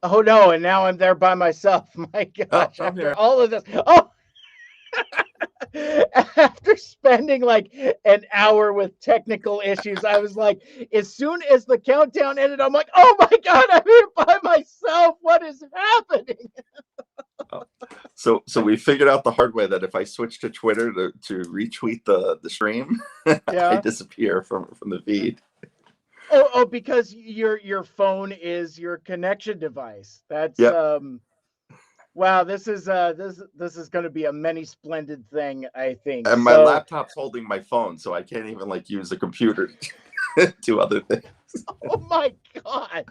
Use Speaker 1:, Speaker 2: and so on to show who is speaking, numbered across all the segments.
Speaker 1: Oh no, and now I'm there by myself. My
Speaker 2: Oh,
Speaker 1: gosh,
Speaker 2: I'm
Speaker 1: after
Speaker 2: here.
Speaker 1: all of this. Oh, after spending like an hour with technical issues, I was like, as soon as the countdown ended, I'm like, oh my God, I'm here by myself. What is happening?
Speaker 2: Oh. So we figured out the hard way that if I switch to Twitter to retweet the stream, I
Speaker 1: Yeah.
Speaker 2: disappear from the feed.
Speaker 1: Oh, because your phone is your connection device. That's
Speaker 2: Yep.
Speaker 1: wow, this is going to be a many splendid thing, I think.
Speaker 2: And my
Speaker 1: So,
Speaker 2: laptop's holding my phone, so I can't even like use the computer to do other things.
Speaker 1: oh my gosh.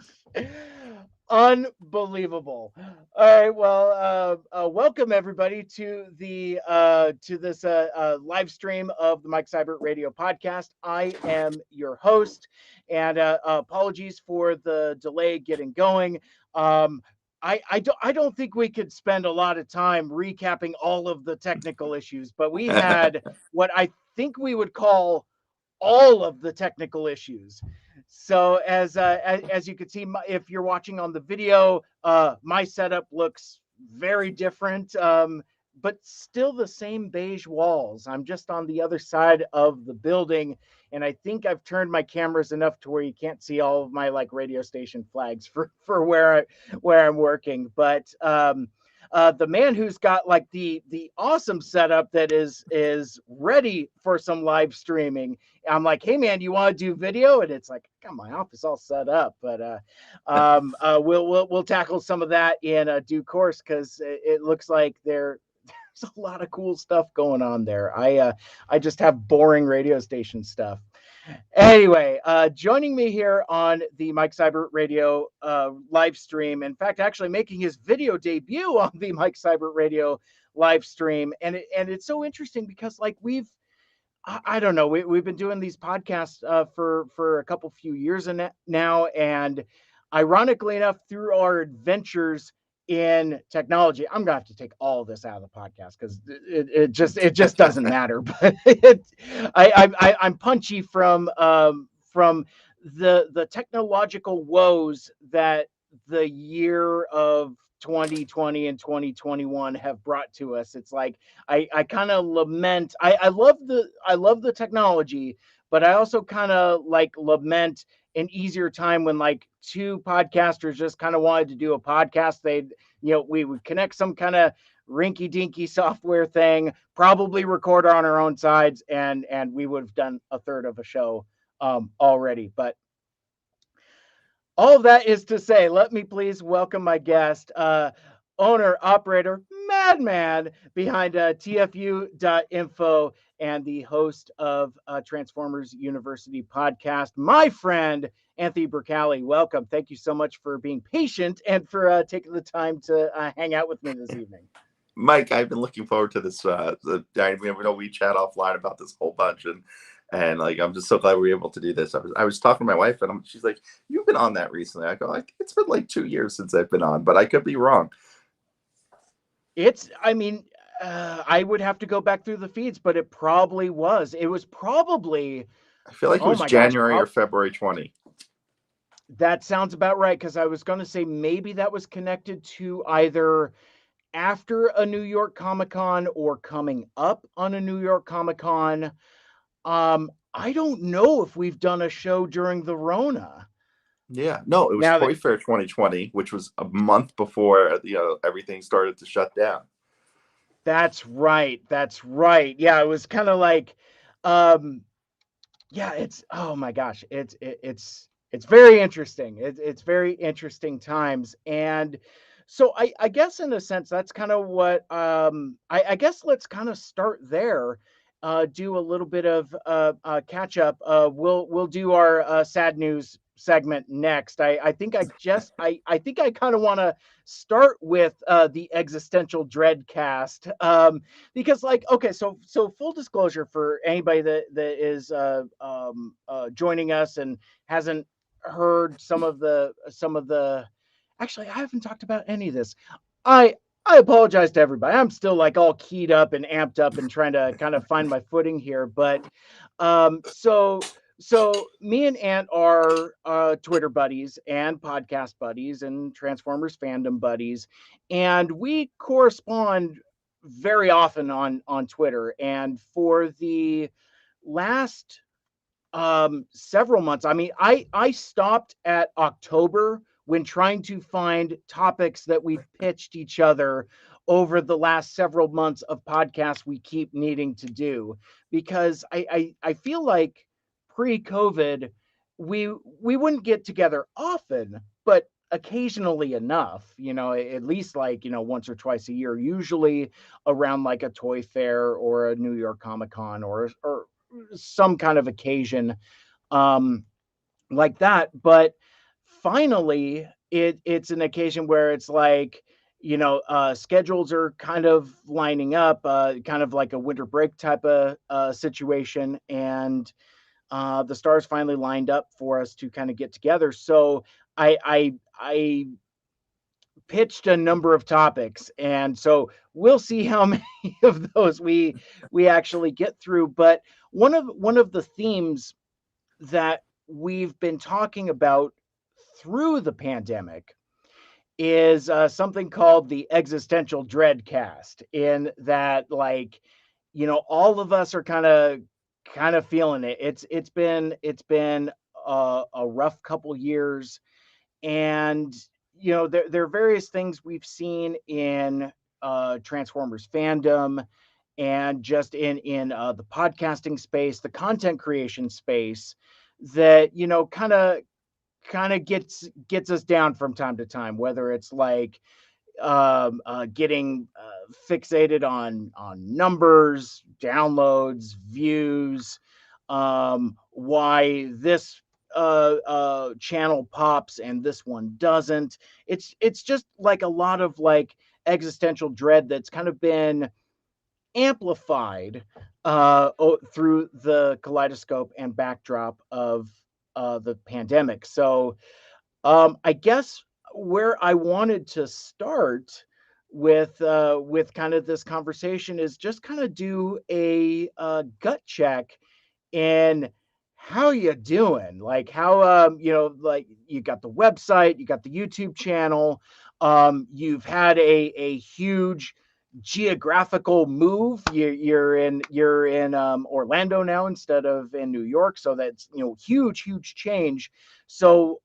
Speaker 1: Unbelievable. All right, well, welcome everybody to this live stream of the Mike Seibert Radio podcast. I am your host, and apologies for the delay getting going. Um, I don't think we could spend a lot of time recapping all of the technical issues, but we had what I think we would call all of the technical issues. So as you can see, if you're watching on the video, my setup looks very different, but still the same beige walls. I'm just on the other side of the building, and I think I've turned my cameras enough to where you can't see all of my like radio station flags for where I'm working. But the man who's got like the awesome setup that is ready for some live streaming. I'm like, hey man, you want to do video? And it's like, I got my office all set up, but we'll tackle some of that in due course because it looks like there's a lot of cool stuff going on there. I just have boring radio station stuff. Anyway, joining me here on the Mike Seibert Radio live stream. In fact, actually making his video debut on the Mike Seibert Radio live stream, and it's so interesting because like I don't know, we've been doing these podcasts for a couple few years now, and ironically enough, through our adventures in technology, I'm gonna have to take all of this out of the podcast because it just doesn't matter. But I'm punchy from the technological woes that the year of 2020 and 2021 have brought to us. It's like I kind of lament. I love the technology, but I also kind of like lament an easier time when like two podcasters just kind of wanted to do a podcast. They'd, we would connect some kind of rinky dinky software thing, probably record on our own sides, and we would have done a third of a show already. But all of that is to say, let me please welcome my guest, owner, operator, Madman behind TFU.Info and the host of Transformers University podcast, my friend, Anthony Bercali. Welcome. Thank you so much for being patient and for taking the time to hang out with me this evening.
Speaker 2: Mike, I've been looking forward to this. I know we chat offline about this whole bunch, and like I'm just so glad we were able to do this. I was talking to my wife, and she's like, "You've been on that recently?" I go, "Like it's been like 2 years since I've been on, but I could be wrong."
Speaker 1: I mean, I would have to go back through the feeds, but it probably was. It was probably,
Speaker 2: I feel like it
Speaker 1: oh
Speaker 2: was
Speaker 1: my gosh,
Speaker 2: January or February 20.
Speaker 1: that sounds about right. Because I was going to say maybe that was connected to either after a New York Comic Con or coming up on a New York Comic Con. I don't know if we've done a show during the Rona.
Speaker 2: Yeah, no, it was
Speaker 1: Now that
Speaker 2: Toy Fair 2020, which was a month before everything started to shut down.
Speaker 1: that's right. That's right. Yeah, it was kind of like, um, yeah, it's oh my gosh, it's very interesting. It's very interesting times, and so I guess in a sense that's kind of what I guess let's kind of start there. Do a little bit of catch up. We'll do our sad news segment next. I think I kind of want to start with the existential dread cast, because like okay, so full disclosure for anybody that is joining us and hasn't heard some of the actually I haven't talked about any of this. I apologize to everybody. I'm still like all keyed up and amped up and trying to kind of find my footing here. But so So me and Ant are Twitter buddies and podcast buddies and Transformers fandom buddies, and we correspond very often on Twitter. And for the last several months, I mean, I stopped at October when trying to find topics that we pitched each other over the last several months of podcasts we keep needing to do, because I feel like pre-COVID we wouldn't get together often, but occasionally enough, at least like, once or twice a year, usually around like a toy fair or a New York Comic Con or some kind of occasion um, like that. But finally, it's an occasion where it's like, schedules are kind of lining up, kind of like a winter break type of situation, and the stars finally lined up for us to kind of get together. So I pitched a number of topics, and so we'll see how many of those we actually get through. But one of the themes that we've been talking about through the pandemic is something called the existential dread cast, in that, like, all of us are kind of feeling it. It's been a rough couple years, and there are various things we've seen in Transformers fandom, and just in the podcasting space, the content creation space, that kind of gets us down from time to time. Whether it's like getting fixated on numbers, downloads, views, why this channel pops and this one doesn't. It's just like a lot of like existential dread that's kind of been amplified through the kaleidoscope and backdrop of the pandemic. So I guess where I wanted to start with kind of this conversation is just kind of do a gut check in how you doing, like how like you got the website, you got the YouTube channel, you've had a huge geographical move. You're in Orlando now instead of in New York, so that's huge change. So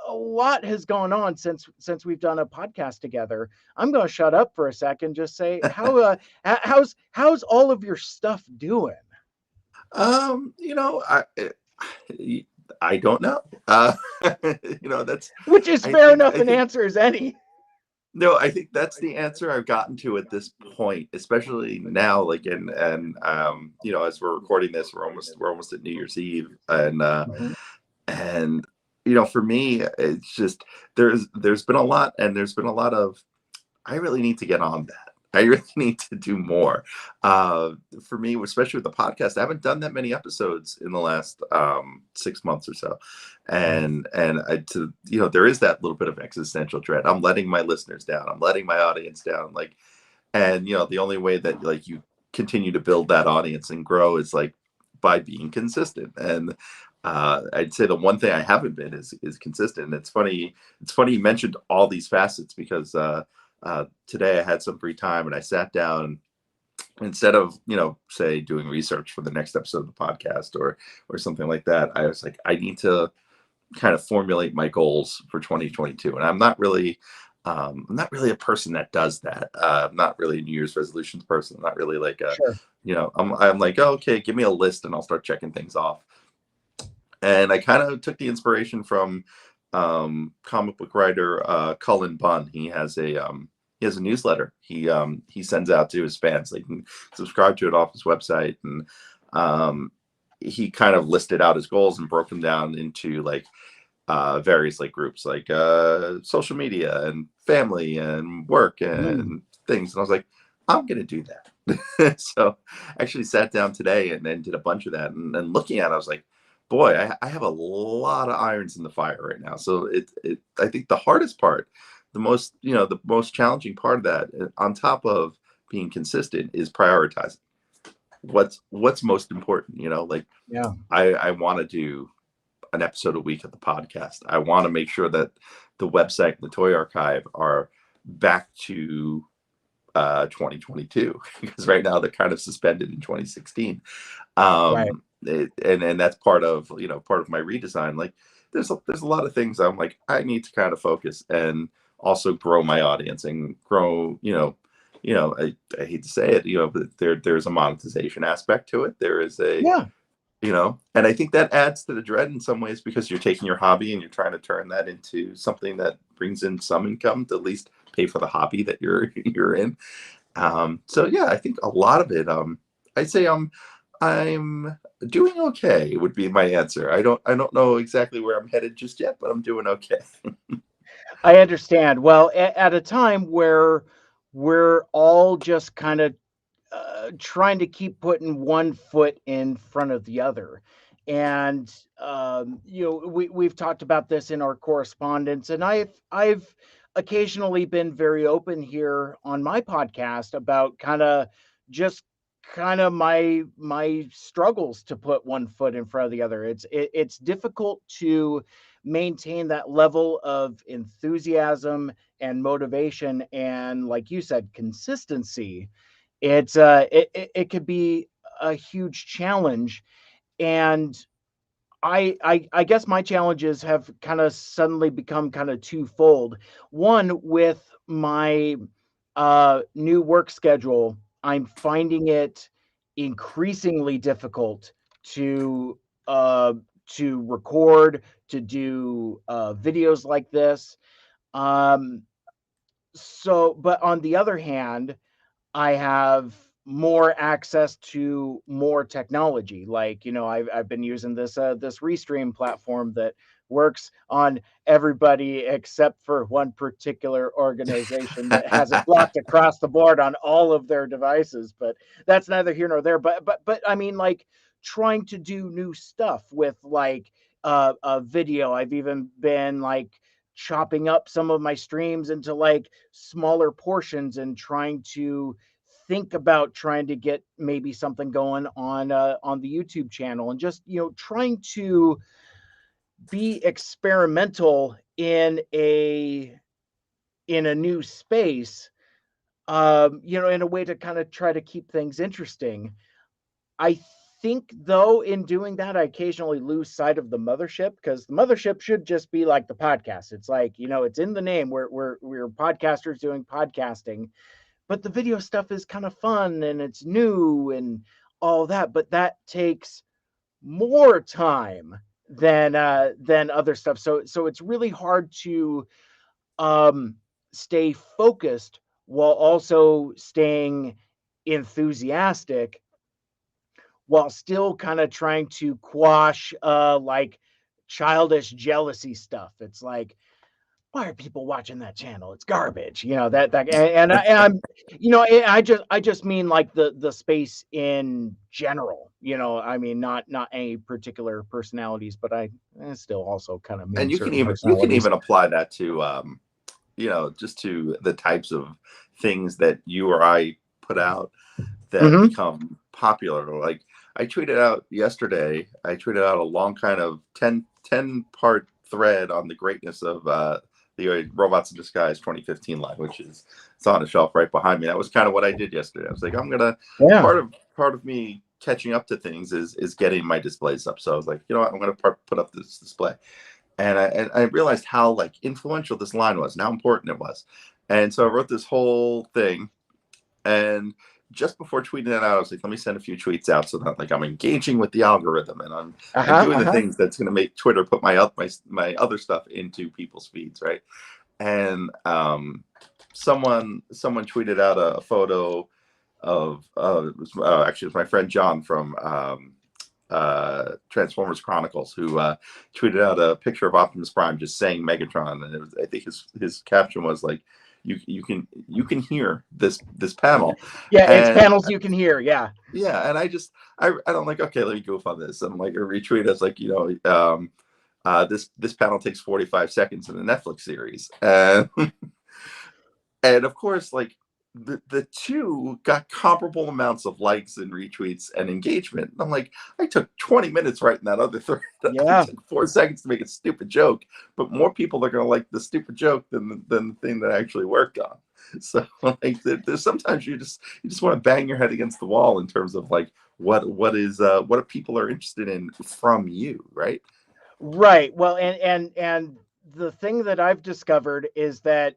Speaker 1: a lot has gone on since we've done a podcast together. I'm going to shut up for a second. Just say how's all of your stuff doing?
Speaker 2: You know, I don't know. That's
Speaker 1: Which is
Speaker 2: I
Speaker 1: fair
Speaker 2: think
Speaker 1: enough
Speaker 2: I
Speaker 1: an
Speaker 2: think
Speaker 1: answer as any.
Speaker 2: no, I think that's the answer I've gotten to at this point, especially now. Like, and as we're recording this, we're almost at New Year's Eve, and for me, it's just there's been a lot, and there's been a lot of I really need to get on that. I really need to do more. For me, especially with the podcast, I haven't done that many episodes in the last 6 months or so, and there is that little bit of existential dread. I'm letting my listeners down. I'm letting my audience down. Like, and the only way that like you continue to build that audience and grow is like by being consistent. And I'd say the one thing I haven't been is consistent. And it's funny. It's funny you mentioned all these facets because. Today I had some free time and I sat down instead of say doing research for the next episode of the podcast or something like that. I was like, I need to kind of formulate my goals for 2022, and I'm not really a person that does that. I'm not really a New Year's resolutions person. I'm not really like a
Speaker 1: Sure.
Speaker 2: I'm like, oh, okay, give me a list and I'll start checking things off. And I kind of took the inspiration from comic book writer Cullen Bunn. He has a newsletter he sends out to his fans. They can subscribe to it off his website, and he kind of listed out his goals and broke them down into like various like groups, like social media and family and work
Speaker 1: Mm.
Speaker 2: and things. And I was like, I'm gonna do that. So I actually sat down today and then did a bunch of that. And looking at it, I was like, boy, I have a lot of irons in the fire right now. So I think the hardest part, the most challenging part of that, on top of being consistent, is prioritizing. what's most important, like
Speaker 1: Yeah.
Speaker 2: I want to do an episode a week of the podcast. I want to make sure that the website and the toy archive are back to 2022 because right now they're kind of suspended in 2016.
Speaker 1: Right.
Speaker 2: And that's part of my redesign. Like there's a lot of things I'm like I need to kind of focus and also grow my audience and grow. I hate to say it, but there's a monetization aspect to it. There is a
Speaker 1: Yeah.
Speaker 2: and I think that adds to the dread in some ways because you're taking your hobby and you're trying to turn that into something that brings in some income to at least pay for the hobby that you're in. So yeah, I think a lot of it. I'd say I'm doing okay would be my answer. I don't know exactly where I'm headed just yet, but I'm doing okay.
Speaker 1: I understand. Well, at a time where we're all just kind of trying to keep putting one foot in front of the other. And we've talked about this in our correspondence, and I've occasionally been very open here on my podcast about just kind of my struggles to put one foot in front of the other. It's difficult to maintain that level of enthusiasm and motivation and, like you said, consistency. It could be a huge challenge. And I guess my challenges have kind of suddenly become kind of twofold. One, with my new work schedule, I'm finding it increasingly difficult to uh to record, to do videos like this. um but on the other hand, I have more access to more technology. Like, I've been using this Restream platform that works on everybody except for one particular organization that has it blocked across the board on all of their devices. But that's neither here nor there. But I mean, like, trying to do new stuff with, like, a video. I've even been, like, chopping up some of my streams into, like, smaller portions and trying to think about trying to get maybe something going on the YouTube channel, and just trying to be experimental in a new space, in a way to kind of try to keep things interesting. I think, though, in doing that, I occasionally lose sight of the mothership, because the mothership should just be like the podcast. It's like, it's in the name. We're podcasters doing podcasting, but the video stuff is kind of fun and it's new and all that, but that takes more time than other stuff. So it's really hard to um stay focused while also staying enthusiastic, while still kind of trying to quash like childish jealousy stuff. It's like, why are people watching that channel? It's garbage, that. I'm, I just mean, like, the space in general. I mean, not any particular personalities, but I still also kind of mean
Speaker 2: And
Speaker 1: certain
Speaker 2: you can
Speaker 1: personalities.
Speaker 2: even apply that to just to the types of things that you or I put out that
Speaker 1: Hmm.
Speaker 2: become popular. Like I tweeted out yesterday, I tweeted out a long kind of 10 part thread on the greatness of the Robots in Disguise 2015 line, which is it's on a shelf right behind me. That was kind of what I did yesterday. I was like, I'm gonna
Speaker 1: Yeah.
Speaker 2: part of me catching up to things is getting my displays up. So I was like, you know what, I'm gonna put up this display. And I realized how like influential this line was and how important it was. And so I wrote this whole thing, and just before tweeting that out, I was like, let me send a few tweets out so that like I'm engaging with the algorithm and I'm
Speaker 1: Uh-huh.
Speaker 2: doing the
Speaker 1: Uh-huh.
Speaker 2: things that's going to make Twitter put my other stuff into people's feeds, right? And someone tweeted out a photo of actually it was my friend John from Transformers Chronicles, who tweeted out a picture of Optimus Prime just saying Megatron, and it was, I think his caption was like, you can hear this panel,
Speaker 1: Yeah, it's
Speaker 2: and
Speaker 1: panels you can hear. Yeah.
Speaker 2: yeah, and I'm like, okay, let me goof on this. I'm like a retweet as like, this panel takes 45 seconds in a Netflix series, and and of course, like the two got comparable amounts of likes and retweets and engagement. And I'm like, I took 20 minutes writing that other thread. I
Speaker 1: Yeah.
Speaker 2: took 4 seconds to make a stupid joke, but more people are going to like the stupid joke than the thing that I actually worked on. So like, there's sometimes you just want to bang your head against the wall in terms of like what people are interested in from you, right?
Speaker 1: Right. Well, and the thing that I've discovered is that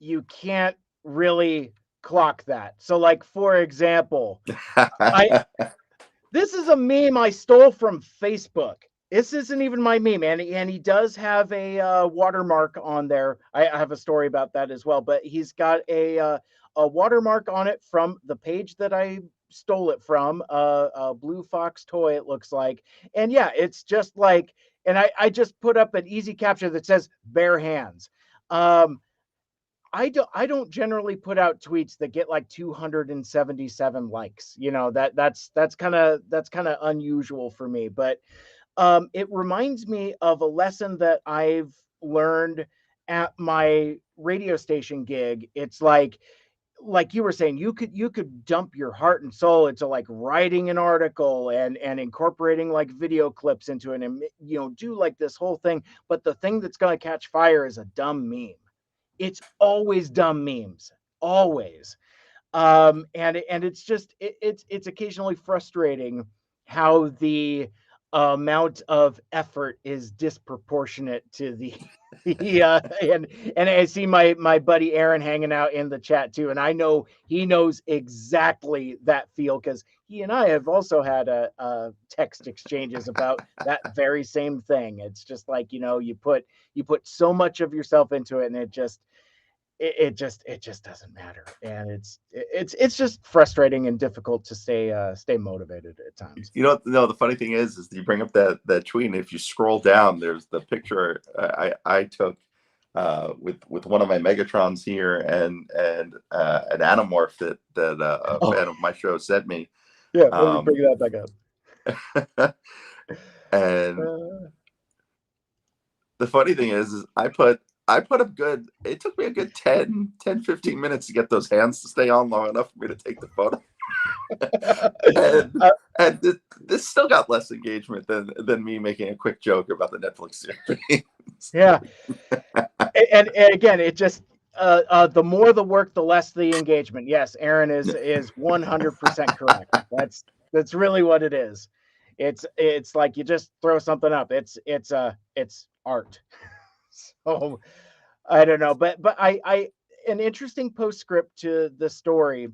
Speaker 1: you can't really clock that. So like for example, I this is a meme I stole from Facebook. This isn't even my meme, and he does have a watermark on there. I have a story about that as well, but he's got a watermark on it from the page that I stole it from, a Blue Fox toy, it looks like. And yeah, it's just like, and I just put up an easy capture that says bare hands. Um, I don't generally put out tweets that get like 277 likes. You know, that's kind of unusual for me, but it reminds me of a lesson that I've learned at my radio station gig. It's like you were saying, you could dump your heart and soul into like writing an article and incorporating like video clips into it, and do like this whole thing. But the thing that's going to catch fire is a dumb meme. It's always dumb memes, always. And it's just it's occasionally frustrating how the amount of effort is disproportionate to the and I see my buddy Aaron hanging out in the chat too, and I know he knows exactly that feel, because he and I have also had a text exchanges about that very same thing. It's just like, you put so much of yourself into it, and it just doesn't matter, and it's just frustrating and difficult to stay motivated at times.
Speaker 2: No, the funny thing is you bring up that tweet, and if you scroll down, there's the picture I took with one of my Megatrons here, and an Animorph that a
Speaker 1: Oh
Speaker 2: fan of my show sent me.
Speaker 1: yeah, let me
Speaker 2: Um,
Speaker 1: bring that back up.
Speaker 2: and
Speaker 1: uh,
Speaker 2: the funny thing is I put up good. It took me a good 15 minutes to get those hands to stay on long enough for me to take the photo. and
Speaker 1: uh,
Speaker 2: and this still got less engagement than me making a quick joke about the Netflix series.
Speaker 1: yeah, and again, it just the more the work, the less the engagement. Yes, Aaron is 100% correct. That's really what it is. It's like you just throw something up. It's art. So I don't know, but I an interesting postscript to the story,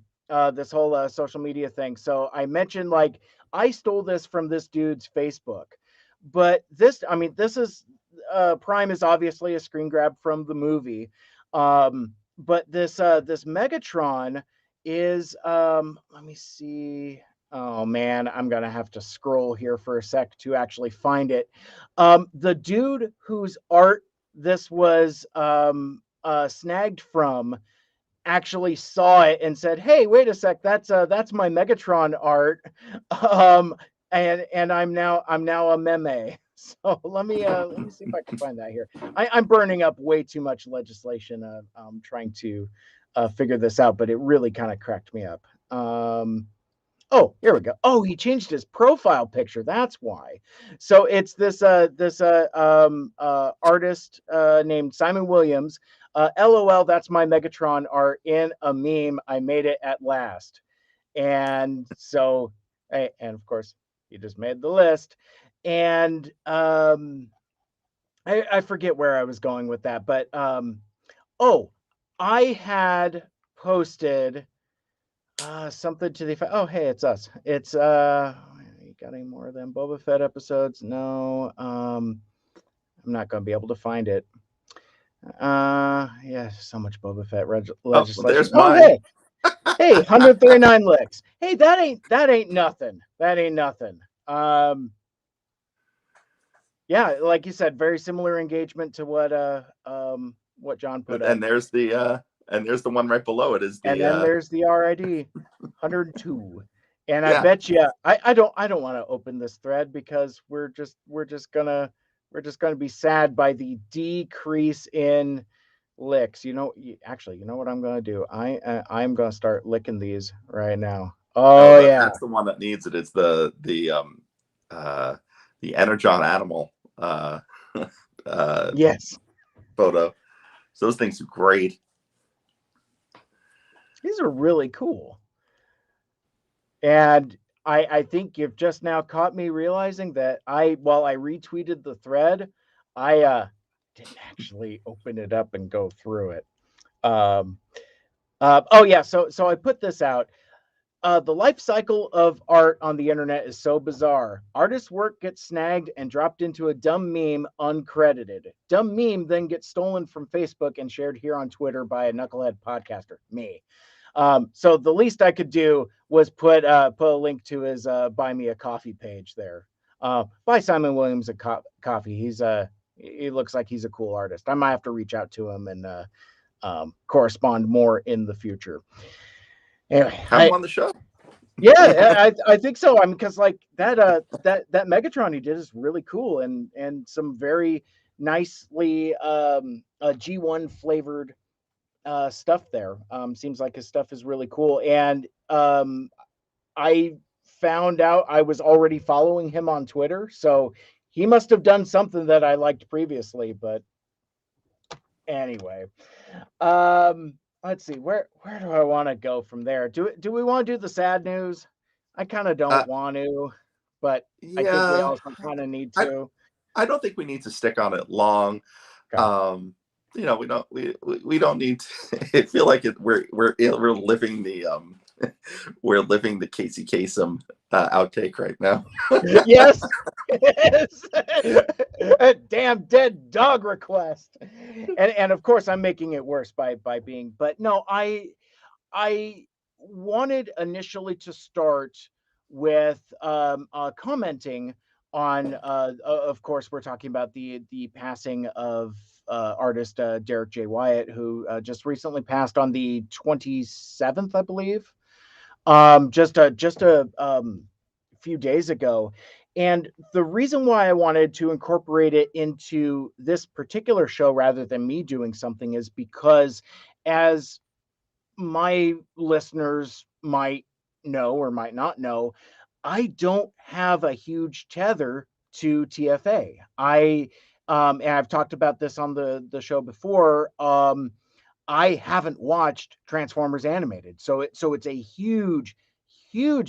Speaker 1: this whole social media thing. So I mentioned, like, I stole this from this dude's Facebook, but this is Prime is obviously a screen grab from the movie, but this Megatron is let me see. Oh man, I'm gonna have to scroll here for a sec to actually find it. The dude whose art this was snagged from actually saw it and said, "Hey, wait a sec, that's my Megatron art," um, and I'm now a meme. So let me see if I can find that here. I'm burning up way too much legislation. Trying to figure this out, but it really kind of cracked me up. Oh, here we go. Oh, he changed his profile picture. That's why. So it's this artist named Simon Williams. LOL, that's my Megatron art in a meme. I made it at last. And so, and of course, he just made the list. And I forget where I was going with that, but oh, I had posted something to the effect. Oh, hey, it's us. It's you got any more of them Boba Fett episodes? No. I'm not gonna be able to find it. Yeah, so much Boba Fett
Speaker 2: Oh, well,
Speaker 1: legislation.
Speaker 2: there's
Speaker 1: Oh,
Speaker 2: mine.
Speaker 1: hey, 139 licks. Hey, that ain't nothing. That ain't nothing. Yeah, like you said, very similar engagement to what John put up.
Speaker 2: And there's the one right below it is
Speaker 1: And
Speaker 2: the
Speaker 1: then there's the RID 102. And I
Speaker 2: yeah.
Speaker 1: bet you I don't want to open this thread, because we're just gonna be sad by the decrease in licks. Actually, you know what I'm gonna do? I'm gonna start licking these right now.
Speaker 2: Oh,
Speaker 1: Oh yeah.
Speaker 2: that's the one that needs it. It's uh the Energon animal uh
Speaker 1: Yes.
Speaker 2: photo. So those things are great.
Speaker 1: These are really cool. And I think you've just now caught me realizing that while I retweeted the thread, I didn't actually open it up and go through it. Um, oh yeah, so I put this out. The life cycle of art on the internet is so bizarre. Artists' work gets snagged and dropped into a dumb meme uncredited. Dumb meme then gets stolen from Facebook and shared here on Twitter by a knucklehead podcaster, me. So the least I could do was put a link to his buy me a coffee page there. Buy Simon Williams a coffee. He looks like he's a cool artist. I might have to reach out to him and correspond more in the future. Anyway,
Speaker 2: Have them on the show.
Speaker 1: I think so. I mean, because like that Megatron he did is really cool and some very nicely G1 flavored stuff there. Seems like his stuff is really cool. And I found out I was already following him on Twitter, so he must have done something that I liked previously. But anyway, um, let's see where do I want to go from there? Do we want to do the sad news? I kind of don't
Speaker 2: Uh,
Speaker 1: want to, but I think we
Speaker 2: yeah,
Speaker 1: also kind of need
Speaker 2: I
Speaker 1: to.
Speaker 2: I don't think we need to stick on it long.
Speaker 1: Okay.
Speaker 2: Um, we don't need to. I feel like we're living the we're living the Casey Kasem outtake right now.
Speaker 1: Yes. Yes. A damn dead dog request. And of course I'm making it worse by being, but no, I wanted initially to start with commenting on of course we're talking about the passing of artist Derek J. Wyatt, who just recently passed on the 27th, I believe. Just a few days ago. And the reason why I wanted to incorporate it into this particular show rather than me doing something is because, as my listeners might know or might not know, I don't have a huge tether to TFA. And I've talked about this on the show before. I haven't watched Transformers animated, so it's a huge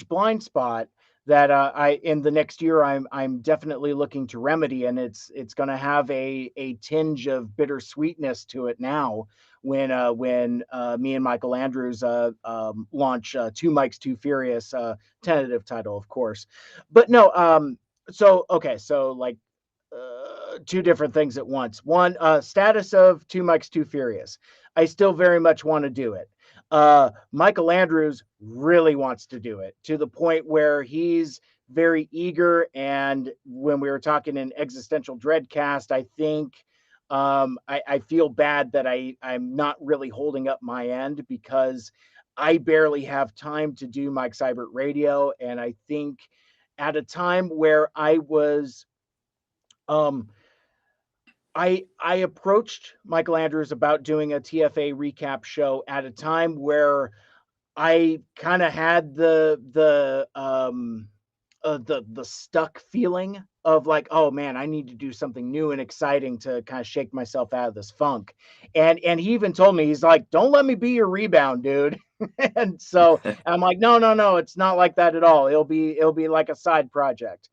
Speaker 1: blind spot that I in the next year I'm definitely looking to remedy, and it's going to have a tinge of bittersweetness to it now when me and Michael Andrews launch Two Mikes Too Furious, tentative title, of course, but no. So okay, so like two different things at once. One, status of Two Mikes Too Furious. I still very much want to do it. Michael Andrews really wants to do it to the point where he's very eager. And when we were talking in Existential Dreadcast, I think I feel bad that I'm not really holding up my end because I barely have time to do Mike Seibert Radio. And I think at a time where um, I approached Michael Andrews about doing a TFA recap show at a time where I kind of had the stuck feeling of like, oh man, I need to do something new and exciting to kind of shake myself out of this funk. And he even told me, he's like, don't let me be your rebound, dude. And so I'm like, no, it's not like that at all. It'll be like a side project.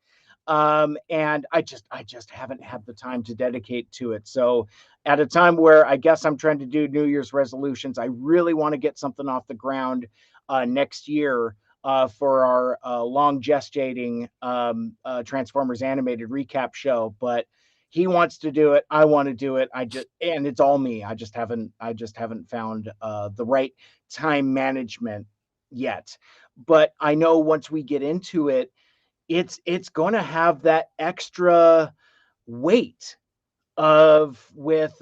Speaker 1: And I just haven't had the time to dedicate to it. So at a time where I guess I'm trying to do New Year's resolutions, I really want to get something off the ground next year for our long gestating Transformers animated recap show. But he wants to do it. I want to do it. And it's all me. I just haven't found the right time management yet. But I know once we get into it, it's going to have that extra weight of with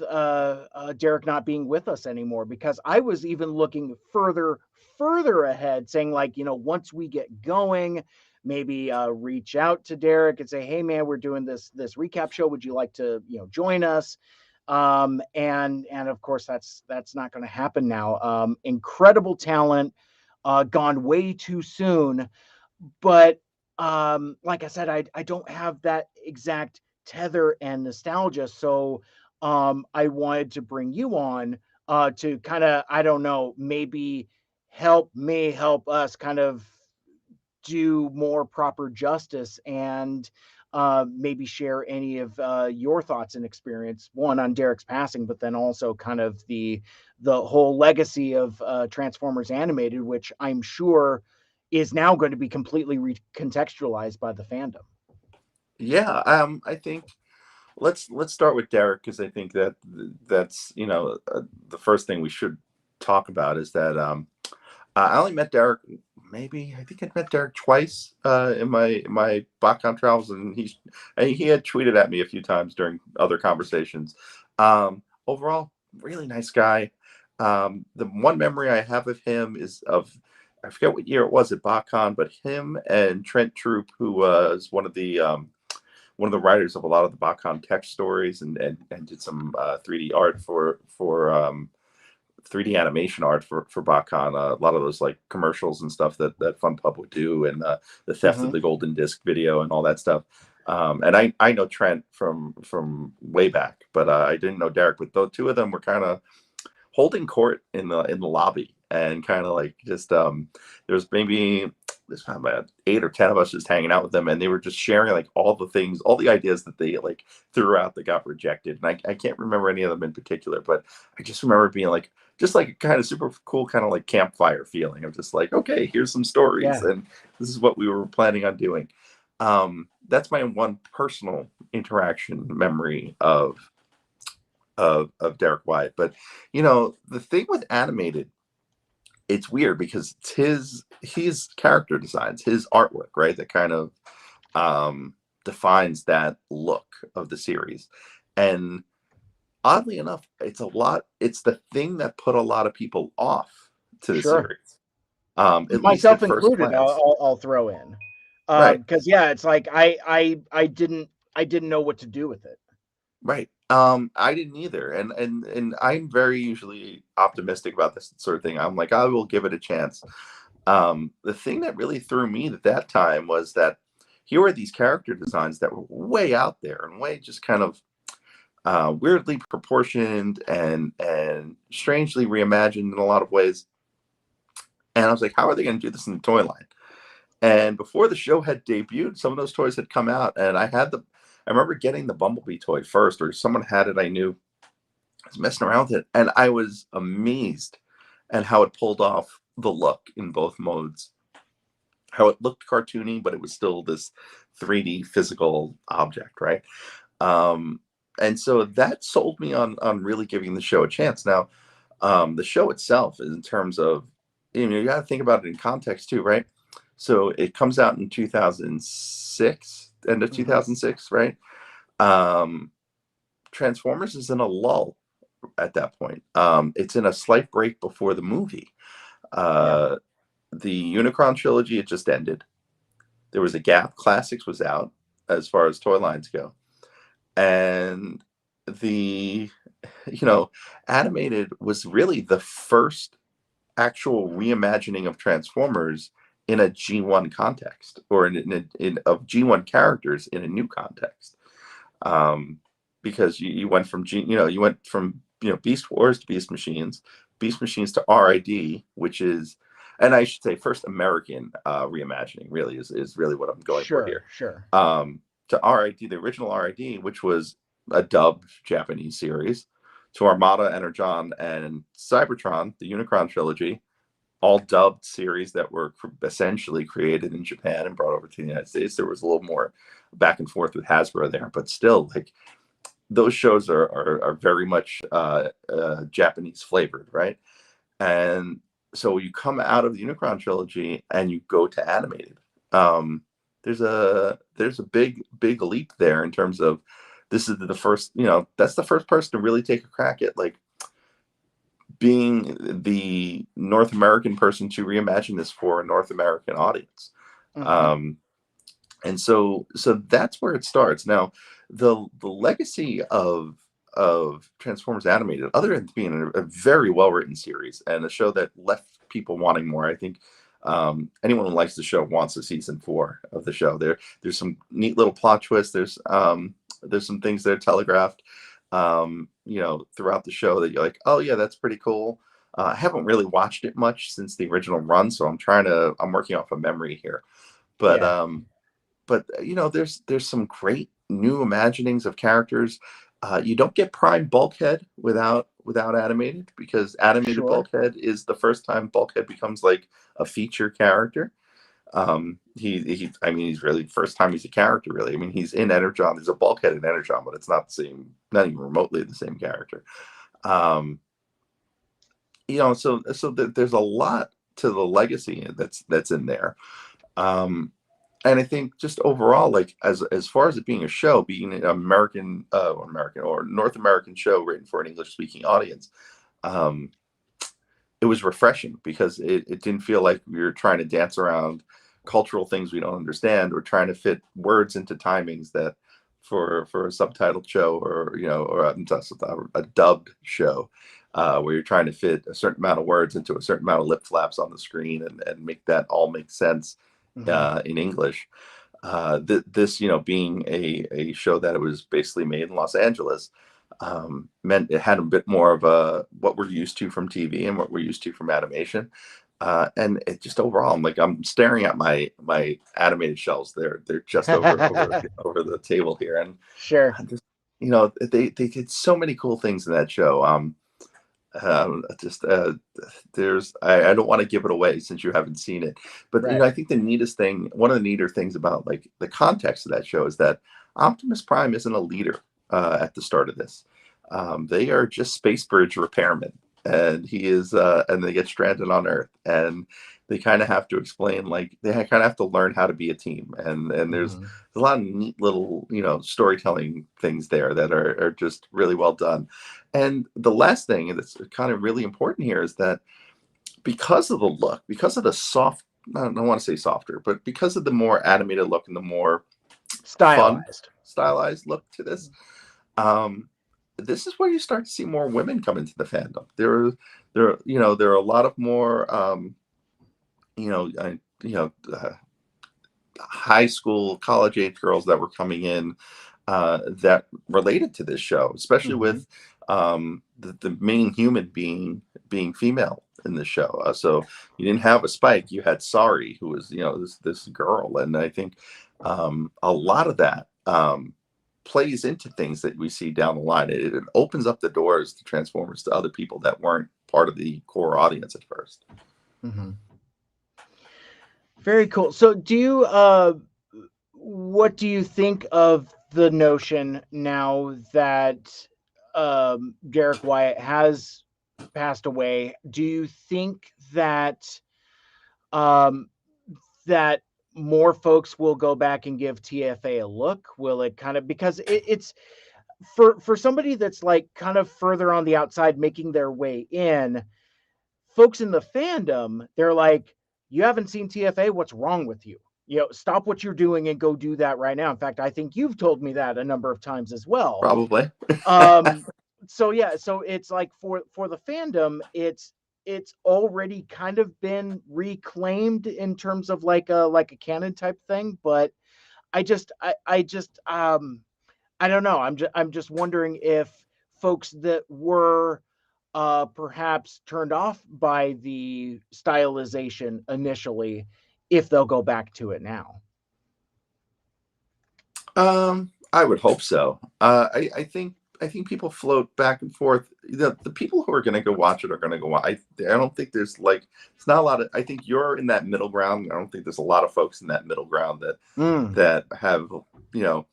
Speaker 1: Derek not being with us anymore, because I was even looking further ahead, saying like, once we get going, maybe reach out to Derek and say, hey man, we're doing this recap show, would you like to join us? And of course that's not going to happen now. Incredible talent, gone way too soon. But like I said, I don't have that exact tether and nostalgia. So I wanted to bring you on to kind of, I don't know, maybe help us kind of do more proper justice, and maybe share any of your thoughts and experience, one on Derek's passing, but then also kind of the whole legacy of Transformers animated, which I'm sure is now going to be completely recontextualized by the fandom.
Speaker 2: Yeah, I think let's start with Derek, because I think that that's the first thing we should talk about is that I only met Derek, maybe I think I met Derek twice in my BotCon travels, and he had tweeted at me a few times during other conversations. Overall, really nice guy. The one memory I have of him is of, I forget what year it was at BotCon, but him and Trent Troop, who was one of the writers of a lot of the BotCon tech stories, and did some 3D art for 3D animation art for BotCon. A lot of those like commercials and stuff that FunPub would do, and the theft of
Speaker 1: Mm-hmm.
Speaker 2: the golden disc video and all that stuff. And I know Trent from way back, but I didn't know Derek. But the two of them were kind of holding court in the lobby, and kind of like just there was maybe there's about 8 or 10 of us just hanging out with them, and they were just sharing like all the things, all the ideas that they like threw out that got rejected. And I can't remember any of them in particular, but I just remember being like just like a kind of super cool kind of like campfire feeling of just like, okay, here's some stories,
Speaker 1: Yeah,
Speaker 2: and this is what we were planning on doing. That's my one personal interaction memory of Derek Wyatt. But the thing with animated, it's weird because it's his character designs, his artwork, right, that kind of defines that look of the series. And oddly enough, it's the thing that put a lot of people off to the
Speaker 1: sure.
Speaker 2: series, at least
Speaker 1: Myself
Speaker 2: at first
Speaker 1: included,
Speaker 2: glance.
Speaker 1: I'll throw in,
Speaker 2: Right.
Speaker 1: because yeah, it's like I didn't know what to do with it.
Speaker 2: Right. I didn't either. And I'm very usually optimistic about this sort of thing. I'm like, I will give it a chance. The thing that really threw me at that time was that here were these character designs that were way out there and way just kind of weirdly proportioned and strangely reimagined in a lot of ways. And I was like, how are they going to do this in the toy line? And before the show had debuted, some of those toys had come out, and I remember getting the Bumblebee toy first, or someone had it I knew. I was messing around with it, and I was amazed at how it pulled off the look in both modes. How it looked cartoony, but it was still this 3D physical object, right? Um, and so that sold me on really giving the show a chance. Now, the show itself, in terms of, you got to think about it in context too, right? So it comes out in 2006, end of
Speaker 1: Mm-hmm.
Speaker 2: 2006, right? Um, Transformers is in a lull at that point. It's in a slight break before the movie.
Speaker 1: Yeah,
Speaker 2: Uh, the Unicron trilogy had just ended. There was a gap. Classics was out as far as toy lines go, and the animated was really the first actual reimagining of Transformers in a G1 context, or of G1 characters in a new context. Um, because you went from Beast Wars to Beast Machines to RID, which is, and I should say, first American reimagining really is really what I'm going for
Speaker 1: sure,
Speaker 2: here.
Speaker 1: sure.
Speaker 2: To RID, the original RID, which was a dubbed Japanese series, to Armada, Energon, and Cybertron, the Unicron trilogy, all dubbed series that were essentially created in Japan and brought over to the United States. There was a little more back and forth with Hasbro there, but still, like, those shows are very much Japanese flavored, right? And so you come out of the Unicron trilogy and you go to animated. Um, there's a big leap there in terms of, this is the first, that's the first person to really take a crack at like being the North American person to reimagine this for a North American audience.
Speaker 1: Mm-hmm.
Speaker 2: Um, and so that's where it starts. Now, the legacy of of Transformers animated, other than being a very well written series and a show that left people wanting more. I think anyone who likes the show wants a season 4 of the show. There's some neat little plot twists. There's some things that are telegraphed, throughout the show that you're like, oh yeah, that's pretty cool. I haven't really watched it much since the original run, so I'm working off a memory here. But
Speaker 1: Yeah,
Speaker 2: there's some great new imaginings of characters. You don't get Prime Bulkhead without animated, because animated
Speaker 1: sure.
Speaker 2: Bulkhead is the first time Bulkhead becomes like a feature character. He's really the first time he's a character, really. I mean, he's in Energon. There's a Bulkhead in Energon, but it's not the same, not even remotely the same character. Um, there's a lot to the legacy that's in there. And I think just overall, like as far as it being a show, being an American or North American show written for an English speaking audience, it was refreshing, because it didn't feel like we were trying to dance around cultural things we don't understand, or trying to fit words into timings that for a subtitled show, or a dubbed show, where you're trying to fit a certain amount of words into a certain amount of lip flaps on the screen, and make that all make sense in English. This, being a show that it was basically made in Los Angeles, meant it had a bit more of what we're used to from TV and what we're used to from animation. And it just overall, I'm staring at my animated shelves. They're just over the table here, and
Speaker 1: Sure.
Speaker 2: just they did so many cool things in that show. Just I don't want to give it away since you haven't seen it, but
Speaker 1: Right.
Speaker 2: I think one of the neater things about like the context of that show is that Optimus Prime isn't a leader at the start of this. They are just space bridge repairmen, and and they get stranded on Earth, and they kind of have to explain, like they kind of have to learn how to be a team, and there's
Speaker 1: Mhm.
Speaker 2: a lot of neat little storytelling things there that are just really well done. And the last thing that's kind of really important here is that because of the look, because of the soft, I don't want to say softer, but because of the more animated look and the more fun
Speaker 1: Stylized.
Speaker 2: stylized look to this, um, this is where you start to see more women come into the fandom. There are a lot of more, you know, uh, you know, uh, high school, college age girls that were coming in that related to this show, especially
Speaker 1: Mhm.
Speaker 2: with the main human being female in the show. So you didn't have a Spike, you had Sari, who was this girl, and I think a lot of that plays into things that we see down the line. It opens up the doors to Transformers to other people that weren't part of the core audience at first.
Speaker 1: Mhm. Very cool. So, what do you think of the notion now that Derek Wyatt has passed away? Do you think um, that more folks will go back and give TFA a look? Will it kind of, because it's for somebody that's like kind of further on the outside making their way in, folks in the fandom, they're like, you haven't seen TFA, what's wrong with you? Stop what you're doing and go do that right now. In fact, I think you've told me that a number of times as well.
Speaker 2: Probably.
Speaker 1: Um, so yeah, so it's like for the fandom, it's already kind of been reclaimed in terms of like a canon type thing, but I just I don't know. I'm just wondering if folks that were perhaps turned off by the stylization initially, if they'll go back to it now.
Speaker 2: I would hope so. I think people float back and forth. The people who are going to go watch it are going to go watch. I don't think there's like it's not a lot of. I think you're in that middle ground. I don't think there's a lot of folks in that middle ground that
Speaker 1: Mm,
Speaker 2: have you know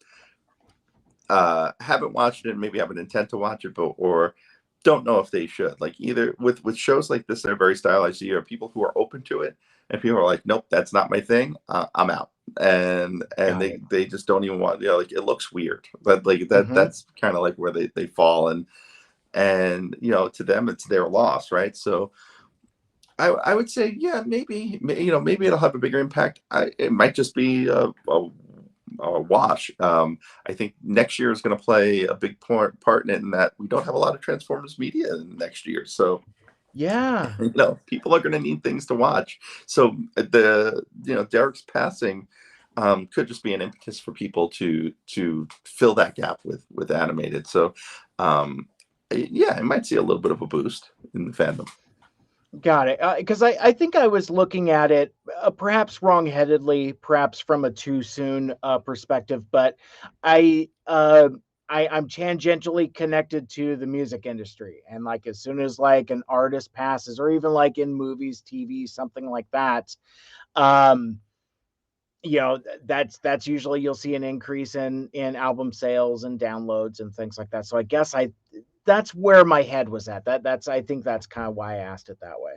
Speaker 2: haven't watched it, maybe have an intent to watch it, but or don't know if they should. Like either with shows like this that are very stylized, you have people who are open to it, and people are like, nope, that's not my thing. I'm out, and
Speaker 1: got
Speaker 2: they
Speaker 1: it.
Speaker 2: they just don't even want. Like it looks weird, but like
Speaker 1: Hmm.
Speaker 2: that's kind of like where they fall, and to them it's their loss, right? So I would say, yeah, maybe it'll have a bigger impact. It might just be a wash. I think next year is going to play a big part in it, in that we don't have a lot of Transformers media next year. So
Speaker 1: Yeah.
Speaker 2: people are going to need things to watch. So Derek's passing could just be an impetus for people to fill that gap with animated. So yeah, I might see a little bit of a boost in the fandom.
Speaker 1: Got it. Because I think I was looking at it perhaps wrongheadedly, perhaps from a too soon perspective, but I, uh, I'm tangentially connected to the music industry, and like as soon as like an artist passes, or even like in movies, TV, something like that, um, that's usually you'll see an increase in album sales and downloads and things like that. So I guess that's where my head was at. That's I think that's kind of why I asked it that way.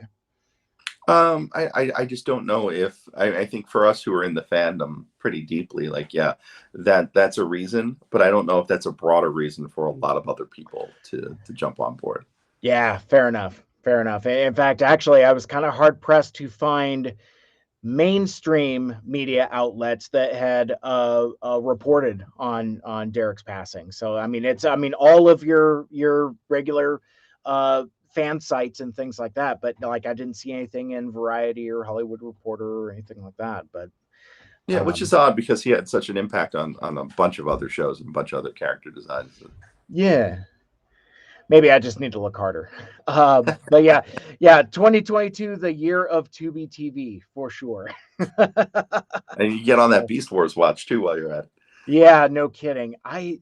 Speaker 2: I just don't know if I think for us who are in the fandom pretty deeply, like, yeah, that's a reason, but I don't know if that's a broader reason for a lot of other people to jump on board.
Speaker 1: Yeah, fair enough. Fair enough. In fact, actually, I was kind of hard pressed to find mainstream media outlets that had reported on Derek's passing. So I mean all of your regular uh, fan sites and things like that, but like I didn't see anything in Variety or Hollywood Reporter or anything like that. But
Speaker 2: Yeah, which is odd because he had such an impact on a bunch of other shows and a bunch of other character designs.
Speaker 1: yeah, maybe I just need to look harder. But yeah, 2022, the year of Tubi TV for sure.
Speaker 2: And you get on that
Speaker 1: So
Speaker 2: Beast Wars watch too while you're at it.
Speaker 1: yeah, no kidding. I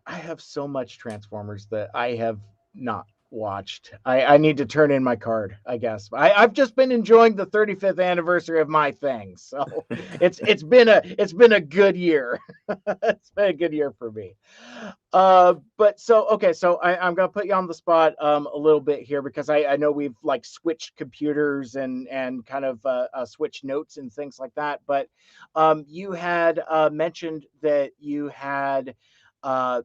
Speaker 1: have so much Transformers that I have not watched. I need to turn in my card, I guess. I've just been enjoying the 35th anniversary of my thing, so it's been a good year. It's been a good year for me. But so okay, so I'm gonna put you on the spot a little bit here because I know we've like switched computers and kind of switched notes and things like that. But you had mentioned that you had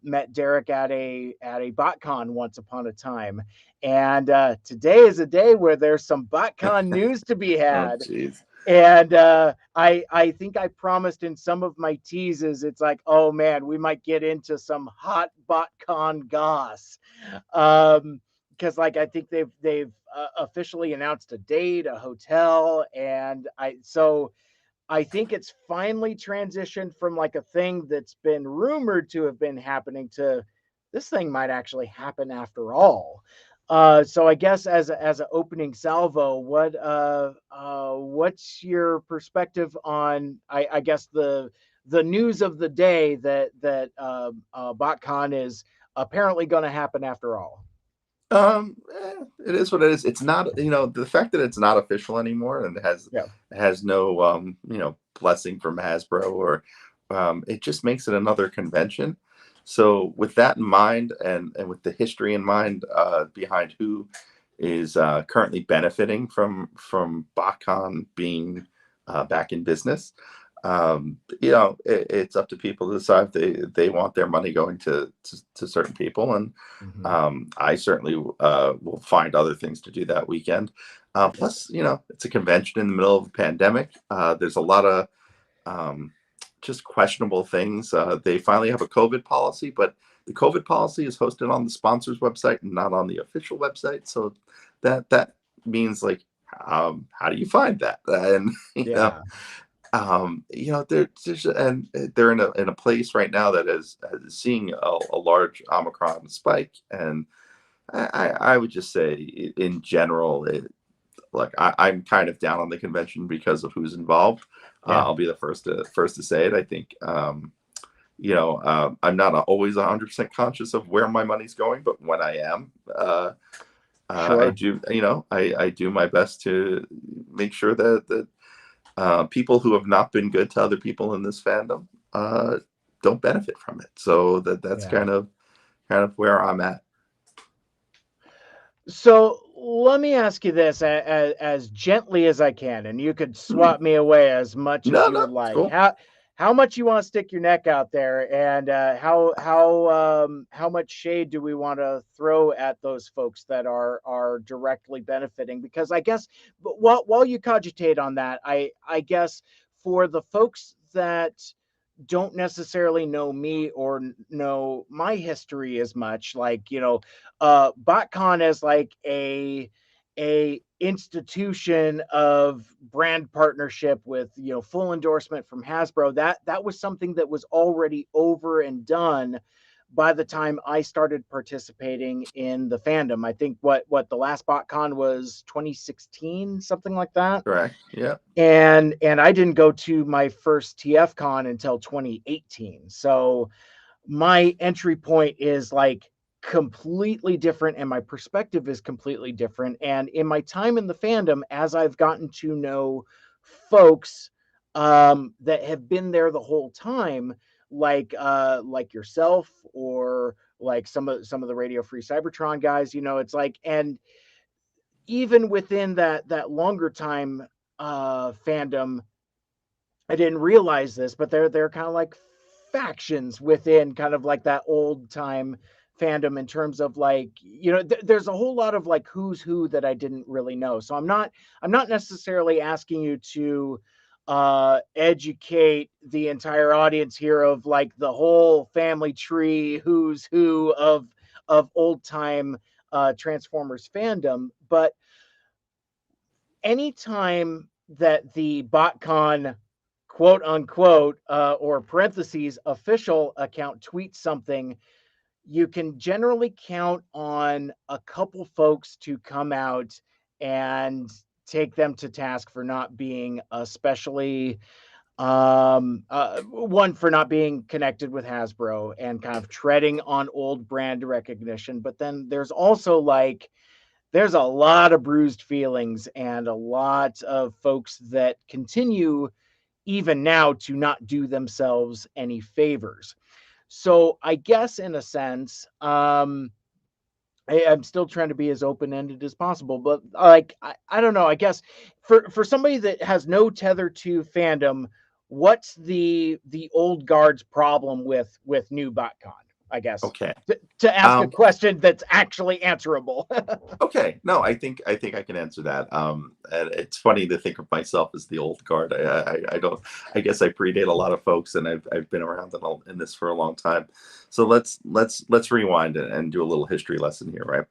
Speaker 1: met Derek at a BotCon once upon a time, and today is a day where there's some BotCon news to be
Speaker 2: Oh,
Speaker 1: had.
Speaker 2: jeez.
Speaker 1: And I think I promised in some of my teases, it's like, oh man, we might get into some hot BotCon goss, because like I think they've officially announced a date, a hotel, and I think it's finally transitioned from like a thing that's been rumored to have been happening to this thing might actually happen after all. So I guess as an opening salvo, what's your perspective on I guess the news of the day that BotCon is apparently going to happen after all?
Speaker 2: It is what it is. It's not, the fact that it's not official anymore and
Speaker 1: Yeah,
Speaker 2: has no, blessing from Hasbro, or it just makes it another convention. So with that in mind, and with the history in mind, behind who is currently benefiting from BotCon being back in business, it's up to people to decide if they want their money going to certain people. And
Speaker 1: mm-hmm.
Speaker 2: I certainly will find other things to do that weekend. Plus, it's a convention in the middle of a pandemic. There's a lot of just questionable things. They finally have a COVID policy, but the COVID policy is hosted on the sponsor's website and not on the official website. So that means, like, how do you find that? And
Speaker 1: Yeah,
Speaker 2: they're in a place right now that is seeing a large Omicron spike. And I would just say, in general, like, I'm kind of down on the convention because of who's involved.
Speaker 1: yeah,
Speaker 2: I'll be the first to say it. I think I'm not always 100% conscious of where my money's going, but when I am, I
Speaker 1: sure.
Speaker 2: do. I do my best to make sure that people who have not been good to other people in this fandom don't benefit from it. So that's
Speaker 1: Yeah.
Speaker 2: kind of where I'm at.
Speaker 1: So let me ask you this as gently as I can, and you could
Speaker 2: Hmm.
Speaker 1: swat me away as much as
Speaker 2: No,
Speaker 1: you
Speaker 2: no,
Speaker 1: would
Speaker 2: it's
Speaker 1: like.
Speaker 2: cool.
Speaker 1: How much you want to stick your neck out there, and how much shade do we want to throw at those folks that are directly benefiting? Because I guess, but while you cogitate on that, I guess for the folks that don't necessarily know me or know my history as much, like, BotCon as like a institution of brand partnership with, full endorsement from Hasbro, that was something that was already over and done by the time I started participating in the fandom. I think what the last BotCon was 2016, something like that.
Speaker 2: Correct. Yeah.
Speaker 1: And I didn't go to my first TFCon until 2018. So my entry point is like completely different, and my perspective is completely different. And in my time in the fandom, as I've gotten to know folks that have been there the whole time, like yourself, or like some of the Radio Free Cybertron guys, it's like, and even within that longer time fandom, I didn't realize this, but they're kind of like factions within kind of like that old time fandom, in terms of like, there's a whole lot of like who's who that I didn't really know. So I'm not necessarily asking you to educate the entire audience here of like the whole family tree, who's who of old time Transformers fandom, but anytime that the BotCon quote unquote or parentheses official account tweets something, you can generally count on a couple folks to come out and take them to task for not being especially one, for not being connected with Hasbro and kind of treading on old brand recognition. But then there's also like, there's a lot of bruised feelings and a lot of folks that continue even now to not do themselves any favors. So I guess in a sense, I'm still trying to be as open-ended as possible, but like, I don't know. I guess for somebody that has no tether to fandom, what's the old guard's problem with new BotCon? I guess
Speaker 2: Okay.
Speaker 1: to ask a
Speaker 2: Um,
Speaker 1: question that's actually answerable.
Speaker 2: Okay, no, I think I can answer that. And it's funny to think of myself as the old guard. I don't. I guess I predate a lot of folks, and I've been around in this for a long time. So let's rewind and do a little history lesson here, right?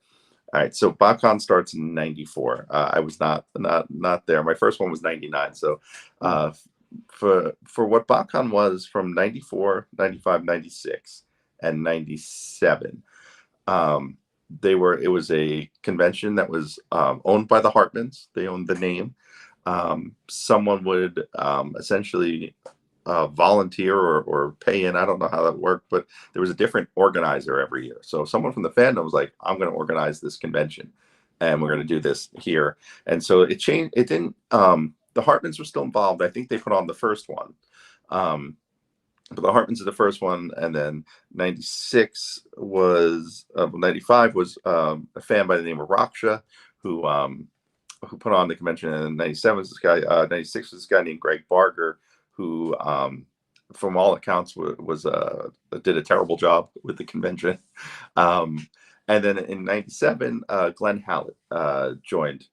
Speaker 2: All right. So BotCon starts in '94. I was not there. My first one was '99. So uh, for what BotCon was from '94, '95, '96, and '97. Um, it was a convention that was owned by the Hartmans. They owned the name. Someone would essentially volunteer or pay in. I don't know how that worked, but there was a different organizer every year. So someone from the fandom was like, I'm going to organize this convention and we're going to do this here. And so it changed. It didn't, the Hartmans were still involved. I think they put on the first one. Um, but the Hartmans are the first one, and then '96 was 95 was a fan by the name of Raksha, who who put on the convention. And '97 was this guy. '96 was this guy named Greg Barger, who from all accounts was did a terrible job with the convention. Um, and then in '97, Glenn Hallett joined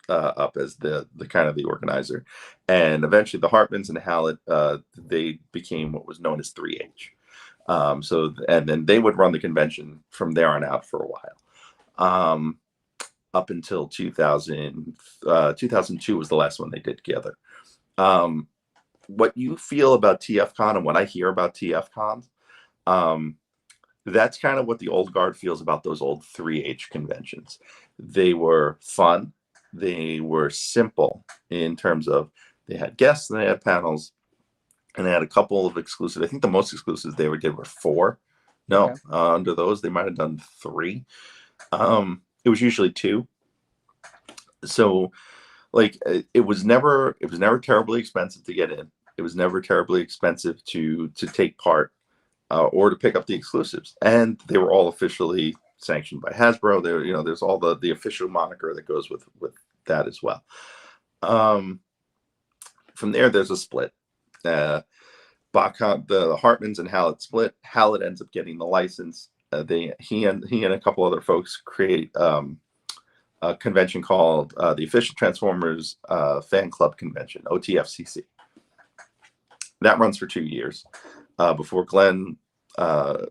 Speaker 2: up as the kind of the organizer, and eventually the Hartmans and Hallett they became what was known as 3H. So and then they would run the convention from there on out for a while, up until 2002 was the last one they did together. What you feel about TFCon and what I hear about TFCon, that's kind of what the old guard feels about those old 3H conventions. They were fun. They were simple in terms of they had guests and they had panels and they had a couple of exclusives. I think the most exclusives they ever did were 4. No,
Speaker 1: Okay.
Speaker 2: under those they might have done 3. It was usually 2. So like it was never terribly expensive to get in. It was never terribly expensive to take part or to pick up the exclusives, and they were all officially sanctioned by Hasbro. There, there's all the official moniker that goes with that as well. Um, from there, there's a split. The Hartmans and Hallett split. Hallett ends up getting the license. He and a couple other folks create a convention called the Official Transformers Fan Club Convention, OTFCC. That runs for 2 years before Glenn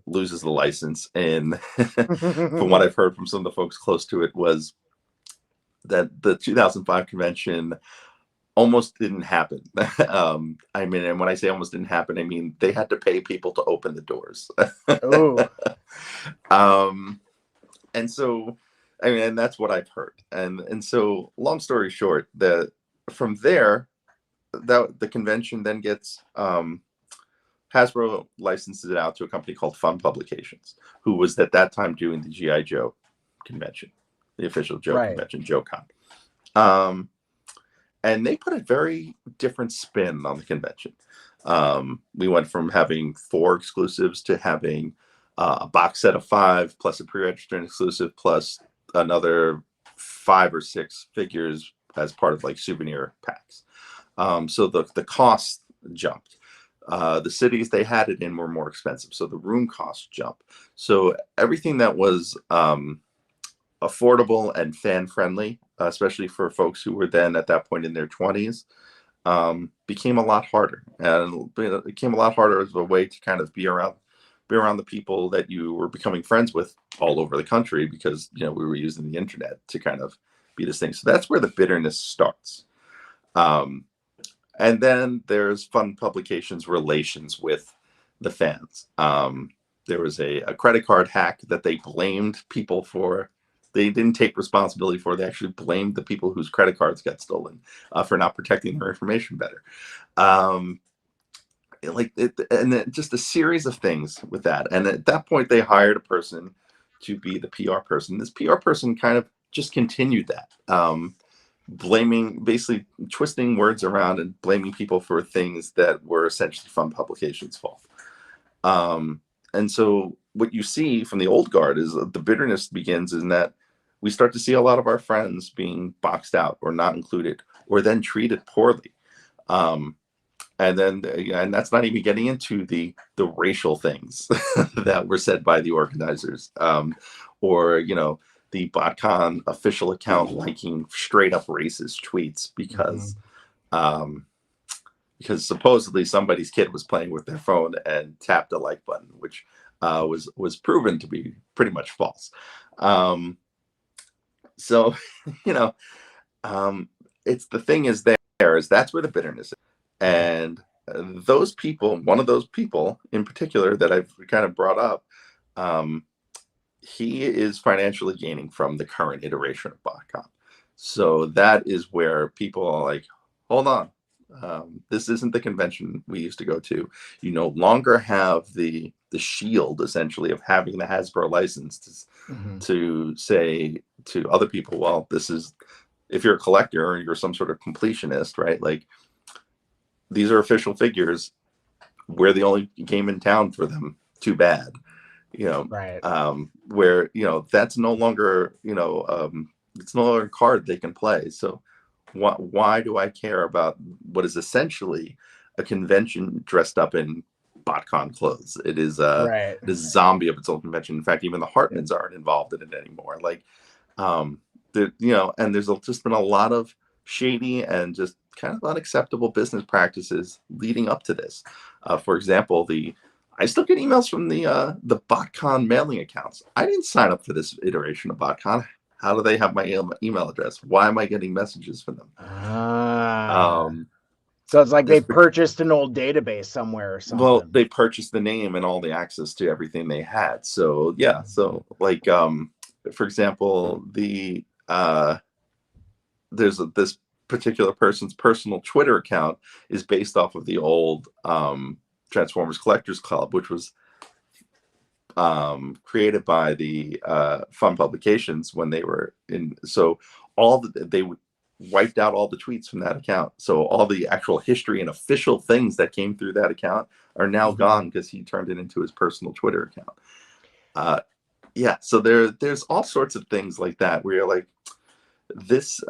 Speaker 2: loses the license. And from what I've heard from some of the folks close to it was that the 2005 convention almost didn't happen. I mean, and when I say almost didn't happen, I mean they had to pay people to open the doors.
Speaker 1: Oh.
Speaker 2: And so, I mean, and that's what I've heard. And so, long story short, from there, the convention then gets Hasbro licenses it out to a company called Fun Publications, who was at that time doing the GI Joe convention, the official Joe convention, JoeCon. And they put a very different spin on the convention. We went from having 4 exclusives to having a box set of 5 plus a pre-registered exclusive plus another 5 or 6 figures as part of like souvenir packs. So the cost jumped. The cities they had it in were more expensive, so the room costs jumped. So everything that was affordable and fan friendly, especially for folks who were then at that point in their 20s, became a lot harder. And it became a lot harder as a way to kind of be around the people that you were becoming friends with all over the country, because we were using the internet to kind of be this thing. So that's where the bitterness starts. And then there's Fun Publications' relations with the fans. There was a credit card hack that they blamed people for. They didn't take responsibility for. They actually blamed the people whose credit cards got stolen for not protecting their information better. Just a series of things with that. And at that point, they hired a person to be the PR person. This PR person kind of just continued that. Basically twisting words around and blaming people for things that were essentially Fun Publications' fault. And so what you see from the old guard is the bitterness begins in that we start to see a lot of our friends being boxed out or not included or then treated poorly. And that's not even getting into the racial things that were said by the organizers, or the BotCon official account liking straight up racist tweets because supposedly somebody's kid was playing with their phone and tapped a like button, which was proven to be pretty much false. So it's the thing is that's where the bitterness is. And those people, one of those people in particular that I've kind of brought up, he is financially gaining from the current iteration of BotCon. So that is where people are like, hold on, this isn't the convention we used to go to. You no longer have the shield, essentially, of having the Hasbro license to say to other people, well, this is, if you're a collector or you're some sort of completionist, right? Like, these are official figures. We're the only game in town for them. Too bad.
Speaker 1: Right.
Speaker 2: Where, that's no longer, it's no longer a card they can play. So why do I care about what is essentially a convention dressed up in BotCon clothes? It is this zombie of its own convention. In fact, even the Hartmans aren't involved in it anymore. Like, and there's just been a lot of shady and just kind of unacceptable business practices leading up to this. For example, I still get emails from the BotCon mailing accounts. I didn't sign up for this iteration of BotCon. How do they have my email address? Why am I getting messages from them?
Speaker 1: So it's like they purchased an old database somewhere or something.
Speaker 2: Well, they purchased the name and all the access to everything they had. So yeah. So like, for example, there's this particular person's personal Twitter account is based off of the old Transformers Collectors Club, which was created by the Fun Publications when they were in. So they wiped out all the tweets from that account. So all the actual history and official things that came through that account are now gone because he turned it into his personal Twitter account. Yeah, so there's all sorts of things like that where you're like, this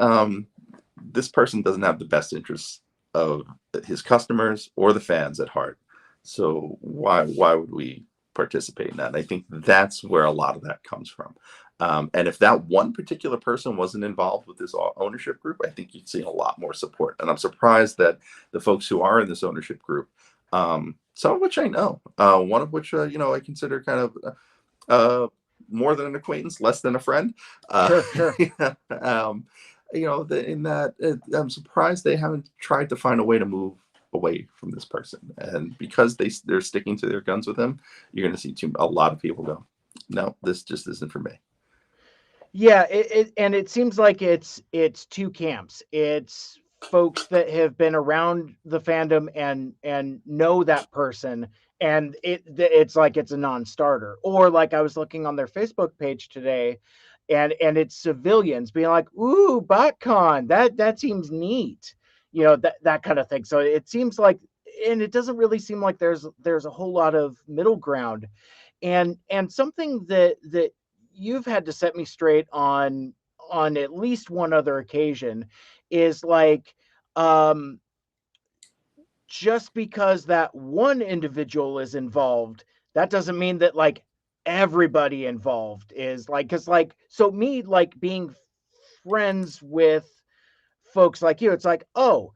Speaker 2: person doesn't have the best interests of his customers or the fans at heart. So why would we participate in that? And I think that's where a lot of that comes from. And if that one particular person wasn't involved with this ownership group, I think you'd see a lot more support. And I'm surprised that the folks who are in this ownership group Some of which I know, one of which I consider kind of uh, more than an acquaintance, less than a friend. Uh,
Speaker 1: Sure, sure.
Speaker 2: um, in that I'm surprised they haven't tried to find a way to move away from this person, and because they're sticking to their guns with him, you're going to see a lot of people go, no, this just isn't for me.
Speaker 1: Yeah, and it seems like it's two camps. It's folks that have been around the fandom and know that person, and it's like it's a non-starter. Or like I was looking on their Facebook page today, and it's civilians being like, "Ooh, BotCon, that seems neat," that kind of thing. So it seems like, and it doesn't really seem like there's a whole lot of middle ground, and something that you've had to set me straight on at least one other occasion is like, um just because that one individual is involved, that doesn't mean that like everybody involved is like, because like, so me like being friends with folks like you, it's like, oh,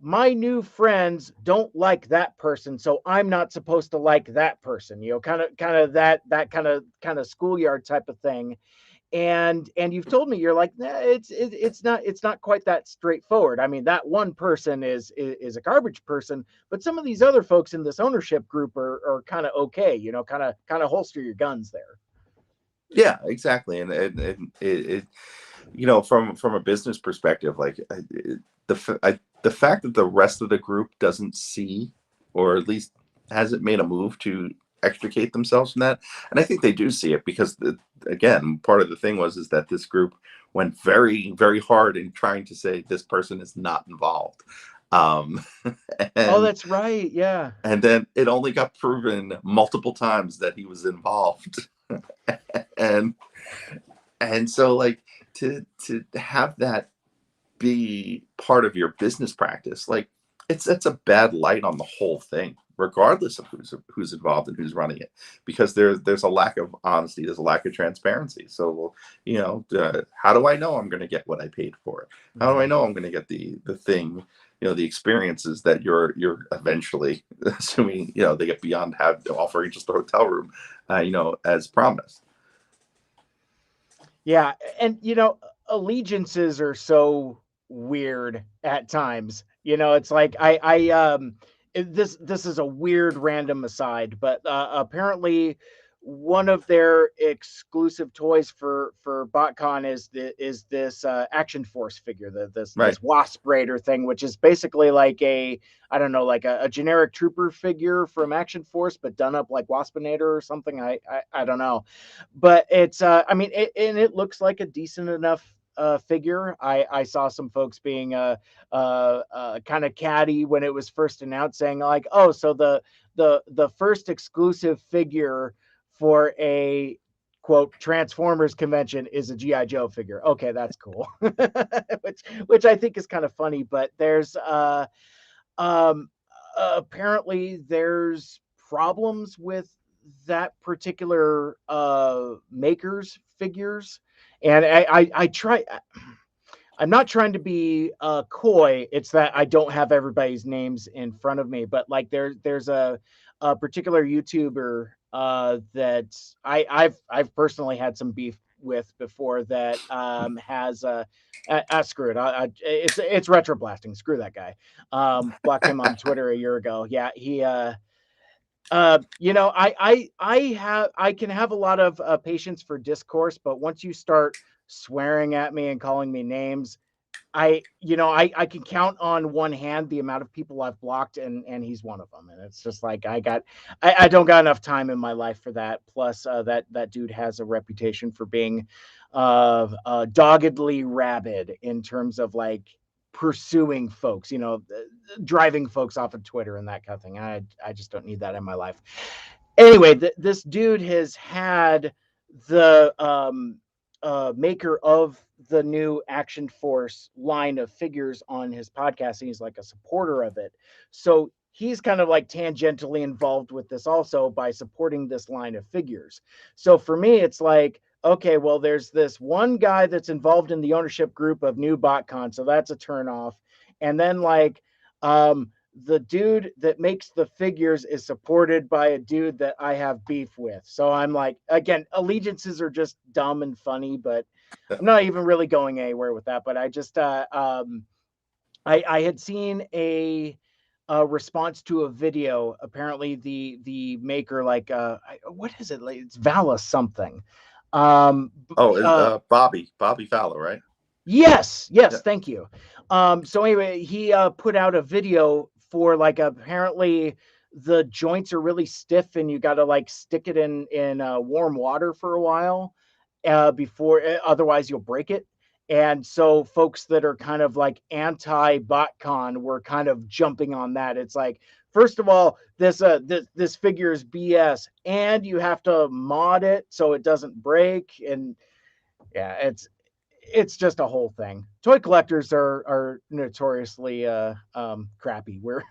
Speaker 1: my new friends don't like that person, so I'm not supposed to like that person, kind of that kind of schoolyard type of thing. And you've told me, you're like, nah, it's not quite that straightforward. I mean, that one person is a garbage person, but some of these other folks in this ownership group are kind of okay, kind of holster your guns there.
Speaker 2: Yeah, exactly, and from a business perspective, like the fact that the rest of the group doesn't see, or at least hasn't made a move to extricate themselves from that, and I think they do see it because again, part of the thing is that this group went very very hard in trying to say this person is not involved, um,
Speaker 1: Oh,
Speaker 2: and
Speaker 1: that's right. Yeah.
Speaker 2: and then it only got proven multiple times that he was involved, and so like to have that be part of your business practice, like it's a bad light on the whole thing, regardless of who's involved and who's running it, because there's a lack of honesty, there's a lack of transparency. So how do I know I'm going to get what I paid for? How do I
Speaker 1: Mhm.
Speaker 2: know I'm going to get the thing, the experiences that you're eventually assuming they get beyond offering just a hotel room, as promised.
Speaker 1: Yeah, and allegiances are so weird at times. It's like this is a weird random aside, but apparently one of their exclusive toys for BotCon is this Action Force figure, this
Speaker 2: Right.
Speaker 1: Wasp Raider thing, which is basically like a, I don't know, like a generic trooper figure from Action Force, but done up like Waspinator or something. I don't know, but it's I mean, it looks like a decent enough figure. I saw some folks being kind of catty when it was first announced, saying like, oh, so the first exclusive figure for a quote Transformers convention is a GI Joe figure. Okay, that's cool. which I think is kind of funny, but there's um apparently there's problems with that particular maker's figures, and I try, I'm not trying to be coy. It's that I don't have everybody's names in front of me, but like there's a particular YouTuber that I've personally had some beef with before, that has screw it. It's retroblasting. Screw that guy. Blocked him on Twitter a year ago. Yeah, he I can have a lot of patience for discourse, but once you start swearing at me and calling me names, I can count on one hand the amount of people I've blocked, and he's one of them. And it's just like I don't got enough time in my life for that. Plus, that dude has a reputation for being doggedly rabid in terms of like pursuing folks, driving folks off of Twitter and that kind of thing. I just don't need that in my life. Anyway, this dude has had the maker of the new Action Force line of figures on his podcast, and he's like a supporter of it. So he's kind of like tangentially involved with this also by supporting this line of figures. So for me, it's like, okay, well, there's this one guy that's involved in the ownership group of new BotCon, so that's a turn off. And then like the dude that makes the figures is supported by a dude that I have beef with. So I'm like, again, allegiances are just dumb and funny, but I'm not even really going anywhere with that. But I just I had seen a response to a video. Apparently, the maker, like, what is it? Like, it's Vala something. Um,
Speaker 2: Oh,
Speaker 1: uh,
Speaker 2: Bobby Fowler, right?
Speaker 1: yes,
Speaker 2: Yeah.
Speaker 1: yes, thank you. So anyway, he put out a video for, like, apparently the joints are really stiff and you got to like stick it in warm water for a while before, otherwise you'll break it. And so folks that are kind of like anti botcon were kind of jumping on that. It's like, first of all, this figure is BS, and you have to mod it so it doesn't break. And yeah, it's just a whole thing. Toy collectors are notoriously crappy. We're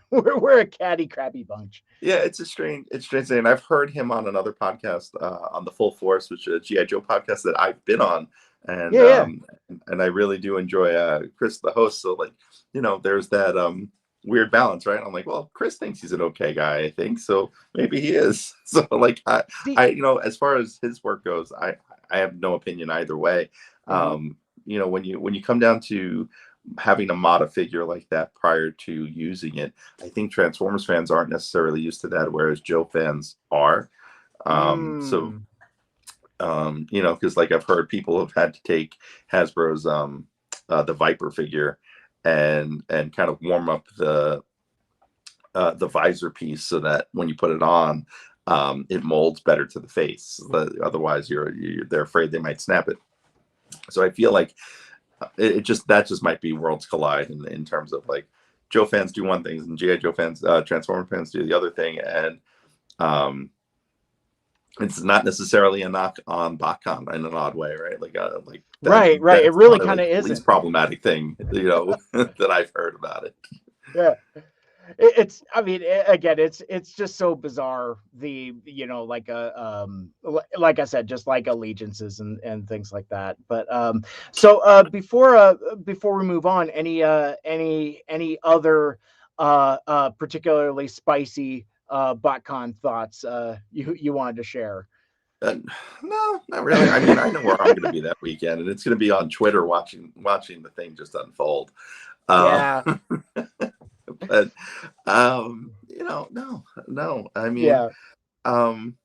Speaker 1: a catty, crappy bunch.
Speaker 2: Yeah, it's strange thing. And I've heard him on another podcast, on the Full Force, which is a GI Joe podcast that I've been on, and
Speaker 1: Yeah, yeah.
Speaker 2: I really do enjoy Chris, the host. So, like, there's that weird balance, right? I'm like, well, Chris thinks he's an okay guy, I think, so maybe he is. So, like,
Speaker 1: See,
Speaker 2: as far as his work goes, I have no opinion either way.
Speaker 1: mhm.
Speaker 2: When you come down to having to mod a figure like that prior to using it, I think Transformers fans aren't necessarily used to that, whereas Joe fans are. So,
Speaker 1: Mm.
Speaker 2: because, like, I've heard people have had to take Hasbro's the Viper figure and kind of warm up the visor piece so that when you put it on, it molds better to the face. Otherwise, they're afraid they might snap it. So I feel like that just might be worlds collide in terms of, like, Joe fans do one thing and GI Joe fans, Transformer fans do the other thing, and it's not necessarily a knock on BotCon in an odd way, right? Like that
Speaker 1: Right, right. It
Speaker 2: that's
Speaker 1: really
Speaker 2: probably
Speaker 1: kind
Speaker 2: like
Speaker 1: of
Speaker 2: the least
Speaker 1: isn't.
Speaker 2: problematic thing, that I've heard about it.
Speaker 1: Yeah. It's, I mean, again, it's just so bizarre. Like like I said, just like allegiances and things like that. But so before we move on, any other particularly spicy botcon thoughts you wanted to share?
Speaker 2: Uh, no, not really. I mean, I know where I'm going to be that weekend, and it's going to be on Twitter watching the thing just unfold. Uh,
Speaker 1: Yeah,
Speaker 2: but no. I mean,
Speaker 1: yeah,
Speaker 2: um,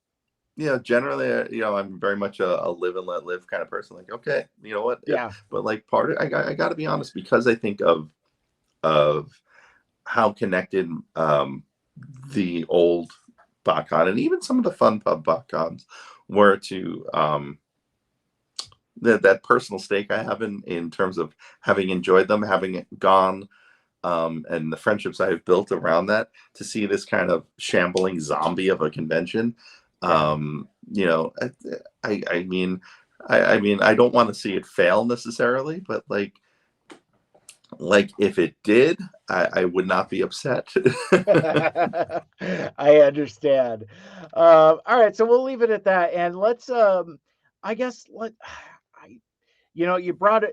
Speaker 2: generally, I'm very much a live and let live kind of person. Like, okay, you know what?
Speaker 1: yeah,
Speaker 2: But, like, part of I got to be honest, because I think of how connected the old BotCon and even some of the fun pub BotCons were to that personal stake I have in terms of having enjoyed them, having gone, and the friendships I have built around that, to see this kind of shambling zombie of a convention.
Speaker 1: yeah.
Speaker 2: You know, I mean, I mean, I don't want to see it fail necessarily, but, like if it did, I would not be upset.
Speaker 1: I understand. All right, so we'll leave it at that, and let's. I guess let. I, you brought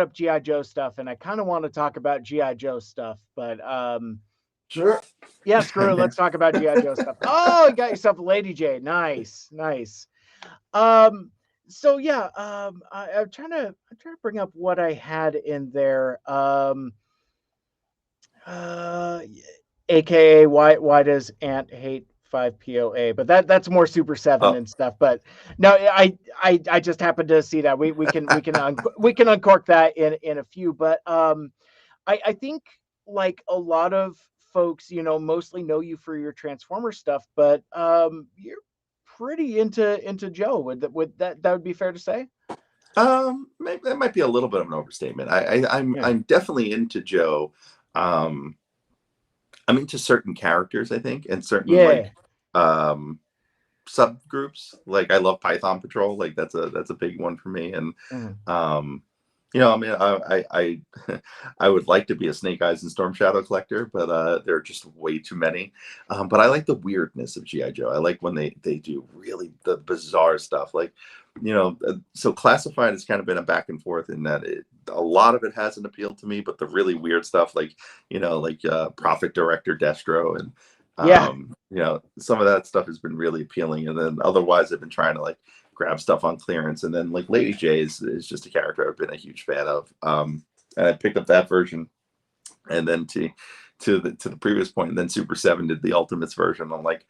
Speaker 1: up GI Joe stuff, and I kind of want to talk about GI Joe stuff, but
Speaker 2: Sure.
Speaker 1: yeah, screw it. Let's talk about GI Joe stuff. Oh, you got yourself a Lady J. Nice, nice. Um, so yeah, I'm trying to bring up what I had in there. Uh, aka why does Ant hate 5POA? But that's more Super 7
Speaker 2: Oh,
Speaker 1: and stuff. But no, I just happened to see that. We can uncork that in a few. But I think, like a lot of folks, mostly know you for your Transformer stuff, but you're pretty into Joe. Would that would be fair to say?
Speaker 2: maybe that might be a little bit of an overstatement.
Speaker 1: Yeah.
Speaker 2: I'm definitely into Joe. Um, I'm into certain characters, I think, and certain,
Speaker 1: Yeah.
Speaker 2: like, um subgroups. Like, I love Python Patrol. Like, that's a big one for me. And
Speaker 1: Mhm.
Speaker 2: um I mean, I would like to be a Snake Eyes and Storm Shadow collector, but there are just way too many. But I like the weirdness of GI Joe. I like when they do really the bizarre stuff. Like, So Classified has kind of been a back and forth in that a lot of it hasn't appealed to me, but the really weird stuff like, Prophet Director Destro and,
Speaker 1: Yeah.
Speaker 2: some of that stuff has been really appealing. And then otherwise I've been trying to like grab stuff on clearance. And then like Lady J is just a character I've been a huge fan of. And I picked up that version, and then to the previous point, and then Super 7 did the Ultimates version. I'm like,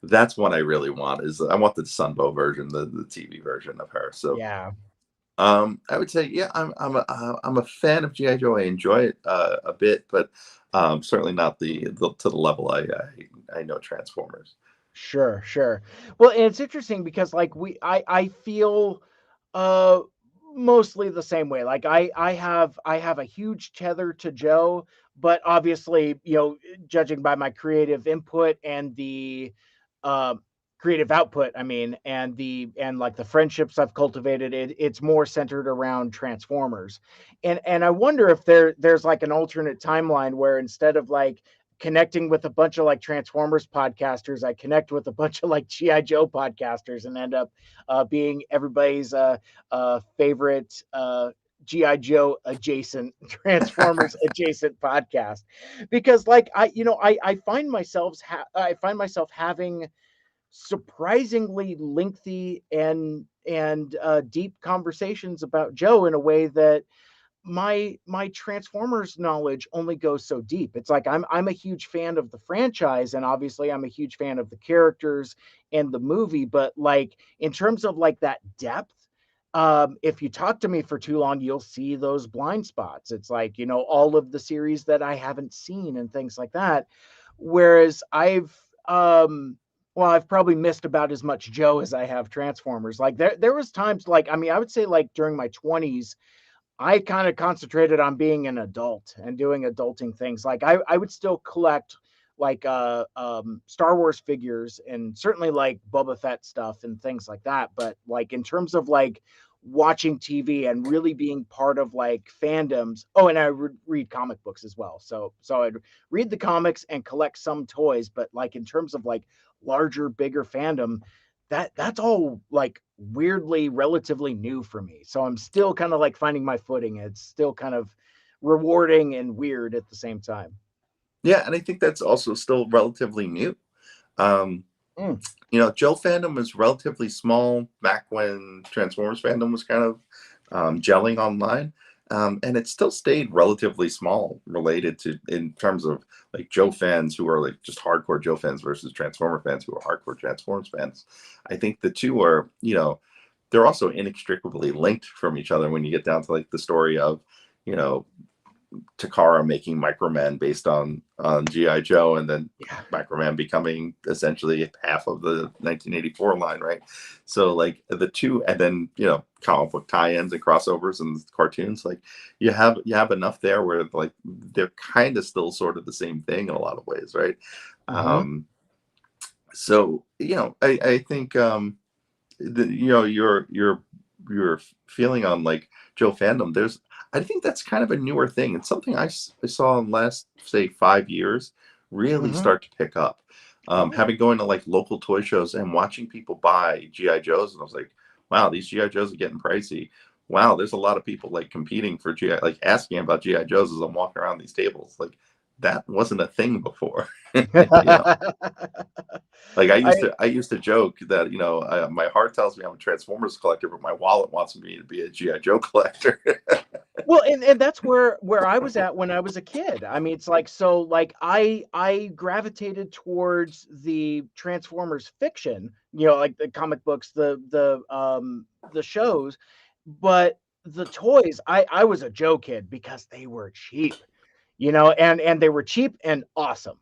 Speaker 2: that's what I really want. Is I want the Sunbow version, the TV version of her. So
Speaker 1: Yeah.
Speaker 2: I would say, yeah, I'm a fan of GI Joe. I enjoy it a bit, but certainly not the to the level I know Transformers.
Speaker 1: Sure, sure. Well, and it's interesting because like I feel uh mostly the same way. Like I have a huge tether to Joe, but obviously, judging by my creative input and the uh creative output, I mean, and like the friendships I've cultivated, it's more centered around Transformers. And I wonder if there's like an alternate timeline where instead of like connecting with a bunch of like Transformers podcasters, I connect with a bunch of like GI Joe podcasters and end up being everybody's favorite GI Joe adjacent Transformers adjacent podcast. Because like I find myself having surprisingly lengthy and deep conversations about Joe in a way that my Transformers knowledge only goes so deep. It's like I'm a huge fan of the franchise, and obviously I'm a huge fan of the characters and the movie, but like in terms of like that depth, if you talk to me for too long, you'll see those blind spots. It's like, all of the series that I haven't seen and things like that. Whereas I've probably missed about as much Joe as I have Transformers. Like there was times like, I mean, I would say like during my 20s, I kind of concentrated on being an adult and doing adulting things. Like I would still collect like Star Wars figures and certainly like Boba Fett stuff and things like that. But like in terms of like watching TV and really being part of like fandoms. Oh, and I would read comic books as well. So I'd read the comics and collect some toys, but like in terms of like larger, bigger fandom, that's all like weirdly relatively new for me. So I'm still kind of like finding my footing. It's still kind of rewarding and weird at the same time.
Speaker 2: Yeah, and I think that's also still relatively new. Um,
Speaker 1: Mm.
Speaker 2: Joe fandom was relatively small back when Transformers fandom was kind of gelling online. And it still stayed relatively small related to in terms of like Joe fans who are like just hardcore Joe fans versus Transformer fans who are hardcore Transformers fans. I think the two are, they're also inextricably linked from each other when you get down to like the story of, you know, Takara making Microman based on GI Joe, and then
Speaker 1: Yeah.
Speaker 2: Microman becoming essentially half of the 1984 line, right? So like the two, and then comic book tie-ins and crossovers and cartoons, like you have enough there where like they're kind of still sort of the same thing in a lot of ways, right?
Speaker 1: Mm-hmm.
Speaker 2: So I think your feeling on like Joe fandom, I think that's kind of a newer thing. It's something I saw in the last say 5 years really
Speaker 1: Mm-hmm.
Speaker 2: start to pick up.
Speaker 1: Oh.
Speaker 2: Having going to like local toy shows and watching people buy GI Joes, and I was like, wow, these GI Joes are getting pricey. Wow, there's a lot of people like competing for GI, like asking about GI Joes as I'm walking around these tables. Like that wasn't a thing before. you know like I used
Speaker 1: I
Speaker 2: to, I used to joke that my heart tells me I'm a Transformers collector, but my wallet wants me to be a GI Joe collector.
Speaker 1: Well, and that's where I was at when I was a kid. I mean, it's like so like I gravitated towards the Transformers fiction, like the comic books, the shows, but the toys, I was a Joe kid because they were cheap, and they were cheap and awesome.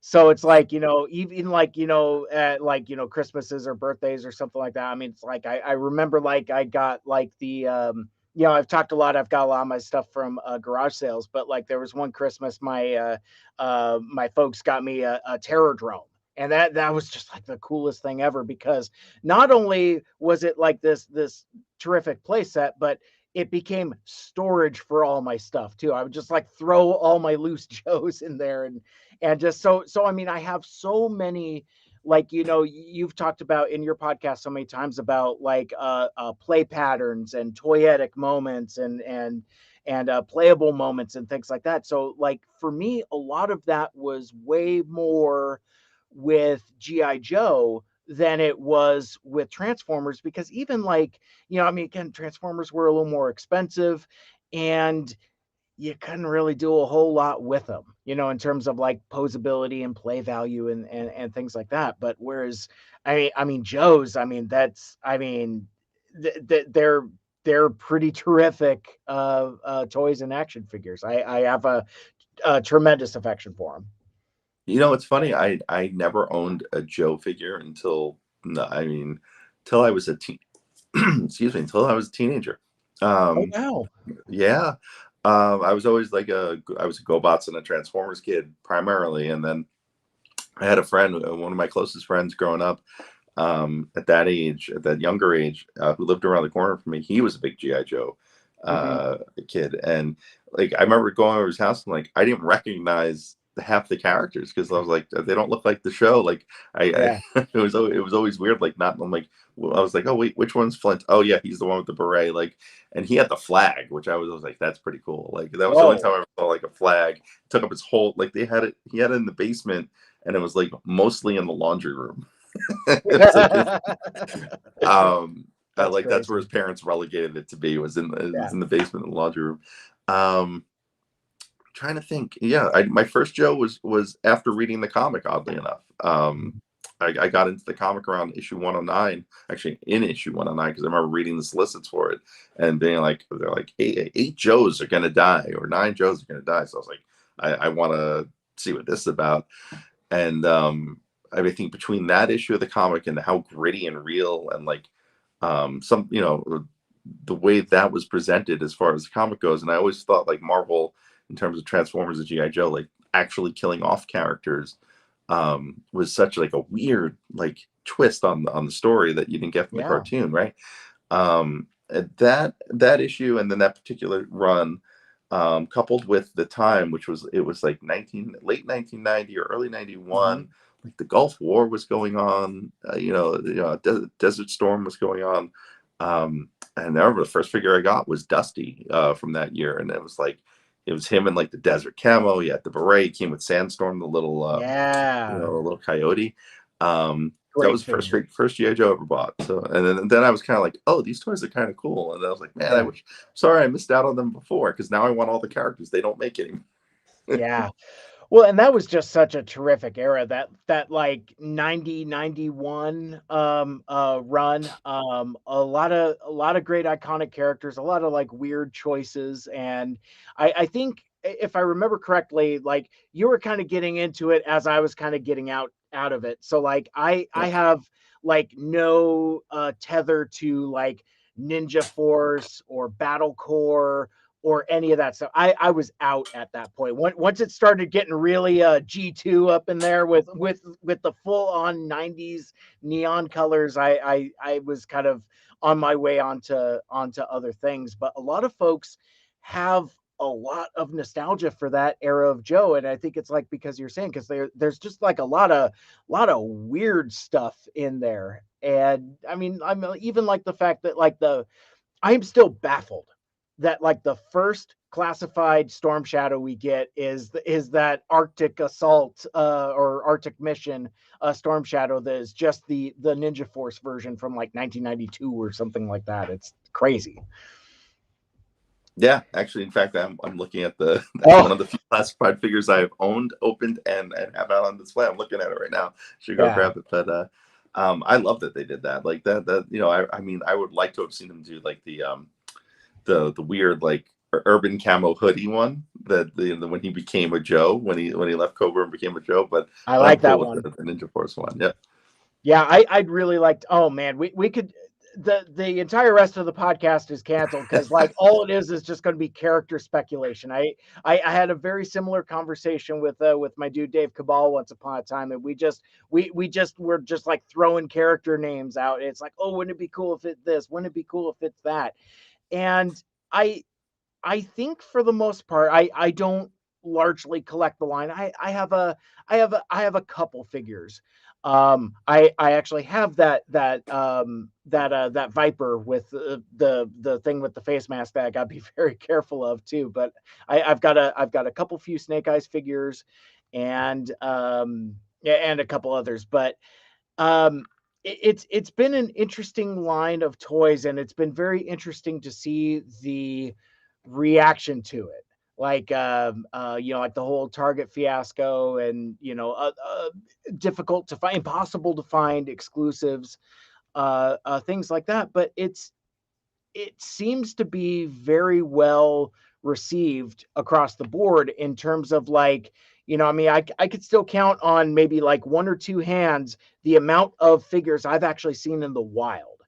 Speaker 1: So it's like, even like, at like, Christmases or birthdays or something like that. I mean, it's like I remember like I got like I've talked a lot. I've got a lot of my stuff from garage sales, but like there was one Christmas, my folks got me a terror drone. And that was just like the coolest thing ever because not only was it like this terrific play set, but it became storage for all my stuff too. I would just like throw all my loose Joes in there and just so I mean I have so many like, you know, you've talked about in your podcast so many times about like play patterns and toyetic moments and playable moments and things like that. So like for me, a lot of that was way more with GI Joe than it was with Transformers, because even like, you know, I mean, again, Transformers were a little more expensive, and you couldn't really do a whole lot with them, you know, in terms of like posability and play value and things like that. But whereas I mean Joe's, I mean that's I mean they're pretty terrific toys and action figures. I have a tremendous affection for them.
Speaker 2: You know, it's funny. I never owned a Joe figure until no, I mean, till I was a teen. Excuse me, until I was a teenager.
Speaker 1: Oh
Speaker 2: Um,
Speaker 1: wow.
Speaker 2: yeah, I was always like I was a GoBots and a Transformers kid primarily, and then I had a friend, one of my closest friends growing up, at that age, at that younger age, who lived around the corner from me. He was a big GI Joe
Speaker 1: Hmm.
Speaker 2: kid, and like I remember going over his house and like I didn't recognize half the characters because I was like they don't look like the show. Like
Speaker 1: Yeah.
Speaker 2: it was always weird. Like not I'm like I was like, oh wait, which one's Flint? Oh yeah, he's the one with the beret. Like, and he had the flag, which I was like, that's pretty cool. Like that was the only
Speaker 1: Whoa.
Speaker 2: time I ever saw like a flag. Took up his whole like they had it. He had it in the basement, and it was like mostly in the laundry room. It was like his,
Speaker 1: That's
Speaker 2: like that's where his
Speaker 1: crazy.
Speaker 2: parents relegated it to be was it
Speaker 1: Yeah.
Speaker 2: was in the basement in the laundry room. Trying to think. Yeah, my first Joe was after reading the comic. Oddly enough, I got into the comic around issue 109. Actually, in issue 109 because I remember reading the solicits for it and being like, they're like eight Joes are gonna die or nine Joes are gonna die. So I was like, I want to see what this is about. And I think between that issue of the comic and how gritty and real and like some the way that was presented as far as the comic goes, and I always thought like Marvel in terms of Transformers and GI Joe, like actually killing off characters was such like a weird like twist on the story that you didn't get from the
Speaker 1: Yeah.
Speaker 2: cartoon, right? That issue and then that particular run, coupled with the time, which was it was like late 1990 or early
Speaker 1: Hmm.
Speaker 2: 91, like the Gulf War was going on, Desert Storm was going on, and I remember the first figure I got was Dusty from that year, and it was like it was him in like the desert camo. He had the beret. He came with Sandstorm, the little
Speaker 1: Yeah.
Speaker 2: a little coyote. That
Speaker 1: Great
Speaker 2: was the
Speaker 1: figure.
Speaker 2: first GI Joe I ever bought. So and then I was kind of like, oh, these toys are kind of cool. And I was like, man, I
Speaker 1: Yeah.
Speaker 2: wish. Sorry, I missed out on them before because now I want all the characters. They don't make anymore.
Speaker 1: Yeah. Well, and that was just such a terrific era, that like 90 91 run. A lot of great iconic characters, a lot of like weird choices. And I think if I remember correctly, like you were kind of getting into it as I was kind of getting out of it. So like I
Speaker 2: Yeah,
Speaker 1: have like no tether to like Ninja Force or Battle Core or any of that stuff. I was out at that point. Once it started getting really G2 up in there with the full on 90s neon colors, I was kind of on my way onto other things. But a lot of folks have a lot of nostalgia for that era of Joe, and I think it's like because you're saying because there's just like a lot of weird stuff in there. And I mean, I'm even like the fact that like the I'm still baffled that like the first classified Storm Shadow we get is that Arctic assault or Arctic mission Storm Shadow that is just the Ninja Force version from like 1992 or something like that. It's crazy.
Speaker 2: yeah. Actually, in fact, I'm looking at the that's one
Speaker 1: Oh
Speaker 2: of the few classified figures I've owned, opened, and have out on display. I'm looking at it right now. Should go
Speaker 1: yeah,
Speaker 2: grab it, but I love that they did that. Like that I mean, I would like to have seen them do like the weird like urban camo hoodie one that the when he became a Joe when he left Cobra and became a Joe.
Speaker 1: I
Speaker 2: But I'm
Speaker 1: like
Speaker 2: cool
Speaker 1: that
Speaker 2: with
Speaker 1: one.
Speaker 2: the Ninja Force one. Yeah,
Speaker 1: Yeah, I'd really like. Oh man, we could. The entire rest of the podcast is canceled because like all it is just going to be character speculation. I had a very similar conversation with my dude Dave Cabal once upon a time, and we just were just like throwing character names out. It's like, oh, wouldn't it be cool if it's this? Wouldn't it be cool if it's that? And I I think for the most part, I don't largely collect the line. I have a couple figures. I actually have that Viper with the thing with the face mask that I got to be very careful of too. But I've got a couple few Snake Eyes figures, and yeah, and a couple others. But um, it's been an interesting line of toys, and it's been very interesting to see the reaction to it. Like like the whole Target fiasco, and difficult to find, impossible to find exclusives, things like that. But it seems to be very well received across the board in terms of like, I mean, I could still count on maybe like one or two hands the amount of figures I've actually seen in the wild.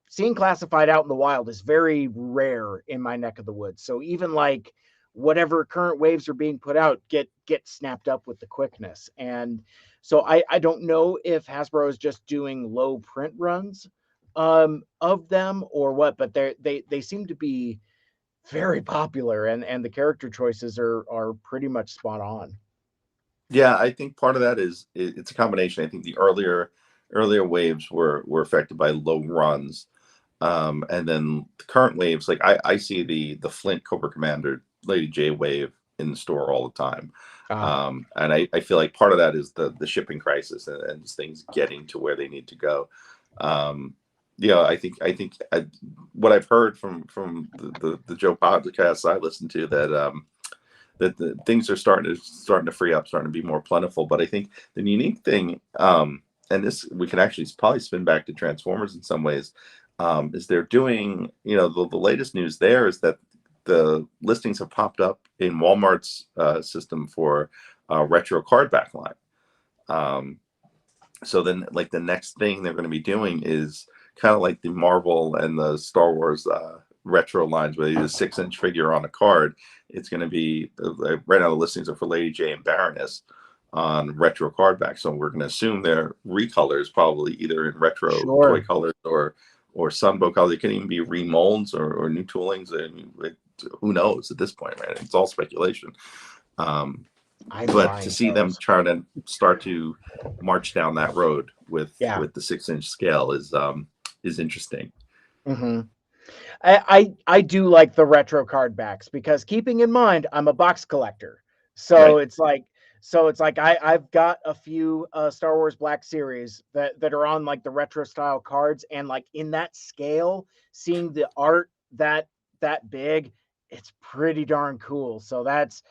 Speaker 1: Seeing classified out in the wild is very rare in my neck of the woods. So even like whatever current waves are being put out get snapped up with the quickness. And so I don't know if Hasbro is just doing low print runs of them or what, but they seem to be very popular, and the character choices are pretty much spot on.
Speaker 2: Yeah, I think part of that is it's a combination. I think the earlier waves were affected by low runs, and then the current waves, like I see the Flint Cobra Commander Lady J wave in the store all the time.
Speaker 1: Ah,
Speaker 2: And I feel like part of that is the shipping crisis, and just things getting to where they need to go. Um, I think what I've heard from the Joe podcast I listen to, that the things are starting to free up, starting to be more plentiful. But I think the unique thing, and this we can actually probably spin back to Transformers in some ways, is they're doing, the latest news there is that the listings have popped up in Walmart's system for retro card back line. Um, so then, like, the next thing they're going to be doing is kind of like the Marvel and the Star Wars retro lines, where you use a 6-inch figure on a card. It's going to be right now the listings are for Lady J and Baroness on retro card back. So we're going to assume they're recolors, probably either in retro toy
Speaker 1: sure.
Speaker 2: colors or Sunbow colors. It can even be remolds or new toolings. I mean, who knows at this point, right? It's all speculation. Um,
Speaker 1: I'm
Speaker 2: but to
Speaker 1: buying
Speaker 2: see them
Speaker 1: those.
Speaker 2: try to start to march down that road with
Speaker 1: Yeah.
Speaker 2: the 6-inch scale is interesting.
Speaker 1: hmm I do like the retro card backs because, keeping in mind, I'm a box collector. So
Speaker 2: Right.
Speaker 1: it's like I've got a few Star Wars Black Series that are on like the retro style cards, and like in that scale, seeing the art that big, it's pretty darn cool. So that's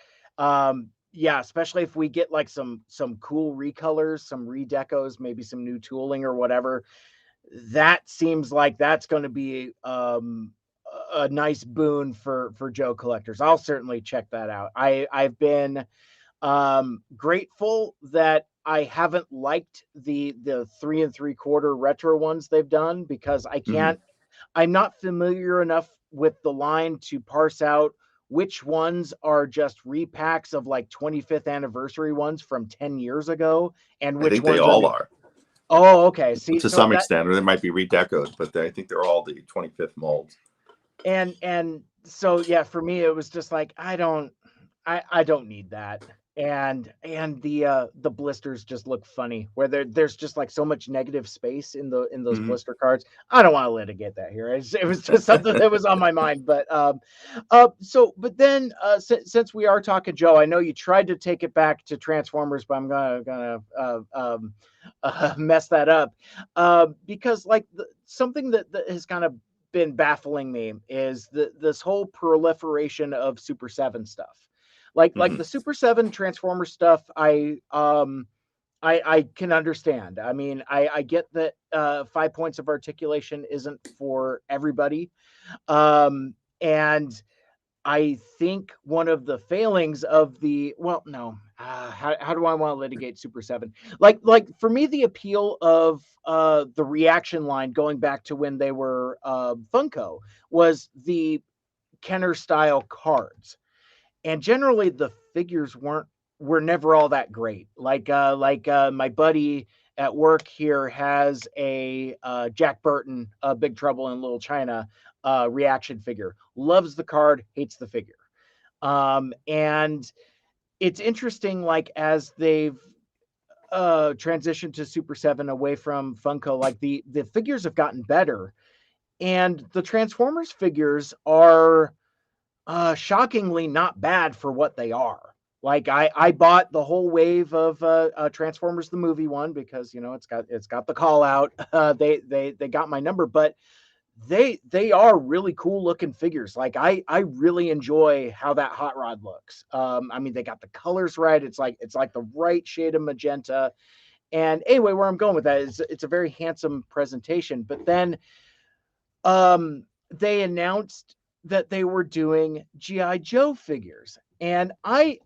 Speaker 1: yeah, especially if we get like some cool recolors, some redecos, maybe some new tooling or whatever. That seems like that's going to be a nice boon for Joe collectors. I'll certainly check that out. I've been grateful that I haven't liked the 3 3/4 retro ones they've done, because
Speaker 2: Hmm.
Speaker 1: I'm not familiar enough with the line to parse out which ones are just repacks of like 25th anniversary ones from 10 years ago, and
Speaker 2: I
Speaker 1: which
Speaker 2: think they
Speaker 1: ones are
Speaker 2: all
Speaker 1: the.
Speaker 2: are
Speaker 1: Oh, okay. See,
Speaker 2: to
Speaker 1: so
Speaker 2: some
Speaker 1: that.
Speaker 2: extent, or they might be redecoed, but I think they're all the 25th molds.
Speaker 1: And so yeah, for me it was just like, I don't need that. And the blisters just look funny, where there's just like so much negative space in those
Speaker 2: Hmm.
Speaker 1: blister cards. I don't want to litigate that here. It was just something that was on my mind. But but then since we are talking Joe, I know you tried to take it back to Transformers, but I'm gonna mess that up, because like something that has kind of been baffling me is this whole proliferation of Super 7 stuff. Like
Speaker 2: Hmm.
Speaker 1: the Super 7 Transformer stuff, I can understand. I mean, I get that 5 points of articulation isn't for everybody. And I think one of the failings of the, well, no, how do I want to litigate Super 7? Like for me, the appeal of the reaction line, going back to when they were Funko, was the Kenner style cards, and generally the figures were never all that great. Like my buddy at work here has a Jack Burton, Big Trouble in Little China reaction figure. Loves the card, hates the figure. And it's interesting, like as they've transition to Super 7 away from Funko, like the figures have gotten better, and the Transformers figures are shockingly not bad for what they are. Like I bought the whole wave of Transformers the movie one because it's got the call out. They got my number, but they are really cool looking figures. Like I really enjoy how that hot rod looks. I mean, they got the colors right. It's like the right shade of magenta. And anyway, where I'm going with that is it's a very handsome presentation. But then they announced that they were doing GI Joe figures, and I'm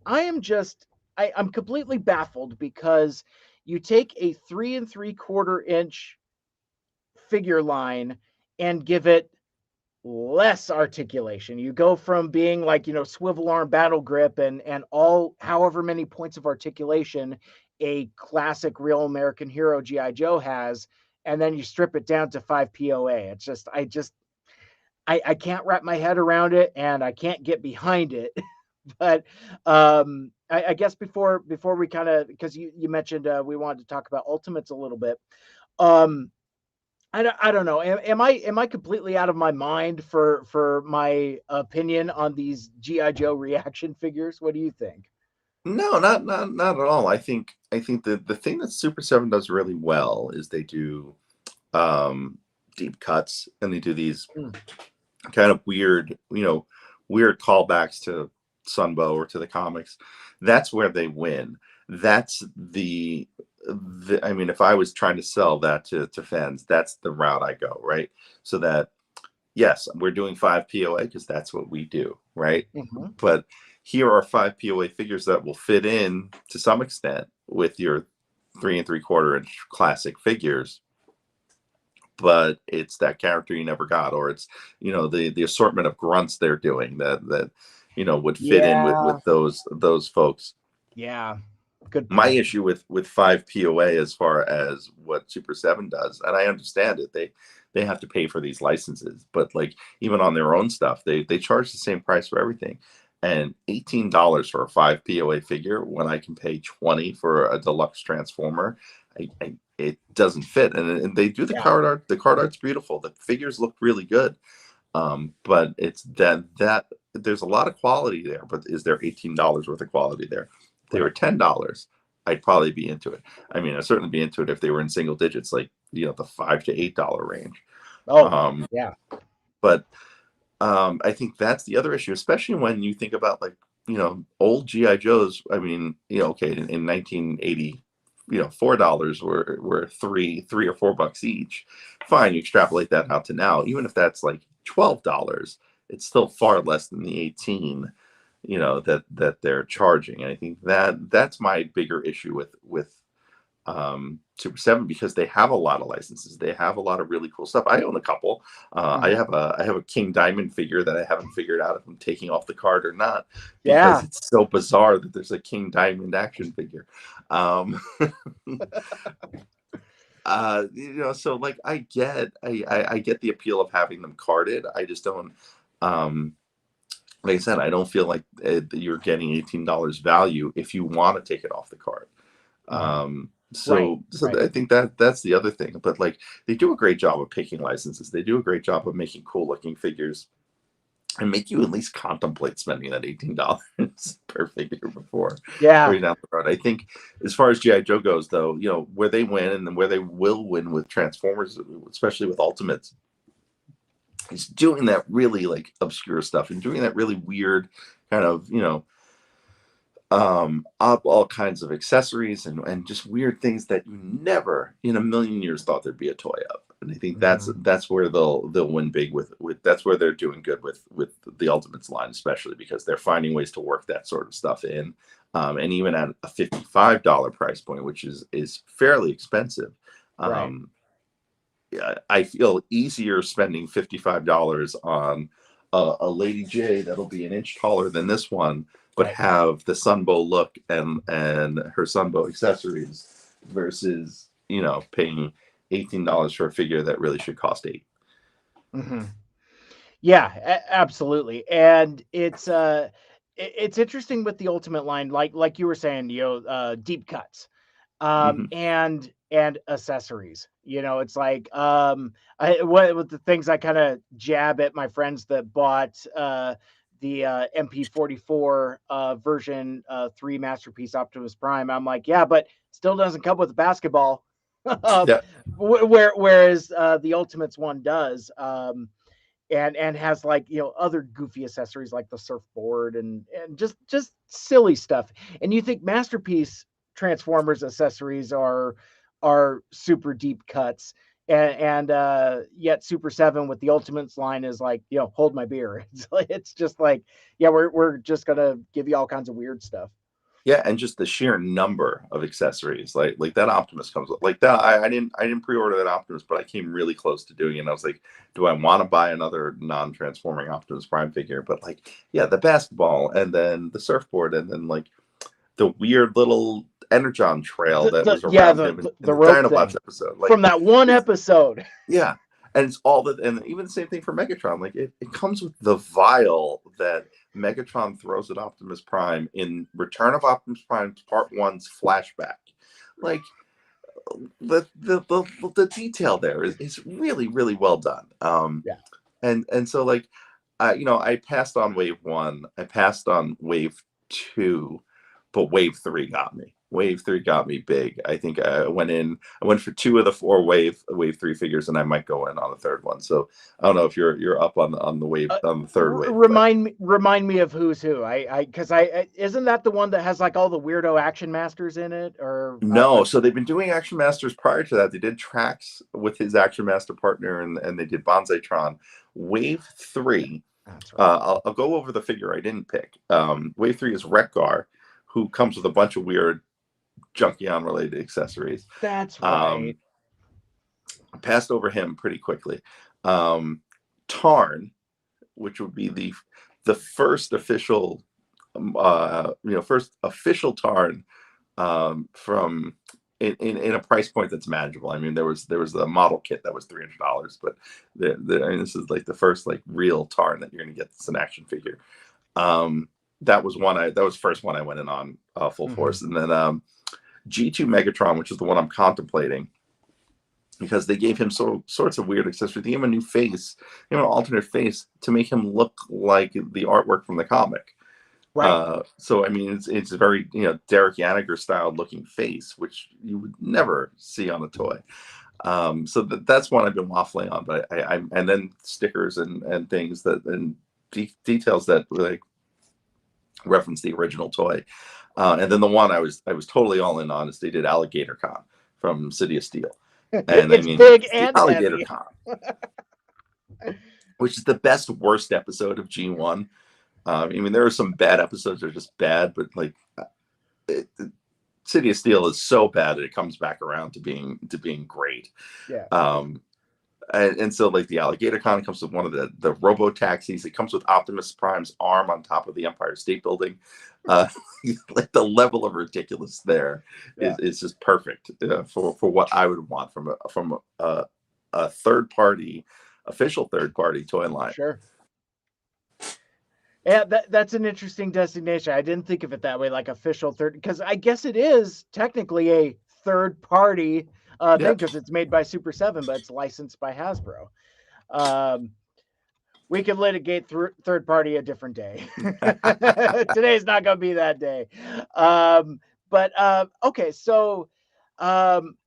Speaker 1: completely baffled because you take a 3 3/4 inch figure line and give it less articulation. You go from being like, swivel arm battle grip and all however many points of articulation a classic real American hero GI Joe has, and then you strip it down to 5 POA. It's just I can't wrap my head around it, and I can't get behind it. But I guess before we kind of, because you mentioned we wanted to talk about Ultimates a little bit. um I don't know. Am I completely out of my mind for my opinion on these GI Joe reaction figures? What do you think?
Speaker 2: No, not at all. I think the thing that Super 7 does really well is they do deep cuts, and they do these
Speaker 1: Mm.
Speaker 2: kind of weird callbacks to Sunbow or to the comics. That's where they win. That's I mean, if I was trying to sell that to fans, that's the route I go, right? So that, yes, we're doing 5 POA because that's what we do, right?
Speaker 1: Hmm.
Speaker 2: But here are 5 POA figures that will fit in to some extent with your 3 3/4 inch classic figures, but it's that character you never got, or it's the assortment of grunts they're doing that would fit in
Speaker 1: Yeah,
Speaker 2: with those folks.
Speaker 1: yeah, good
Speaker 2: My
Speaker 1: point.
Speaker 2: issue with 5 POA, as far as what Super 7 does, and I understand it, they have to pay for these licenses, but like even on their own stuff, they charge the same price for everything. And $18 for a 5 POA figure when I can pay 20 for a deluxe transformer, it doesn't fit. And they do the
Speaker 1: Yeah,
Speaker 2: card art. The card art's beautiful. The figures look really good. But it's that there's a lot of quality there, but is there $18 worth of quality there? If they were
Speaker 1: right.
Speaker 2: $10, I'd probably be into it. I mean, I'd certainly be into it if they were in single digits, like the $5 to $8 range.
Speaker 1: Oh,
Speaker 2: Um,
Speaker 1: yeah.
Speaker 2: but I think that's the other issue, especially when you think about, like, old GI Joes. I mean, okay, in 1980, $4 were three or $4 each. Fine, you extrapolate that out to now, even if that's like $12, it's still far less than the 18, that they're charging. And I think that's my bigger issue with Super 7, because they have a lot of licenses. They have a lot of really cool stuff. I own a couple. I
Speaker 1: Mhm.
Speaker 2: have a King Diamond figure that I haven't figured out if I'm taking off the card or not, because
Speaker 1: Yeah.
Speaker 2: it's so bizarre that there's a King Diamond action figure. Um, so like I get the appeal of having them carded. I just don't. Um, like I said, I don't feel like you're getting $18 value if you want to take it off the card.
Speaker 1: Mhm.
Speaker 2: Um,
Speaker 1: Right.
Speaker 2: so
Speaker 1: Right.
Speaker 2: I think that's the other thing. But like, they do a great job of picking licenses. They do a great job of making cool looking figures and make you at least contemplate spending that $18 per figure before
Speaker 1: Yeah.
Speaker 2: you're down the road. I think as far as GI Joe goes, though, where they win and where they will win with Transformers, especially with Ultimates, is doing that really like obscure stuff and doing that really weird kind of up all kinds of accessories and just weird things that you never in a million years thought there'd be a toy of. And I think that's
Speaker 1: Mhm.
Speaker 2: that's where they'll win big with that's where they're doing good with the Ultimates line, especially because they're finding ways to work that sort of stuff in. And even at a $55 price point, which is fairly expensive.
Speaker 1: Right.
Speaker 2: um yeah, I feel easier spending $55 on a Lady J that'll be an inch taller than this one, but
Speaker 1: Right.
Speaker 2: have the Sunbow look and her Sunbow accessories, versus paying $18 for a figure that really should cost 8.
Speaker 1: Mhm. Yeah, absolutely. And it's interesting with the Ultimate line, like you were saying, deep cuts.
Speaker 2: Hmm.
Speaker 1: And accessories. You know, it's like what with the things I kind of jab at my friends that bought the MP44 version 3 Masterpiece Optimus Prime. I'm like, yeah, but still doesn't come with a basketball.
Speaker 2: Yeah.
Speaker 1: Whereas the Ultimates one does. And has like, you know, other goofy accessories like the surfboard and just silly stuff. And you think Masterpiece Transformers accessories are super deep cuts, and yet Super 7 with the Ultimates line is like, you know, hold my beer. It's just like, yeah, we're just gonna give you all kinds of weird stuff.
Speaker 2: Yeah, and just the sheer number of accessories, like that Optimus comes with, like that. I didn't pre-order that Optimus, but I came really close to doing it. And I was like, do I want to buy another non-transforming Optimus Prime figure? But like, yeah, the basketball, and then the surfboard, and then like the weird little Energon trail that
Speaker 1: The
Speaker 2: was
Speaker 1: yeah,
Speaker 2: around him in
Speaker 1: the
Speaker 2: the
Speaker 1: rope
Speaker 2: Dinobots
Speaker 1: thing
Speaker 2: episode.
Speaker 1: from
Speaker 2: Like,
Speaker 1: that one episode.
Speaker 2: yeah. And it's all that, and even the same thing for Megatron. Like it comes with the vial that Megatron throws at Optimus Prime in Return of Optimus Prime Part One's flashback. Like the detail there is really really well done.
Speaker 1: Yeah.
Speaker 2: And so like, I passed on wave one, I passed on wave two, but wave three got me. Wave three got me big. I think I went for two of the four wave three figures, and I might go in on the third one. So I don't know if you're up on the wave, on the third wave, but
Speaker 1: Remind me of who's who. Because isn't that the one that has like all the weirdo action masters in it? Or
Speaker 2: no. So they've been doing Action Masters prior to that. They did Trax with his Action Master partner, and they did Bonsaitron. Wave three.
Speaker 1: that's right.
Speaker 2: I'll go over the figure I didn't pick. Wave three is Wreck-Gar, who comes with a bunch of weird Junkion related accessories.
Speaker 1: That's right.
Speaker 2: Um, I passed over him pretty quickly. Tarn, which would be the first official, first official Tarn, from in a price point that's manageable. I mean, there was a model kit that was $300, but I mean, this is like the first like real Tarn that you're going to get. It's an action figure. That was the first one I went in on full
Speaker 1: Mm-hmm.
Speaker 2: force, and then G2 Megatron, which is the one I'm contemplating, because they gave him sorts of weird accessories. They gave him a new face, an alternate face to make him look like the artwork from the comic.
Speaker 1: Right.
Speaker 2: So I mean, it's a very Derek Yaniger style looking face, which you would never see on a toy. So that's one I've been waffling on, but I and then stickers and things that and details that like reference the original toy. And then the one I was totally all in on is they did Alligator Con from City of Steel, and I
Speaker 1: It's
Speaker 2: mean
Speaker 1: big
Speaker 2: it's the
Speaker 1: and
Speaker 2: Alligator
Speaker 1: heavy.
Speaker 2: Con, which is the best worst episode of G1. I mean, there are some bad episodes that are just bad, but like City of Steel is so bad that it comes back around to being great.
Speaker 1: Yeah.
Speaker 2: Um, and so like the Alligator Con comes with one of the robo taxis. It comes with Optimus Prime's arm on top of the Empire State Building. Uh, like the level of ridiculous there
Speaker 1: Yeah.
Speaker 2: is just perfect for what I would want from a third party, official third party toy line.
Speaker 1: Sure. Yeah, that's an interesting designation. I didn't think of it that way, like official third, because I guess it is technically a third party thing
Speaker 2: Yeah.
Speaker 1: because it's made by Super 7, but it's licensed by Hasbro. Um, we can litigate third party a different day. Today's not going to be that day. But okay, so um,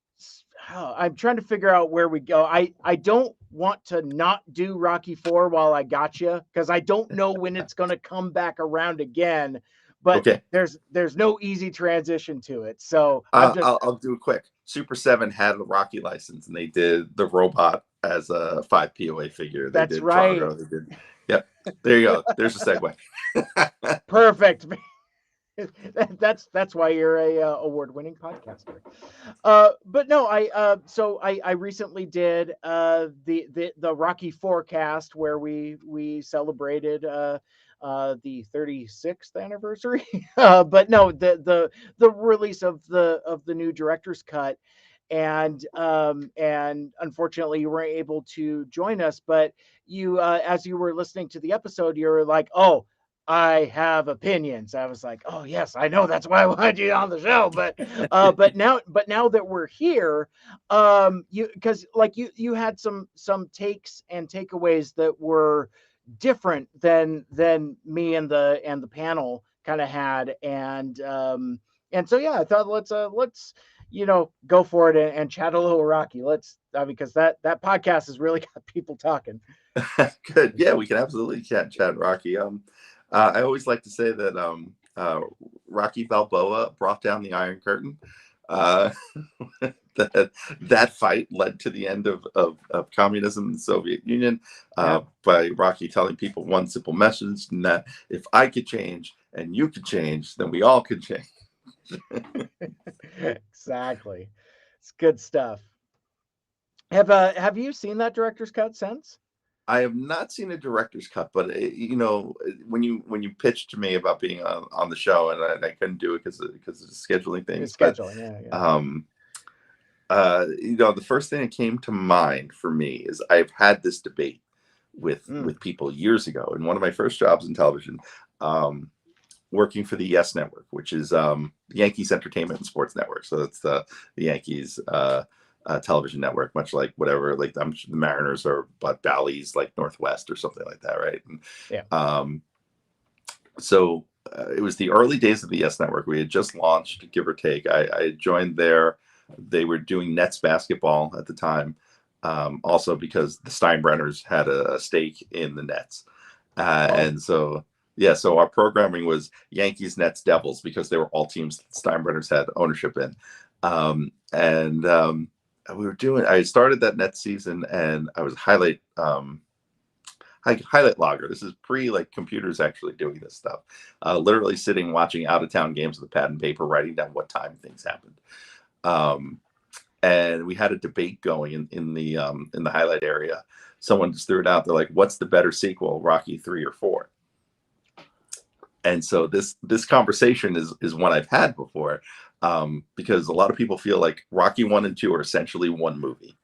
Speaker 1: I'm trying to figure out where we go. I don't want to not do Rocky 4 while I got you, because I don't know when it's going to come back around again. But
Speaker 2: Okay.
Speaker 1: there's no easy transition to it. So I'm just
Speaker 2: I'll do it quick. Super 7 had a Rocky license, and they did the robot as a 5 POA figure. They
Speaker 1: that's
Speaker 2: did
Speaker 1: right.
Speaker 2: Drago. They did. Yep. There you go. There's a segue.
Speaker 1: Perfect. That's why you're a award-winning podcaster. But no, I recently did the Rocky forecast where we celebrated the 36th anniversary. But no, the release of the new director's cut, and unfortunately you weren't able to join us. But you as you were listening to the episode, you were like, oh, I have opinions. I was like, oh yes, I know that's why I wanted you on the show. But now that we're here, you because like you had some takes and takeaways that were different than me and the panel kind of had, and so yeah, I thought let's go for it and chat a little Rocky. Let's because that podcast has really got people talking.
Speaker 2: Good. Yeah, we can absolutely chat Rocky. I always like to say that Rocky Balboa brought down the Iron Curtain. Uh, that fight led to the end of communism in the Soviet Union
Speaker 1: Yeah.
Speaker 2: by Rocky telling people one simple message, and that if I could change and you could change, then we all could change.
Speaker 1: Exactly. It's good stuff. Have you seen that director's cut since?
Speaker 2: I have not seen a director's cut, but when you pitched to me about being on the show, and I couldn't do it because of scheduling things,
Speaker 1: It's
Speaker 2: but
Speaker 1: scheduling, yeah.
Speaker 2: um, the first thing that came to mind for me is I've had this debate
Speaker 1: Mm.
Speaker 2: with people years ago, in one of my first jobs in television, um, working for the Yes Network, which is the Yankees Entertainment and Sports Network. So that's the Yankees television network, much like whatever, like I'm sure the Mariners or but Bally's like Northwest or something like that, right? And,
Speaker 1: Yeah.
Speaker 2: so it was the early days of the Yes Network. We had just launched, give or take. I joined there. They were doing Nets basketball at the time, also because the Steinbrenners had a stake in the Nets,
Speaker 1: Oh.
Speaker 2: and so yeah, so our programming was Yankees, Nets, Devils because they were all teams that Steinbrenners had ownership in, and we were doing. I started that Nets season, and I was highlight logger. This is pre like computers actually doing this stuff. Literally sitting watching out of town games with a pad and paper, writing down what time things happened. Um, and we had a debate going in the highlight area. Someone just threw it out. They're like, "What's the better sequel, Rocky 3 or 4?" And so this conversation is one I've had before, because a lot of people feel like Rocky 1 and 2 are essentially one movie,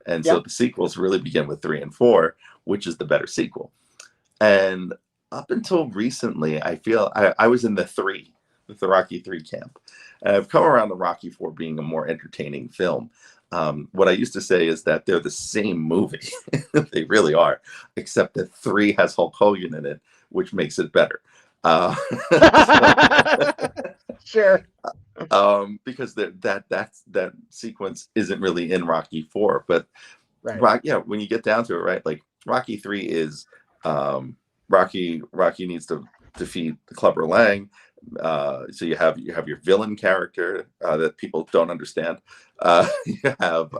Speaker 2: and so
Speaker 1: Yeah.
Speaker 2: the sequels really begin with 3 and 4, which is the better sequel. And up until recently, I feel I was in the Rocky 3 camp. And I've come around to Rocky 4 being a more entertaining film. What I used to say is that they're the same movie. They really are, except that 3 has Hulk Hogan in it, which makes it better. Uh, so,
Speaker 1: Sure.
Speaker 2: because that sequence isn't really in Rocky 4, but
Speaker 1: Right.
Speaker 2: yeah, when you get down to it, right? Like Rocky 3 is um, Rocky needs to defeat the Clubber Lang. So you have your villain character that people don't understand. You have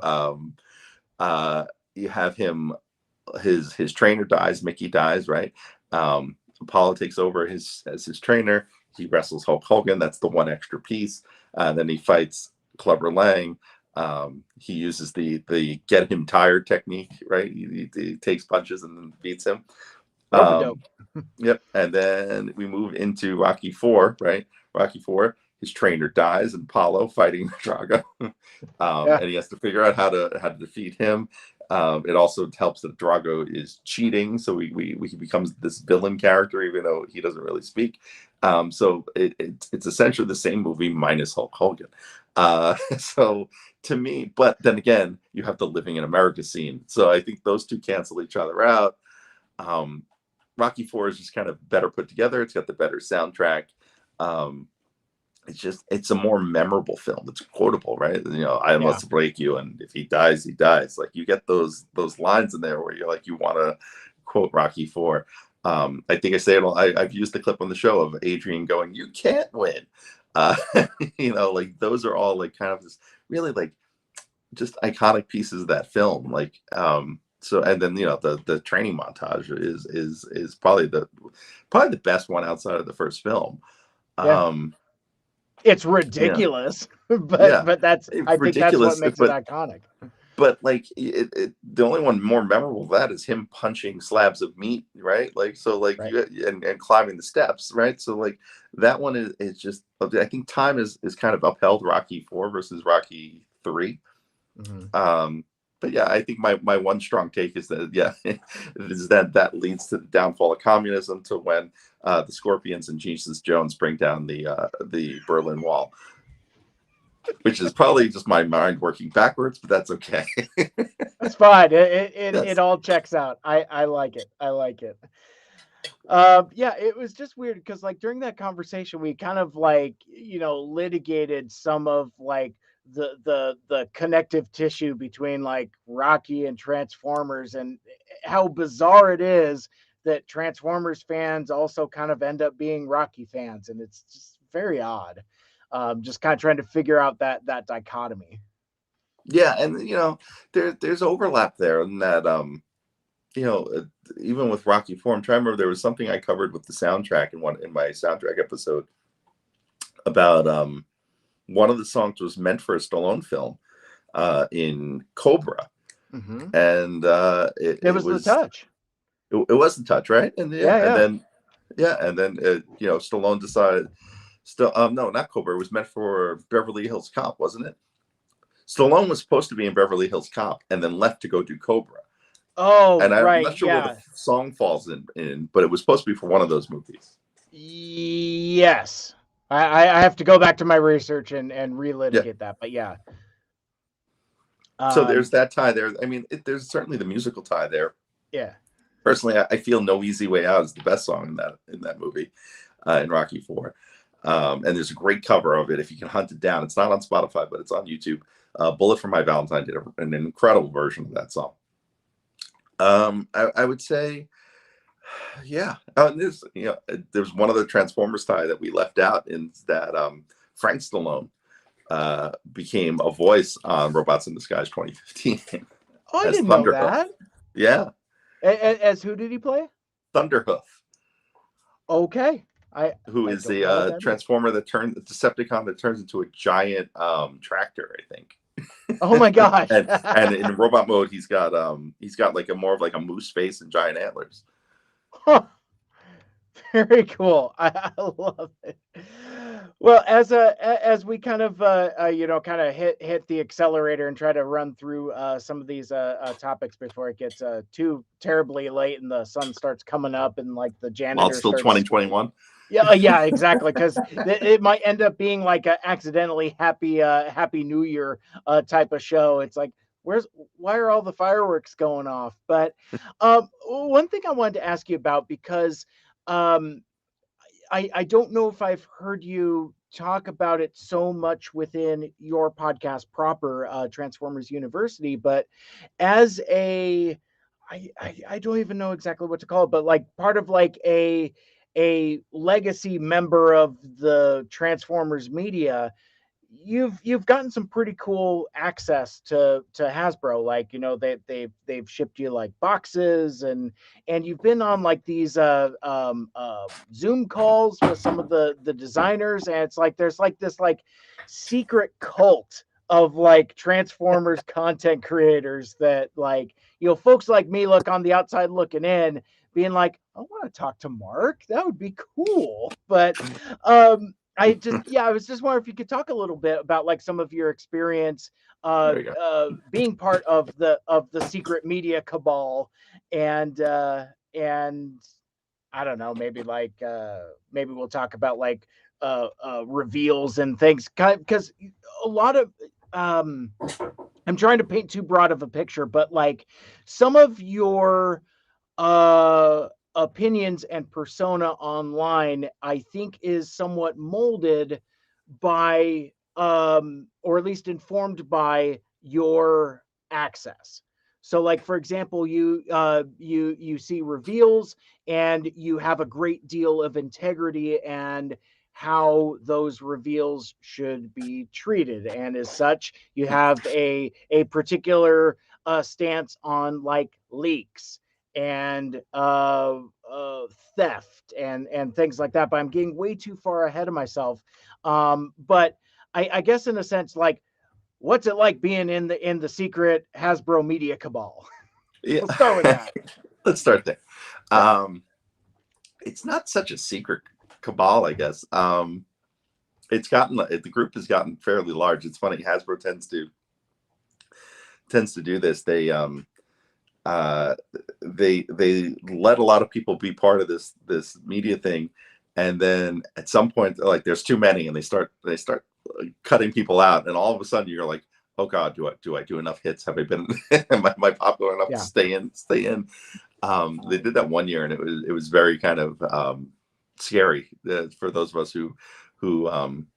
Speaker 2: uh, you have him. His trainer dies. Mickey dies. Right. Apollo takes over as his trainer. He wrestles Hulk Hogan. That's the one extra piece. Then he fights Clubber Lang. He uses the get him tired technique, right? He takes punches and then beats him.
Speaker 1: Rope a dope.
Speaker 2: Um, yep. And then we move into Rocky 4, right? Rocky 4, his trainer dies and Apollo fighting Drago.
Speaker 1: Yeah.
Speaker 2: And he has to figure out how to defeat him. It also helps that Drago is cheating, so he becomes this villain character, even though he doesn't really speak. So it's essentially the same movie minus Hulk Hogan. So to me, but then again, you have the Living in America scene. So I think those two cancel each other out. Um, Rocky 4 is just kind of better put together. It's got the better soundtrack. Um, it's a more memorable film. It's quotable, right? I
Speaker 1: Yeah.
Speaker 2: must break you, and if he dies, he dies. Like you get those lines in there where you're like you want to quote Rocky 4. I think I say it. I've used the clip on the show of Adrian going, "You can't win." Uh, like those are all like kind of just really like just iconic pieces of that film. Like so, and then the training montage is probably the best one outside of the first film.
Speaker 1: Yeah.
Speaker 2: Um,
Speaker 1: It's
Speaker 2: yeah,
Speaker 1: ridiculous, but
Speaker 2: yeah,
Speaker 1: but I think that's what
Speaker 2: ridiculous,
Speaker 1: makes it iconic.
Speaker 2: but like the only one more memorable than that is him punching slabs of meat, right? Like so, like
Speaker 1: Right.
Speaker 2: you and climbing the steps, right? So like that one is just. I think time is kind of upheld Rocky 4 versus Rocky 3.
Speaker 1: Hmm.
Speaker 2: Um, but yeah, I think my one strong take is that is that leads to the downfall of communism, to when the Scorpions and Jesus Jones bring down the Berlin Wall, which is probably just my mind working backwards, but that's okay.
Speaker 1: That's fine. It
Speaker 2: Yes.
Speaker 1: it all checks out. I like it. I like it. Yeah, it was just weird because like during that conversation, we kind of like litigated some of like the connective tissue between like Rocky and Transformers, and how bizarre it is that Transformers fans also kind of end up being Rocky fans, and it's just very odd. Just kind of trying to figure out that dichotomy.
Speaker 2: Yeah, and there's overlap there in that you know, uh, even with Rocky Four, I'm trying to remember, there was something I covered with the soundtrack in my soundtrack episode about one of the songs was meant for a Stallone film in Cobra,
Speaker 1: Hmm.
Speaker 2: and
Speaker 1: It
Speaker 2: it
Speaker 1: was the
Speaker 2: was
Speaker 1: touch.
Speaker 2: it was the touch, right? And
Speaker 1: Yeah, yeah.
Speaker 2: Stallone decided, still no, not Cobra. It was meant for Beverly Hills Cop, wasn't it? Stallone was supposed to be in Beverly Hills Cop and then left to go do Cobra.
Speaker 1: Oh,
Speaker 2: And I'm
Speaker 1: right.
Speaker 2: not sure where the
Speaker 1: Yeah.
Speaker 2: song falls in, but it was supposed to be for one of those movies.
Speaker 1: Yes. I have to go back to my research and
Speaker 2: Yeah.
Speaker 1: relitigate that, but yeah.
Speaker 2: So there's
Speaker 1: Um,
Speaker 2: that tie there. I mean, there's certainly the musical tie there.
Speaker 1: yeah.
Speaker 2: Personally, I feel "No Easy Way Out" is the best song in that movie, in Rocky Four. And there's a great cover of it if you can hunt it down. It's not on Spotify, but it's on YouTube. Bullet for My Valentine did an incredible version of that song. I would say, yeah. There's one other Transformers tie that we left out, in that Frank Stallone became a voice on Robots in Disguise 2015
Speaker 1: Oh, I
Speaker 2: as
Speaker 1: didn't know
Speaker 2: Thunderhoof.
Speaker 1: that.
Speaker 2: Yeah,
Speaker 1: As who did he play?
Speaker 2: Thunderhoof,
Speaker 1: Okay. I
Speaker 2: who
Speaker 1: I
Speaker 2: is
Speaker 1: don't know what
Speaker 2: the
Speaker 1: that is.
Speaker 2: Transformer the Decepticon that turns into a giant tractor, I think.
Speaker 1: Oh my gosh.
Speaker 2: And in robot mode, he's got like a more of like a moose face and giant antlers.
Speaker 1: Huh. Very cool. I love it. Well, as we kind of kind of hit the accelerator and try to run through some of these topics before it gets too terribly late and the sun starts coming up and like the
Speaker 2: While it's
Speaker 1: janitor
Speaker 2: still
Speaker 1: starts.
Speaker 2: 2021.
Speaker 1: Yeah, yeah, exactly. Because it might end up being like a accidentally Happy New Year type of show. It's like, why are all the fireworks going off? But one thing I wanted to ask you about, because um, I don't know if I've heard you talk about it so much within your podcast proper, Transformers University, but as I don't even know exactly what to call it, but like part of like a legacy member of the Transformers media, you've gotten some pretty cool access to Hasbro. Like, they've shipped you like boxes, and you've been on like these Zoom calls with some of the designers, and it's like there's like this like secret cult of like Transformers content creators that, like, folks like me look on the outside looking in, being like, I want to talk to Mark. That would be cool. But I was just wondering if you could talk a little bit about like some of your experience
Speaker 2: There you go.
Speaker 1: being part of the secret media cabal, and I don't know, maybe like maybe we'll talk about like reveals and things, because a lot of um I'm trying to paint too broad of a picture, but like some of your opinions and persona online, I think, is somewhat molded by or at least informed by your access. So like, for example, you see reveals and you have a great deal of integrity and how those reveals should be treated, and as such you have a particular stance on like leaks and theft and things like that. But I'm getting way too far ahead of myself. But I guess in a sense, like, what's it like being in the secret Hasbro media cabal?
Speaker 2: Yeah.
Speaker 1: We'll start with that.
Speaker 2: Let's start there.
Speaker 1: Yeah.
Speaker 2: It's not such a secret cabal, I guess. The group has gotten fairly large. It's funny, Hasbro tends tends to do this. Uh, they let a lot of people be part of this media thing, and then at some point, like, there's too many, and they start cutting people out, and all of a sudden you're like, oh God, do I do enough hits? Have I been am I popular enough to
Speaker 1: Yeah.
Speaker 2: stay in? They did that one year, and it was very kind of scary for those of us who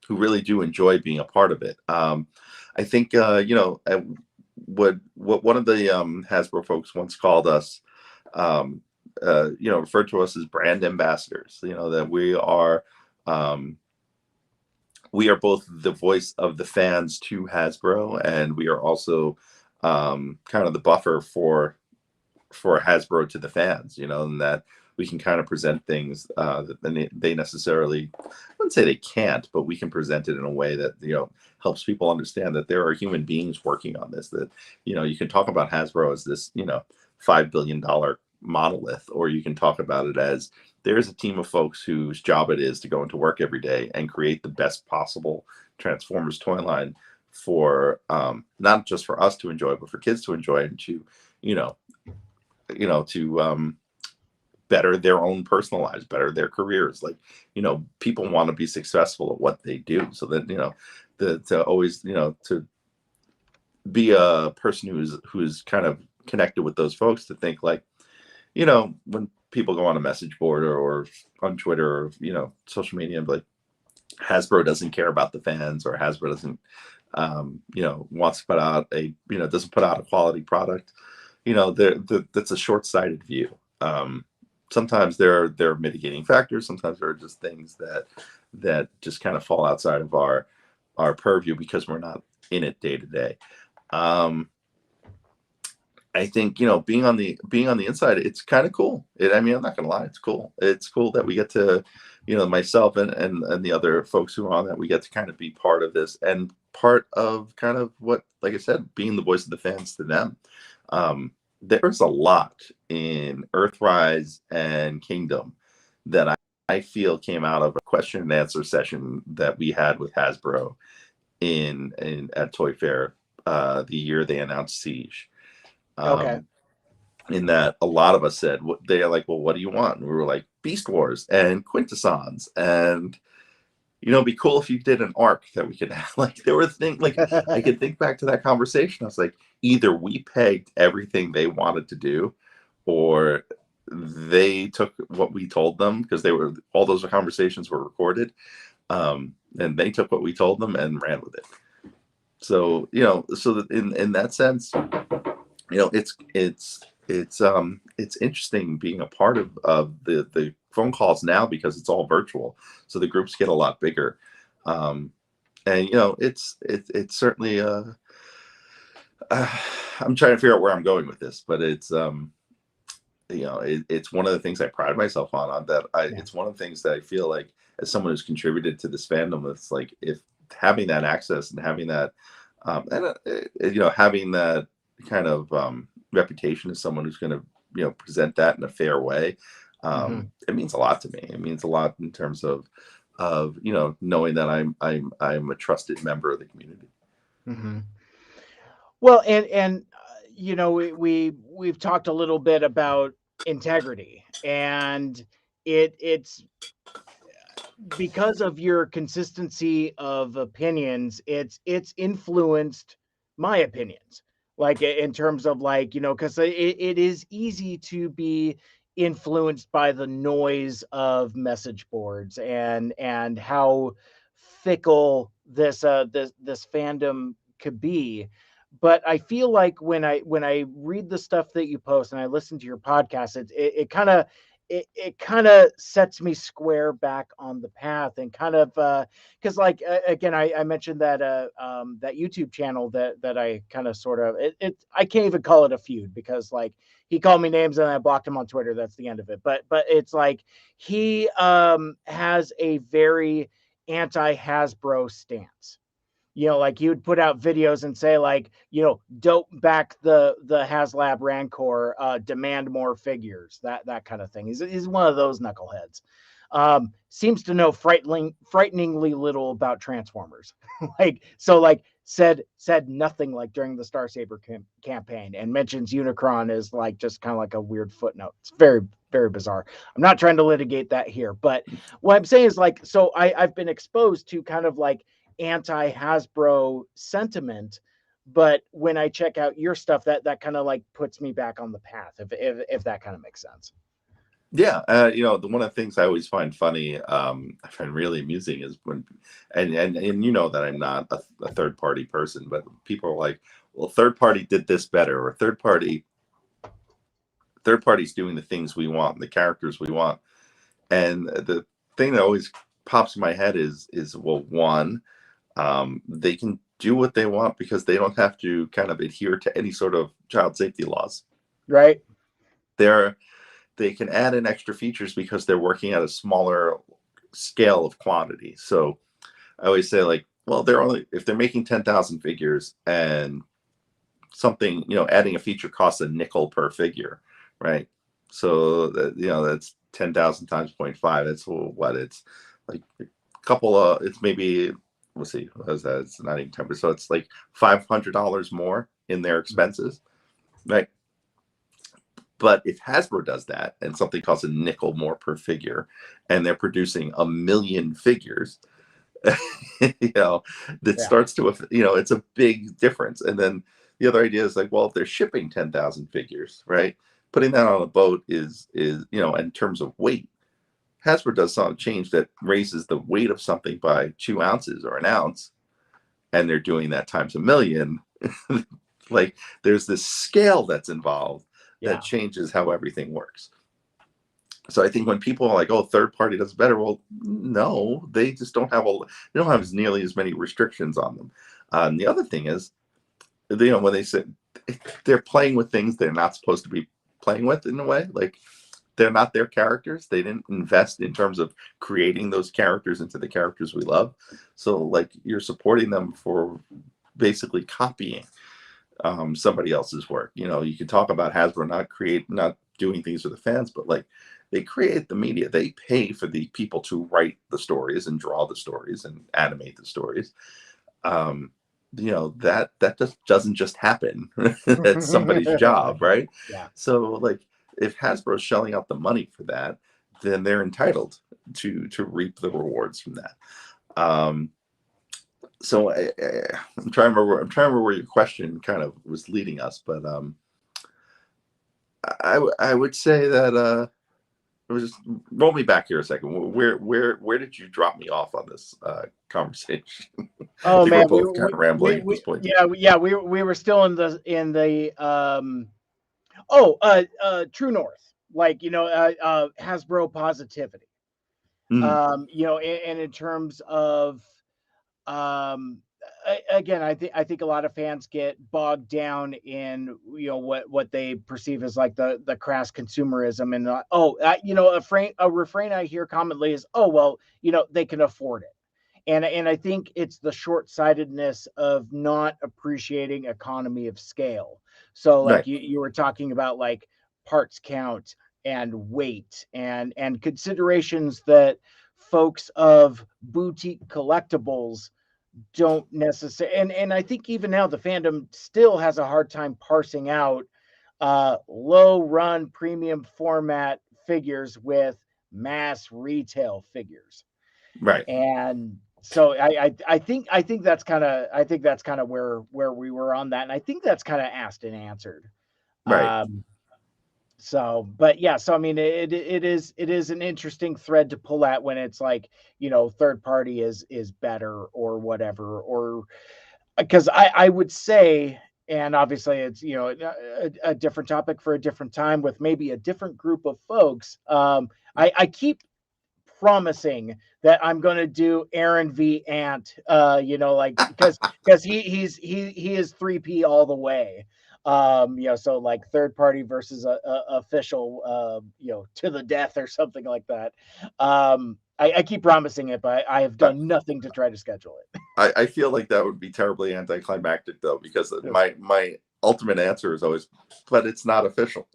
Speaker 2: really do enjoy being a part of it. I think what one of the Hasbro folks once called us, referred to us as brand ambassadors. That um, we are both the voice of the fans to Hasbro, and we are also kind of the buffer for Hasbro to the fans, and that we can kind of present things that they necessarily, I wouldn't say they can't, but we can present it in a way that, helps people understand that there are human beings working on this, that, you can talk about Hasbro as this, $5 billion monolith, or you can talk about it as there's a team of folks whose job it is to go into work every day and create the best possible Transformers toy line for not just for us to enjoy, but for kids to enjoy, and to, you know, to better their own personal lives, better their careers. Like, people want to be successful at what they do. So that, to always, to be a person who's kind of connected with those folks, to think like, when people go on a message board or on Twitter or, social media, and be like, Hasbro doesn't care about the fans, or Hasbro doesn't, wants to put out doesn't put out a quality product. That's a short-sighted view. Sometimes there are mitigating factors. Sometimes there are just things that just kind of fall outside of our purview because we're not in it day to day. I think, being on the inside, it's kind of cool. I'm not gonna lie, it's cool. It's cool that we get to, myself and the other folks who are on that, we get to kind of be part of this, and part of kind of what, like I said, being the voice of the fans to them. There's a lot in Earthrise and Kingdom that I feel came out of a question and answer session that we had with Hasbro in at Toy Fair the year they announced Siege.
Speaker 1: Okay.
Speaker 2: In that, a lot of us said, they're like, well, what do you want? And we were like, Beast Wars and Quintessons, and it'd be cool if you did an arc that we could have. Like, there were things, like, I could think back to that conversation. I was like, either we pegged everything they wanted to do, or they took what we told them, because all those conversations were recorded, and they took what we told them and ran with it. So, so that in that sense, it's interesting being a part of the phone calls now, because it's all virtual, so the groups get a lot bigger, and it's certainly I'm trying to figure out where I'm going with this, but it's it's one of the things I pride myself on that
Speaker 1: Yeah.
Speaker 2: it's one of the things that I feel like, as someone who's contributed to this fandom, it's like, if having that access and having that having that kind of reputation as someone who's going to present that in a fair way, it means a lot to me. It means a lot in terms of knowing that I'm a trusted member of the community.
Speaker 1: Mm-hmm. Well, and we've talked a little bit about integrity, and it's because of your consistency of opinions, it's influenced my opinions, like, in terms of, like, because it is easy to be influenced by the noise of message boards, and how fickle this fandom could be. But I feel like when I read the stuff that you post and I listen to your podcast, it kind of it kind of sets me square back on the path, and kind of because, like, again, I mentioned that YouTube channel that I kind of sort of, I can't even call it a feud, because, like, he called me names and I blocked him on Twitter. That's the end of it. But it's like, he has a very anti Hasbro stance. Like, he would put out videos and say, like, don't back the HasLab Rancor, demand more figures, that kind of thing. He's one of those knuckleheads. seems to know frighteningly little about Transformers. like said nothing like during the Star Saber campaign, and mentions Unicron as like just kind of like a weird footnote. It's very, very bizarre. I'm not trying to litigate that here, but what I'm saying is like, so I've been exposed to kind of like anti Hasbro sentiment, but when I check out your stuff, that kind of like puts me back on the path, if that kind of makes sense.
Speaker 2: Yeah, one of the things I always find funny, I find really amusing is when, and you know that I'm not a third party person, but people are like, well, third party did this better, or third party's doing the things we want, the characters we want. And the thing that always pops in my head is well, one, they can do what they want because they don't have to kind of adhere to any sort of child safety laws.
Speaker 1: Right.
Speaker 2: They can add in extra features because they're working at a smaller scale of quantity. So I always say, like, well, if they're making 10,000 figures and something, adding a feature costs a nickel per figure, right? So that's 10,000 times 0.5. That's what it's like a couple of, it's maybe, we'll see, what is that? It's not even 10%. So it's like $500 more in their expenses, right? But if Hasbro does that and something costs a nickel more per figure and they're producing 1 million figures, that starts to, it's a big difference. And then the other idea is like, well, if they're shipping 10,000 figures, right? Putting that on a boat is, in terms of weight, Hasbro does some change that raises the weight of something by 2 ounces or an ounce, and they're doing that times 1 million. Like there's this scale that's involved that changes how everything works. So I think when people are like, "Oh, third party does better," well, no, they just don't have as nearly as many restrictions on them. And the other thing is, when they say they're playing with things they're not supposed to be playing with in a way, like they're not their characters. They didn't invest in terms of creating those characters into the characters we love. So like you're supporting them for basically copying somebody else's work. You can talk about Hasbro not doing things for the fans, but like they create the media. They pay for the people to write the stories and draw the stories and animate the stories. That just doesn't just happen. That's somebody's job, right?
Speaker 1: Yeah.
Speaker 2: So like if Hasbro's shelling out the money for that, then they're entitled to reap the rewards from that. So I'm trying to remember where your question kind of was leading us, but I would say that it was just roll me back here a second. Where did you drop me off on this conversation?
Speaker 1: Oh
Speaker 2: I think
Speaker 1: man,
Speaker 2: we're both kind of rambling at this point.
Speaker 1: We were still in the True North, like Hasbro positivity. And in terms of again, I think a lot of fans get bogged down in what they perceive as like the crass consumerism, and a refrain I hear commonly is, oh well, they can afford it. And I think it's the short-sightedness of not appreciating economy of scale. So like
Speaker 2: Right.
Speaker 1: you were talking about like parts count and weight and considerations that folks of boutique collectibles don't necessarily, and I think even now the fandom still has a hard time parsing out low run premium format figures with mass retail figures.
Speaker 2: Right.
Speaker 1: And so I think that's kind of where we were on that, and I think that's kind of asked and answered.
Speaker 2: Right.
Speaker 1: But yeah, so I mean, it is an interesting thread to pull at when it's like, third party is better or whatever, or because I would say, and obviously it's a different topic for a different time with maybe a different group of folks. I keep promising that I'm going to do Aaron v. Ant, like because he is 3P all the way. So like third party versus a official, to the death or something like that. I keep promising it, but I have done nothing to try to schedule it.
Speaker 2: I feel like that would be terribly anticlimactic though, because my ultimate answer is always, but it's not official.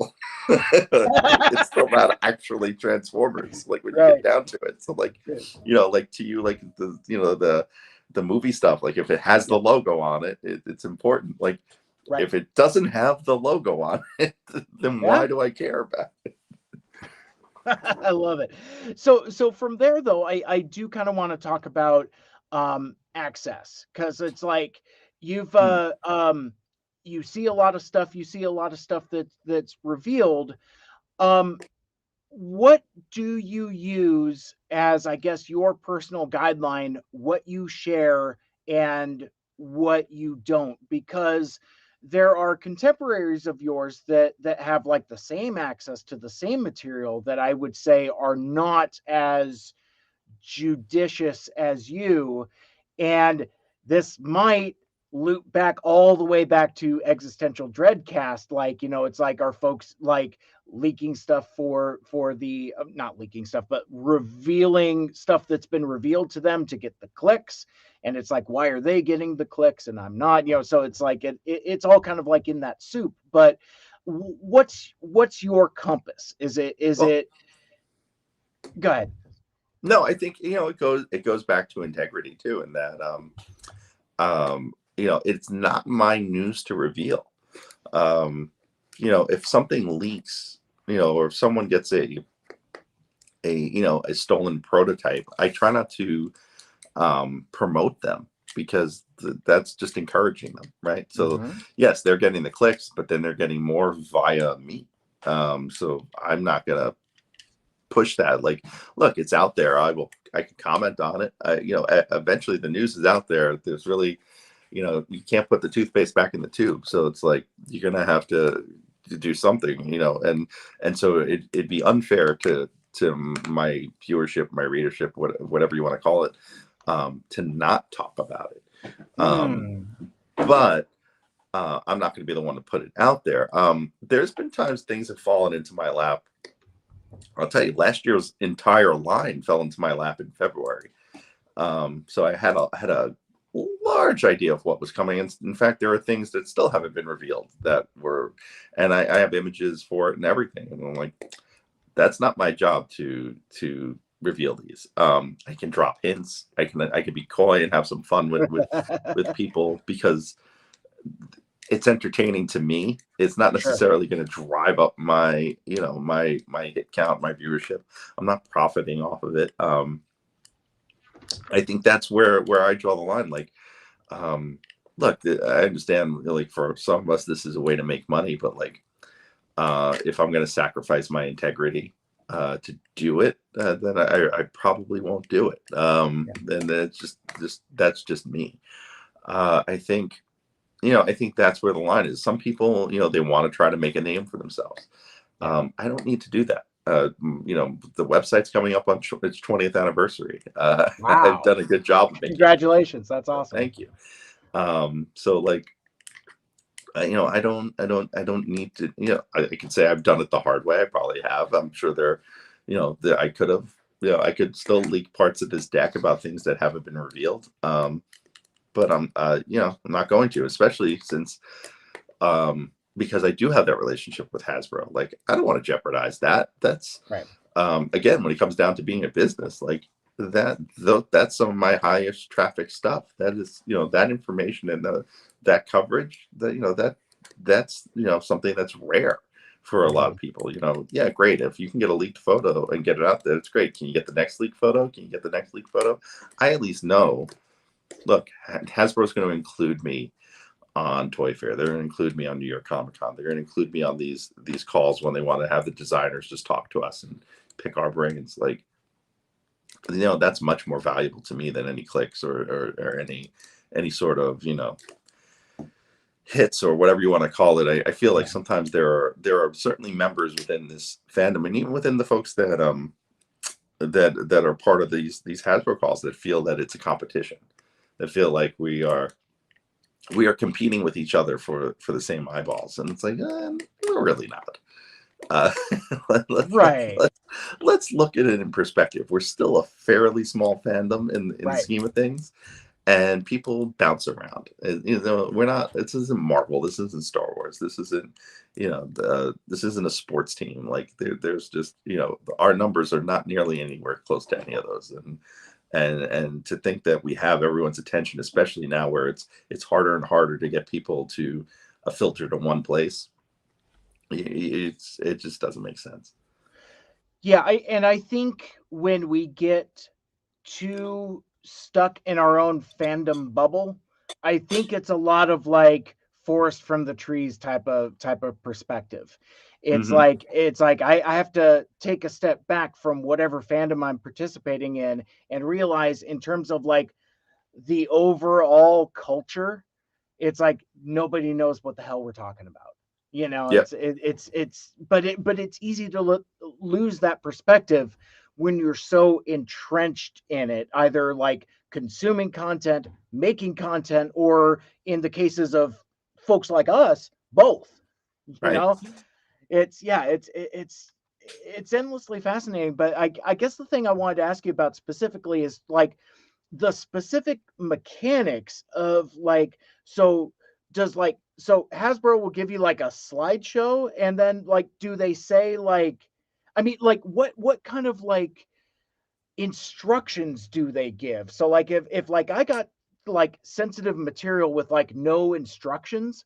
Speaker 2: It's still not actually Transformers, like when you get
Speaker 1: Right.
Speaker 2: down to it. So like,
Speaker 1: Good.
Speaker 2: like to you, like the movie stuff, like if it has the logo on it, it's important. Like
Speaker 1: Right.
Speaker 2: if it doesn't have the logo on it, then
Speaker 1: Yeah.
Speaker 2: why do I care about it?
Speaker 1: I love it. So from there though, I do kind of want to talk about access, because it's like you've
Speaker 2: Hmm.
Speaker 1: you see a lot of stuff, that's revealed. Um what do you use as, I guess, your personal guideline, what you share and what you don't? Because there are contemporaries of yours that have like the same access to the same material that I would say are not as judicious as you. And this might loop back all the way back to existential dreadcast. Like, it's like our folks like leaking stuff for the not leaking stuff, but revealing stuff that's been revealed to them to get the clicks. And it's like, why are they getting the clicks and I'm not? So it's like it's all kind of like in that soup. But what's your compass? Is
Speaker 2: Well,
Speaker 1: it go ahead.
Speaker 2: no, I think it goes back to integrity too, in that it's not my news to reveal. If something leaks, or if someone gets a stolen prototype, I try not to promote them, because that's just encouraging them, right? So
Speaker 1: Mm-hmm.
Speaker 2: yes, they're getting the clicks, but then they're getting more via me. So I'm not gonna push that. Like, look, it's out there. I can comment on it. Eventually the news is out there. There's really, you can't put the toothpaste back in the tube. So it's like you're gonna have to do something, and so it'd be unfair to my viewership, my readership, whatever you want to call it, to not talk about it.
Speaker 1: Hmm.
Speaker 2: But I'm not going to be the one to put it out there. There's been times things have fallen into my lap. I'll tell you, last year's entire line fell into my lap in February. So I had a large idea of what was coming. And in fact, there are things that still haven't been revealed and I have images for it and everything. And I'm like, that's not my job to reveal these. I can drop hints. I can be coy and have some fun with people, because it's entertaining to me. It's not
Speaker 1: Sure.
Speaker 2: necessarily going to drive up my hit count, my viewership. I'm not profiting off of it. I think that's where I draw the line. Like, look, I understand, like, for some of us this is a way to make money, but like, if I'm going to sacrifice my integrity to do it, then I probably won't do it.
Speaker 1: Yeah.
Speaker 2: And it's just that's just me. I think that's where the line is. Some people, they want to try to make a name for themselves.
Speaker 1: Yeah.
Speaker 2: I don't need to do that. The website's coming up on its 20th anniversry. I've
Speaker 1: Wow.
Speaker 2: done a good job of making it.
Speaker 1: Congratulations. That's awesome.
Speaker 2: Thank you. So like, I don't need to, I can say I've done it the hard way. I probably have. I'm sure I could have, I could still leak parts of this deck about things that haven't been revealed. But I'm not going to, especially since, because I do have that relationship with Hasbro. Like, I don't want to jeopardize that. That's,
Speaker 1: Right.
Speaker 2: again, when it comes down to being a business, like that's some of my highest traffic stuff. That is, that information and that coverage, that's something that's rare for a lot
Speaker 1: Mm-hmm.
Speaker 2: of people. Yeah, great. If you can get a leaked photo and get it out there, it's great. Can you get the next leaked photo? Can you get the next leaked photo? I at least know, look, Hasbro's going to include me on Toy Fair. They're going to include me on New York Comic Con. They're going to include me on these calls when they want to have the designers just talk to us and pick our brains. Like, that's much more valuable to me than any clicks or any sort of hits or whatever you want to call it. I feel like
Speaker 1: Yeah.
Speaker 2: sometimes there are certainly members within this fandom, and even within the folks that are part of these Hasbro calls, that feel that it's a competition, that feel like we are competing with each other for the same eyeballs, and it's like, we're really not. Uh, let, let, let,
Speaker 1: Right.
Speaker 2: let's look at it in perspective. We're still a fairly small fandom in the
Speaker 1: Right.
Speaker 2: scheme of things, and people bounce around. And, we're not. This isn't Marvel. This isn't Star Wars. This isn't, this isn't a sports team. Like there's just, our numbers are not nearly anywhere close to any of those. And to think that we have everyone's attention, especially now where it's harder and harder to get people to a filter to one place, it just doesn't make sense.
Speaker 1: Yeah, I think when we get too stuck in our own fandom bubble, I think it's a lot of like forest from the trees type of perspective.
Speaker 2: Hmm.
Speaker 1: It's like I have to take a step back from whatever fandom I'm participating in and realize in terms of like the overall culture, it's like nobody knows what the hell we're talking about.
Speaker 2: Yep.
Speaker 1: But it's easy to lose that perspective when you're so entrenched in it, either like consuming content, making content, or in the cases of folks like us, both. You
Speaker 2: Right.
Speaker 1: know, it's yeah, it's endlessly fascinating. But I guess the thing I wanted to ask you about specifically is like the specific mechanics of like, so does like, so Hasbro will give you like a slideshow, and then like do they say like, I mean, like what kind of like instructions do they give? So like if like I got like sensitive material with like no instructions,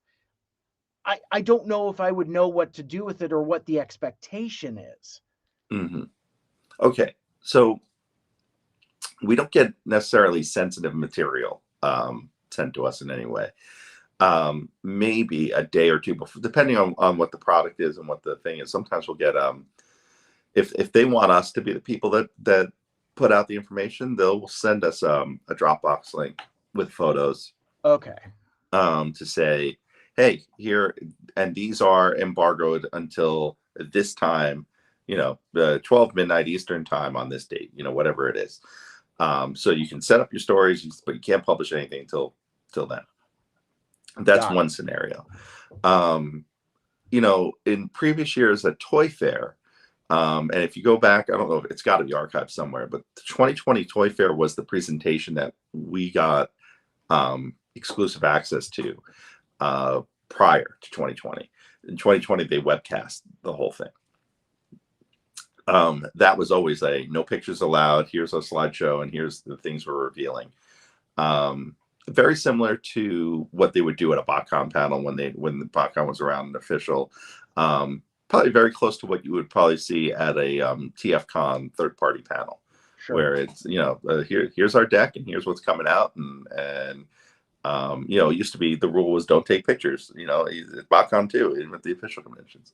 Speaker 1: I don't know if I would know what to do with it or what the expectation is.
Speaker 2: Hmm. Okay. So we don't get necessarily sensitive material sent to us in any way. Maybe a day or two before, depending on what the product is and what the thing is. Sometimes we'll get if they want us to be the people that put out the information, they'll send us a Dropbox link with photos
Speaker 1: Okay.
Speaker 2: to say, hey, here, and these are embargoed until this time, 12 midnight Eastern time on this date, whatever it is. So you can set up your stories, but you can't publish anything until then. That's
Speaker 1: Got it.
Speaker 2: one scenario. In previous years at Toy Fair, and if you go back, I don't know, it's got to be archived somewhere, but the 2020 Toy Fair was the presentation that we got exclusive access to prior to 2020. In 2020, they webcast the whole thing. That was always a no pictures allowed. Here's a slideshow, and here's the things we're revealing. Very similar to what they would do at a BotCon panel when the BotCon was around and official. Probably very close to what you would probably see at a TFCon third-party panel,
Speaker 1: Sure.
Speaker 2: where it's here's our deck and here's what's coming out, and it used to be the rule was don't take pictures. At BotCon too, even at the official conventions.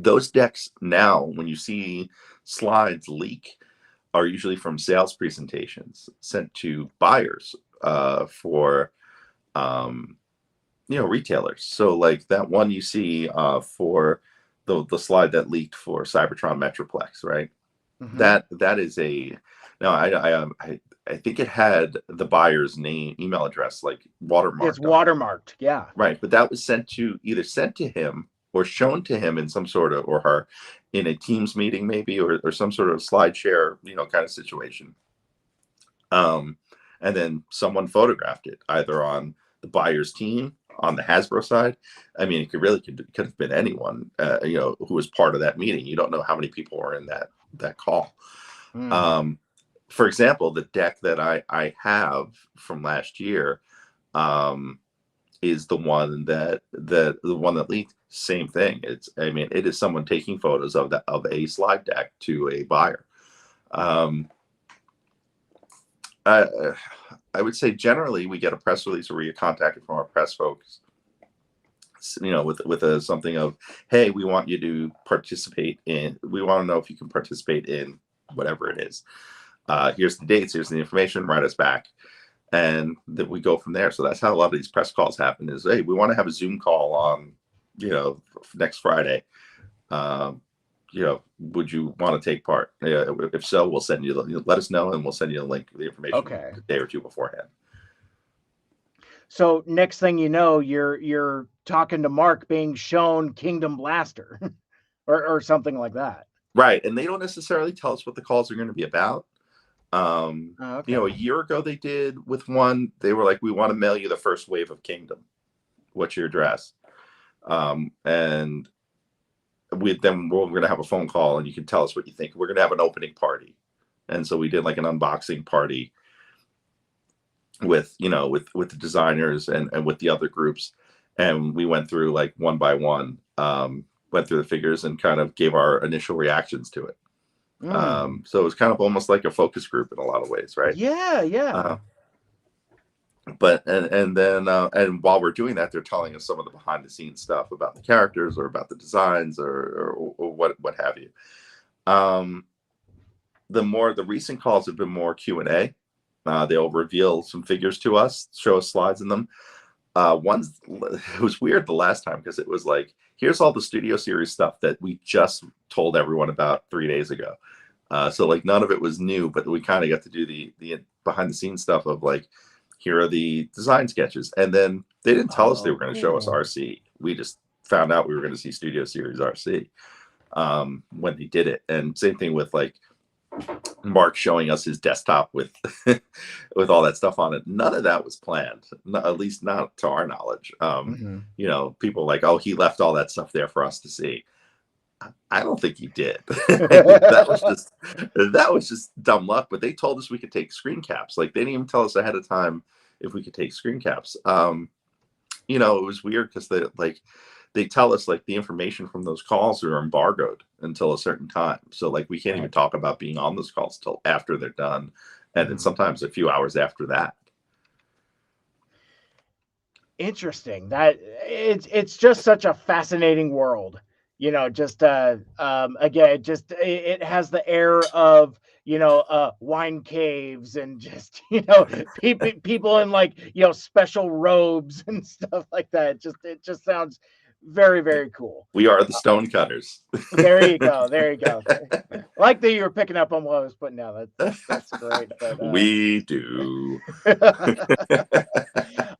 Speaker 2: Those decks now, when you see slides leak, are usually from sales presentations sent to buyers for retailers. So like that one you see for the slide that leaked for Cybertron Metroplex, right?
Speaker 1: Mm-hmm.
Speaker 2: That is a now I think it had the buyer's name, email address, like
Speaker 1: It's
Speaker 2: watermarked on it.
Speaker 1: watermarked. Yeah.
Speaker 2: Right, but that was either sent to him or shown to him in some sort of, or her, in a Teams meeting maybe, or some sort of slide share, kind of situation. And then someone photographed it either on the buyer's team, on the Hasbro side. I mean, it could have been anyone, who was part of that meeting. You don't know how many people were in that call.
Speaker 1: Mm.
Speaker 2: For example, the deck that I have from last year, is the one that leaked. Same thing. It is someone taking photos of a slide deck to a buyer. I would say generally we get a press release or we get contacted from our press folks, with something of, hey, we want you to participate in. We want to know if you can participate in whatever it is. Here's the dates. Here's the information. Write us back. And then we go from there. So that's how a lot of these press calls happen is, hey, we want to have a Zoom call on, next Friday. Would you want to take part? If so, we'll send you, let us know, and we'll send you a link, the information
Speaker 1: Okay.
Speaker 2: a day or two beforehand.
Speaker 1: So next thing you know, you're talking to Mark being shown Kingdom Blaster or something like that.
Speaker 2: Right. And they don't necessarily tell us what the calls are going to be about.
Speaker 1: Oh,
Speaker 2: You know,
Speaker 1: okay.
Speaker 2: a year ago they did with one. They were like, "We want to mail you the first wave of Kingdom. What's your address?" And we're going to have a phone call, and you can tell us what you think. We're going to have an opening party, and so we did like an unboxing party with with the designers and with the other groups, and we went through like one by one, went through the figures and kind of gave our initial reactions to it.
Speaker 1: Mm.
Speaker 2: So it was kind of almost like a focus group in a lot of ways, right?
Speaker 1: Yeah,
Speaker 2: Uh,
Speaker 1: yeah.
Speaker 2: but and then and while we're doing that, they're telling us some of the behind the scenes stuff about the characters or about the designs or what have you. Um, the recent calls have been more Q&A. They'll reveal some figures to us, show us slides in them. One's it was weird the last time because it was like, here's all the Studio Series stuff that we just told everyone about 3 days ago. So like none of it was new, but we kind of got to do the behind the scenes stuff of like, here are the design sketches, and then they didn't tell us they
Speaker 1: Oh,
Speaker 2: were going to show us
Speaker 1: cool.
Speaker 2: RC. We just found out we were going to see Studio Series RC when they did it, and same thing with like Mark showing us his desktop with with all that stuff on it. None of that was planned, at least not to our knowledge.
Speaker 1: Hmm.
Speaker 2: You know, people like, oh, he left all that stuff there for us to see. I don't think he did. That was just dumb luck. But they told us we could take screen caps. Like they didn't even tell us ahead of time if we could take screen caps. You know, it was weird because they tell us like the information from those calls are embargoed until a certain time. So like we can't even
Speaker 1: Right.
Speaker 2: talk about being on those calls till after they're done, and then
Speaker 1: Hmm.
Speaker 2: sometimes a few hours after that.
Speaker 1: Interesting. That it's just such a fascinating world. Just again, it has the air of wine caves and just people in like special robes and stuff like that. It just sounds very, very cool.
Speaker 2: We are the stone cutters.
Speaker 1: There you go. There you go. I like that you were picking up on what I was putting down. That's great. But
Speaker 2: We do.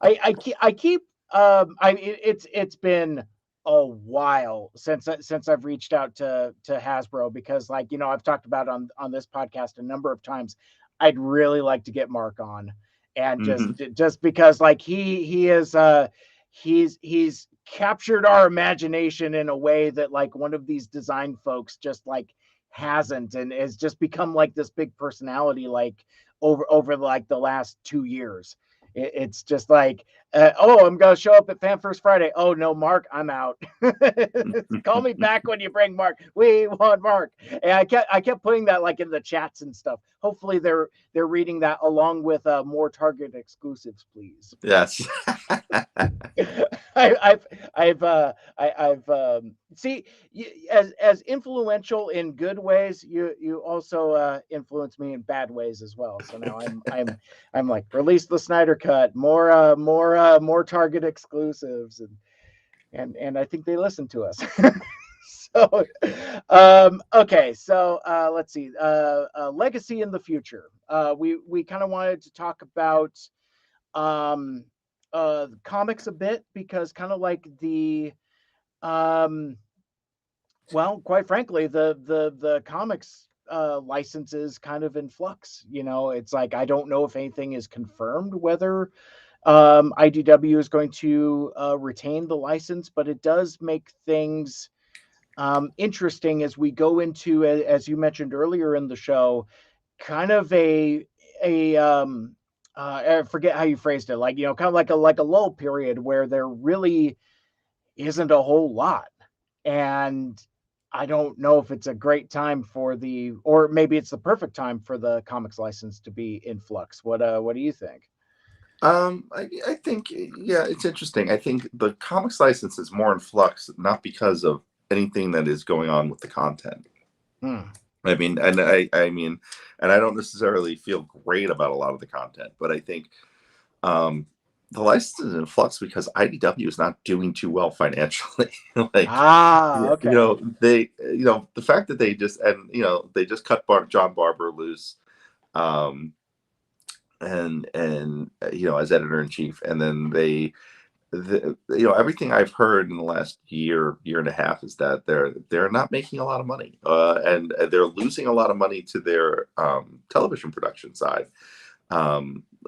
Speaker 1: I keep it's been a while since I've reached out to Hasbro, because like I've talked about on this podcast a number of times. I'd really like to get Mark on, and just
Speaker 2: Hmm.
Speaker 1: just because like he is he's captured our imagination in a way that like one of these design folks just like hasn't, and has just become like this big personality like over like the last 2 years. It's just like, oh, I'm gonna show up at Fan First Friday. Oh no, Mark, I'm out. Call me back when you bring Mark. We want Mark. And I kept putting that like in the chats and stuff. Hopefully they're reading that along with more Target exclusives, please.
Speaker 2: Yes.
Speaker 1: I've see, as influential in good ways, you also influence me in bad ways as well. So now I'm like, release the Snyder cut, more Target exclusives, and I think they listen to us. So okay, so let's see, legacy in the future. We kind of wanted to talk about um comics a bit, because kind of like the um well, quite frankly, the comics license is kind of in flux. It's like, I don't know if anything is confirmed whether IDW is going to retain the license, but it does make things interesting as we go into, as you mentioned earlier in the show, kind of a I forget how you phrased it, like kind of like a lull period where there really isn't a whole lot. And I don't know if it's a great time for or maybe it's the perfect time for the comics license to be in flux. What do you think?
Speaker 2: I think, yeah, it's interesting. I think the comics license is more in flux, not because of anything that is going on with the content.
Speaker 1: Hmm.
Speaker 2: I mean, and I don't necessarily feel great about a lot of the content, but I think um, the license is in flux because IDW is not doing too well financially. Like,
Speaker 1: Ah, okay.
Speaker 2: the fact that they just cut John Barber loose, um, and as editor in chief, and then they everything I've heard in the last year and a half is that they're not making a lot of money, and they're losing a lot of money to their television production side,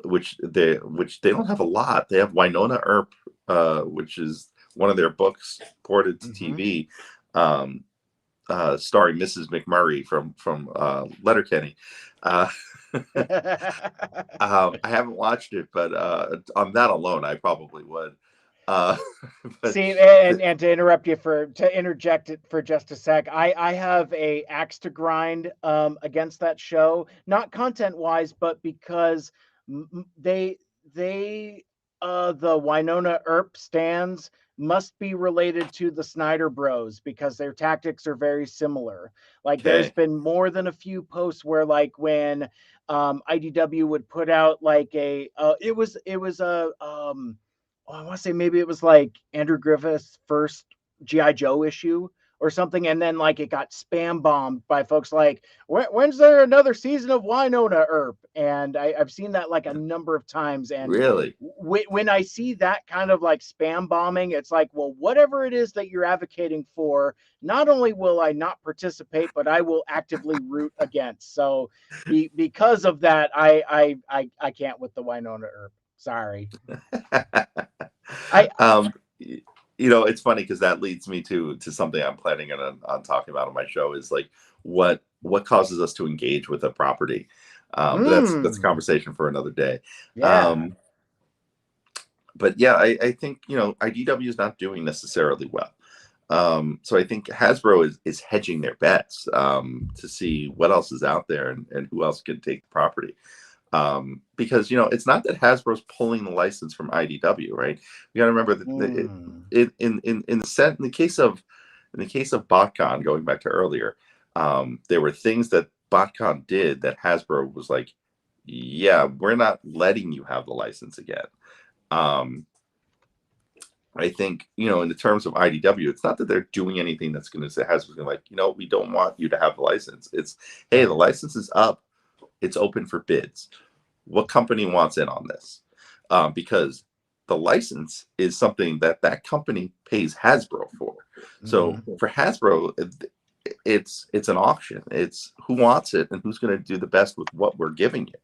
Speaker 2: which they don't have a lot. They have Winona Earp, which is one of their books ported to TV, starring Mrs. McMurray from Letterkenny. I haven't watched it, but on that alone, I probably would. But
Speaker 1: See, and to interrupt you to interject it for just a sec, I have a axe to grind against that show, not content wise, but because they the Winona Earp stands must be related to the Snyder Bros because their tactics are very similar. Like there's
Speaker 2: okay,
Speaker 1: been more than a few posts where like when IDW would put out like it was a I want to say maybe it was like Andrew Griffith's first GI Joe issue or something, and then like it got spam bombed by folks like, when's there another season of Winona Earp? And I've seen that like a number of times, and
Speaker 2: really?
Speaker 1: when I see that kind of like spam bombing, it's like, well, whatever it is that you're advocating for, not only will I not participate, but I will actively root against. So because of that, I can't with the Winona Earp. Sorry. I
Speaker 2: It's funny because that leads me to something I'm planning on talking about on my show is like what causes us to engage with a property. But that's a conversation for another day.
Speaker 1: Yeah.
Speaker 2: But yeah, I think IDW is not doing necessarily well. So I think Hasbro is hedging their bets to see what else is out there and who else can take the property. Because it's not that Hasbro's pulling the license from IDW, right? You got to remember that in the case of BotCon, going back to earlier, there were things that BotCon did that Hasbro was like, yeah, we're not letting you have the license again. I think, in the terms of IDW, it's not that they're doing anything that's going to say Hasbro's going to like, we don't want you to have the license. It's, hey, the license is up. It's open for bids. What company wants in on this? Because the license is something that company pays Hasbro for. So for Hasbro, it's an auction. It's who wants it and who's going to do the best with what we're giving you.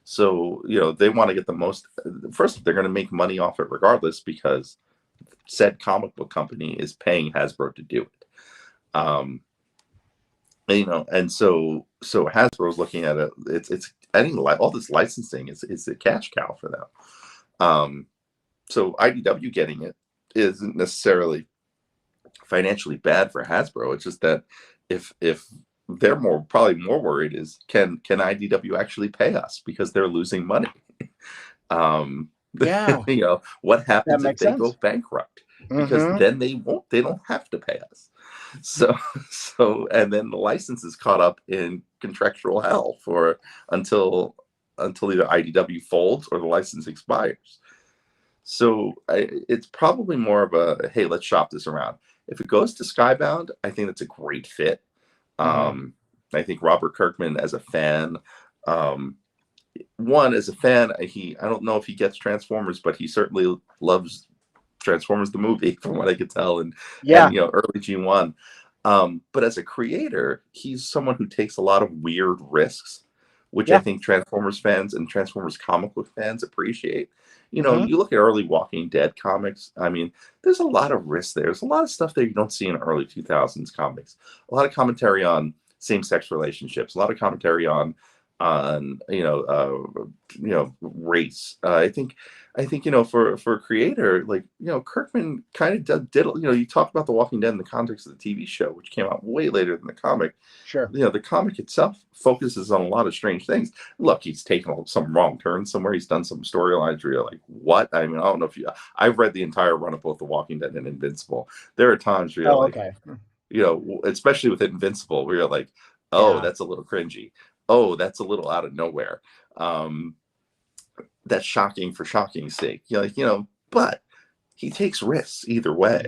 Speaker 2: So, they want to get the most. First, they're going to make money off it regardless because said comic book company is paying Hasbro to do it. And so Hasbro's looking at it. It's I think all this licensing is a cash cow for them. So IDW getting it isn't necessarily financially bad for Hasbro. It's just that if they're probably more worried is can IDW actually pay us because they're losing money.
Speaker 1: Yeah.
Speaker 2: What happens if they
Speaker 1: sense.
Speaker 2: go bankrupt? Because then they don't have to pay us. So and then the license is caught up in contractual hell until either IDW folds or the license expires. So it's probably more of a, hey, let's shop this around. If it goes to Skybound, I think that's a great fit. I think Robert Kirkman as a fan, as a fan, I don't know if he gets Transformers, but he certainly loves Transformers the movie, from what I could tell, and early G1. But as a creator, he's someone who takes a lot of weird risks, which I think Transformers fans and Transformers comic book fans appreciate. You look at early Walking Dead comics. I mean, there's a lot of risks there. There's a lot of stuff that you don't see in early 2000s comics. A lot of commentary on same-sex relationships. A lot of commentary on race. I think for a creator like Kirkman kind of did you talk about The Walking Dead in the context of the TV show, which came out way later than the comic.
Speaker 1: Sure.
Speaker 2: The comic itself focuses on a lot of strange things. Look, he's taken some wrong turns somewhere. He's done some storylines where you're like, what? I mean, I don't know if I've read the entire run of both The Walking Dead and Invincible. There are times where you're especially with Invincible, where you're like, oh, that's a little cringy. Oh, that's a little out of nowhere. That's shocking for shocking's sake. But he takes risks either way,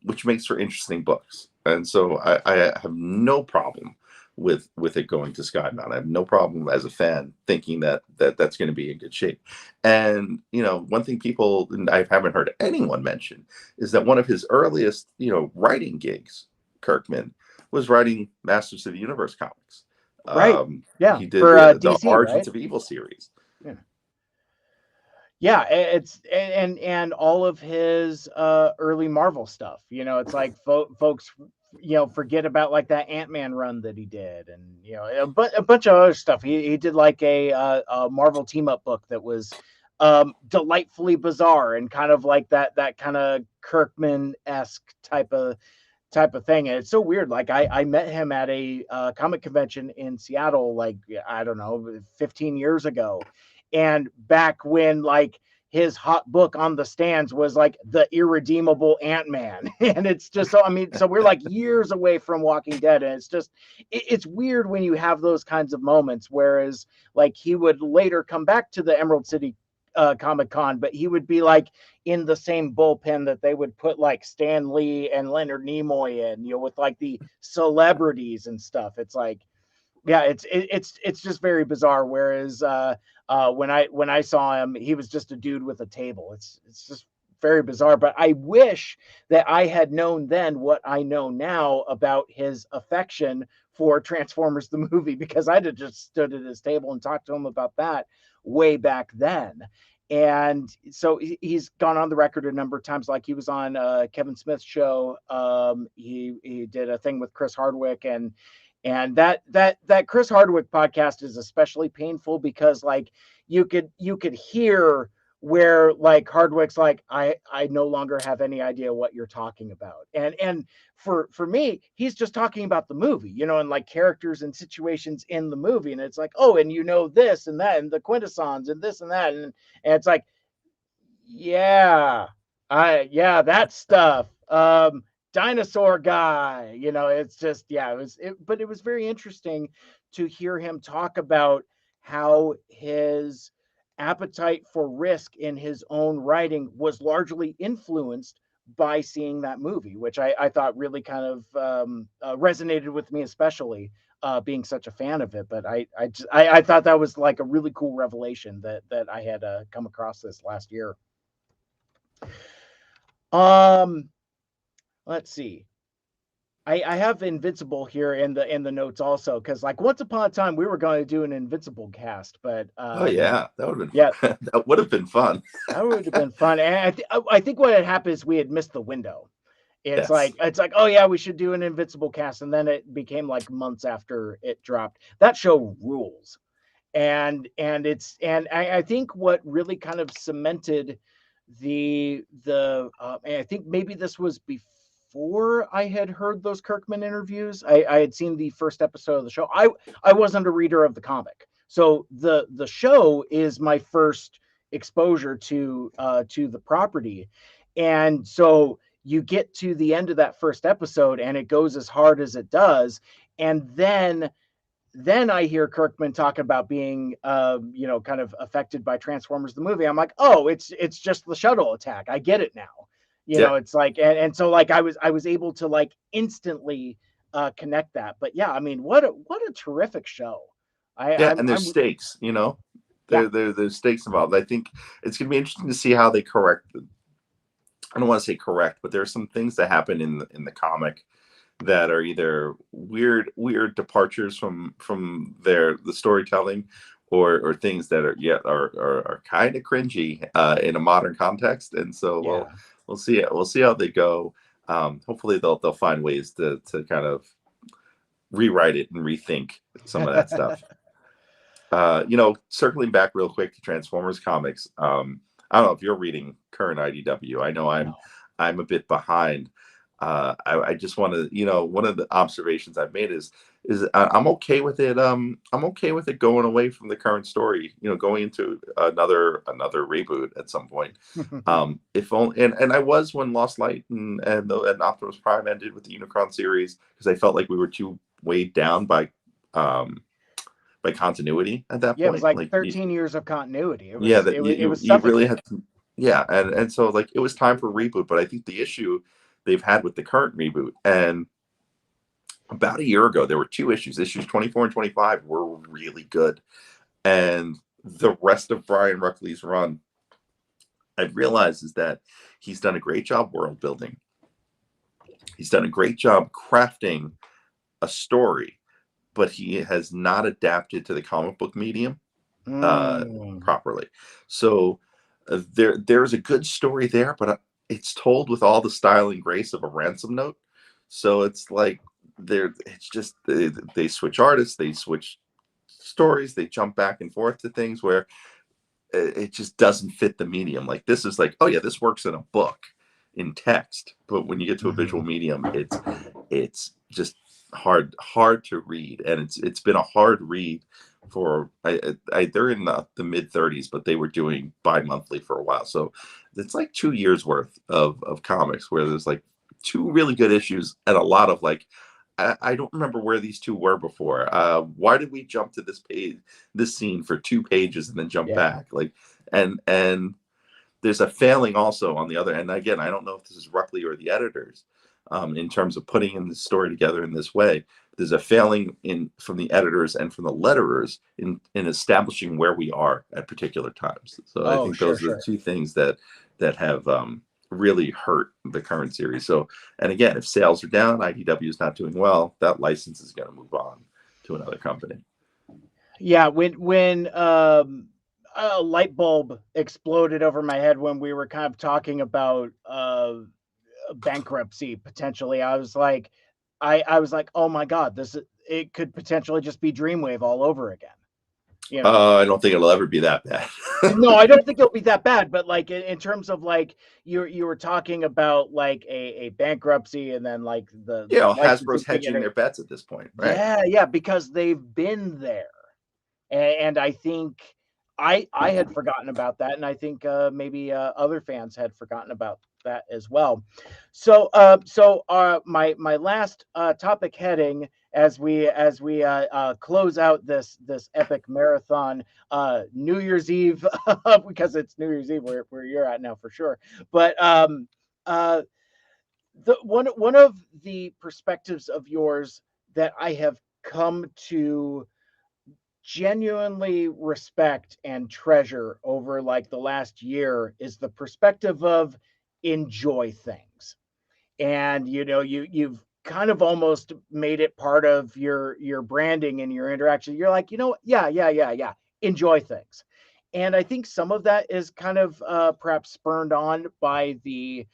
Speaker 2: which makes for interesting books. And so I have no problem with it going to Skybound. I have no problem as a fan thinking that's going to be in good shape. And one thing people, and I haven't heard anyone mention, is that one of his earliest writing gigs, Kirkman, was writing Masters of the Universe comics.
Speaker 1: Right. Yeah.
Speaker 2: He did
Speaker 1: For
Speaker 2: the
Speaker 1: DC,
Speaker 2: Origins
Speaker 1: right?
Speaker 2: of Evil series.
Speaker 1: Yeah. Yeah, it's and all of his early Marvel stuff. It's like folks forget about like that Ant-Man run that he did, and a bunch of other stuff. He did like a Marvel team up book that was delightfully bizarre and kind of like that kind of Kirkman-esque type of thing. And it's so weird. Like I met him at a comic convention in Seattle, like, I don't know, 15 years ago. And back when like his hot book on the stands was like The Irredeemable Ant-Man. And it's just, so, I mean, so we're like years away from Walking Dead. And it's just, it's weird when you have those kinds of moments. Whereas like he would later come back to the Emerald City Comic Con, but he would be like in the same bullpen that they would put like Stan Lee and Leonard Nimoy in, with like the celebrities and stuff. It's like, yeah, it's just very bizarre. Whereas when I saw him, he was just a dude with a table. It's just very bizarre. But I wish that I had known then what I know now about his affection for Transformers the movie, because I'd have just stood at his table and talked to him about that way back then. And so he's gone on the record a number of times. Like he was on Kevin Smith's show. He did a thing with Chris Hardwick, and that Chris Hardwick podcast is especially painful because like you could hear where like Hardwick's like, I no longer have any idea what you're talking about. And for me, he's just talking about the movie, and like characters and situations in the movie. And it's like, oh, and this and that and the quintessons and this and that. And it's like, yeah, that stuff. Dinosaur guy, it's just, yeah, but it was very interesting to hear him talk about how his appetite for risk in his own writing was largely influenced by seeing that movie, which I thought really kind of resonated with me, especially being such a fan of it. But I thought that was like a really cool revelation that I had come across this last year. Let's see. I have Invincible here in the notes also, because like once upon a time we were going to do an Invincible cast, but
Speaker 2: Oh yeah, that would have been
Speaker 1: yeah,
Speaker 2: that would have been fun.
Speaker 1: that would have been fun. And I think what had happened is we had missed the window. It's
Speaker 2: Yes.
Speaker 1: like, oh yeah, we should do an Invincible cast, and then it became like months after it dropped. That show rules, and I think what really kind of cemented the and I think maybe this was before I had heard those Kirkman interviews. I had seen the first episode of the show. I wasn't a reader of the comic, so the show is my first exposure to the property. And so you get to the end of that first episode and it goes as hard as it does, and then I hear Kirkman talk about being, kind of affected by Transformers the movie. I'm like, oh, it's just the shuttle attack. I get it now.
Speaker 2: Yeah.
Speaker 1: It's like, and so like I was able to like instantly connect that. But yeah, I mean, what a terrific show.
Speaker 2: And there's stakes.
Speaker 1: Yeah.
Speaker 2: There's stakes involved. I think it's going to be interesting to see how they correct. I don't want to say correct, but there's some things that happen in the comic that are either weird departures from the storytelling, or things that are kind of cringy in a modern context. And so we'll see it. We'll see how they go. Hopefully they'll find ways to kind of rewrite it and rethink some of that stuff. Circling back real quick to Transformers comics. I don't know if you're reading current IDW. I know I'm a bit behind. I just want to, one of the observations I've made is I'm okay with it. I'm okay with it going away from the current story, going into another reboot at some point. If only, and I was when Lost Light and Optimus Prime ended with the Unicron series, because I felt like we were too weighed down by continuity at that point.
Speaker 1: Yeah, it was like 13 years of continuity. It was,
Speaker 2: yeah, that
Speaker 1: it was
Speaker 2: you really had to, yeah, and so like it was time for reboot. But I think the issue they've had with the current reboot, and about a year ago, there were two issues. Issues 24 and 25 were really good. And the rest of Brian Ruckley's run, I realized is that he's done a great job world building. He's done a great job crafting a story, but he has not adapted to the comic book medium properly. So there's a good story there, but it's told with all the style and grace of a Ransom note. So it's like it's just they switch artists, they switch stories, they jump back and forth to things where it just doesn't fit the medium. Like this is like, oh yeah, this works in a book in text, but when you get to a visual medium, it's just hard to read, and it's been a hard read for they're in the mid 30s, but they were doing bi-monthly for a while, so it's like 2 years worth of comics where there's like two really good issues and a lot of like I don't remember where these two were before. Why did we jump to this scene for 2 pages and then jump back? Like, and there's a failing also on the other end. Again, I don't know if this is Ruckley or the editors in terms of putting in the story together in this way. There's a failing from the editors and from the letterers in establishing where we are at particular times. So I think those are the two things that have really hurt the current series. So, and again, if sales are down, IDW is not doing well, that license is going to move on to another company.
Speaker 1: Yeah, when a light bulb exploded over my head when we were kind of talking about bankruptcy potentially. I was like, oh my God, it could potentially just be Dreamwave all over again.
Speaker 2: You know? I don't think it'll ever be that bad.
Speaker 1: No, I don't think it'll be that bad. But like in terms of like you were talking about like a bankruptcy and then like the
Speaker 2: Hasbro's hedging their bets at this point, right?
Speaker 1: Yeah, because they've been there, and I think I had forgotten about that, and I think maybe other fans had forgotten about that as well. So my last topic heading as we close out this epic marathon, New Year's Eve, because it's New Year's Eve where you're at now for sure. But one of the perspectives of yours that I have come to genuinely respect and treasure over like the last year is the perspective of enjoy things. And you've kind of almost made it part of your branding and your interaction. You're like, yeah, enjoy things. And I think some of that is kind of perhaps spurned on by the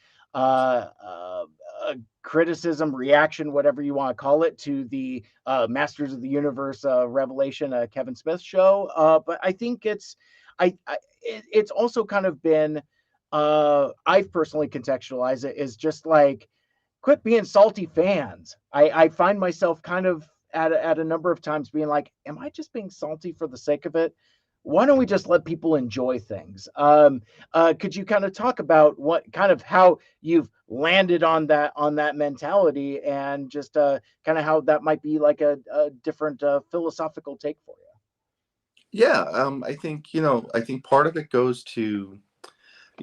Speaker 1: criticism, reaction, whatever you want to call it, to the Masters of the Universe Revelation Kevin Smith show. But I think it's also kind of been I've personally contextualized it as just like, quit being salty fans. I find myself kind of at a number of times being like, am I just being salty for the sake of it? Why don't we just let people enjoy things? Could you kind of talk about what kind of how you've landed on that mentality, and just kind of how that might be like a different philosophical take for you?
Speaker 2: Yeah, I think part of it goes to,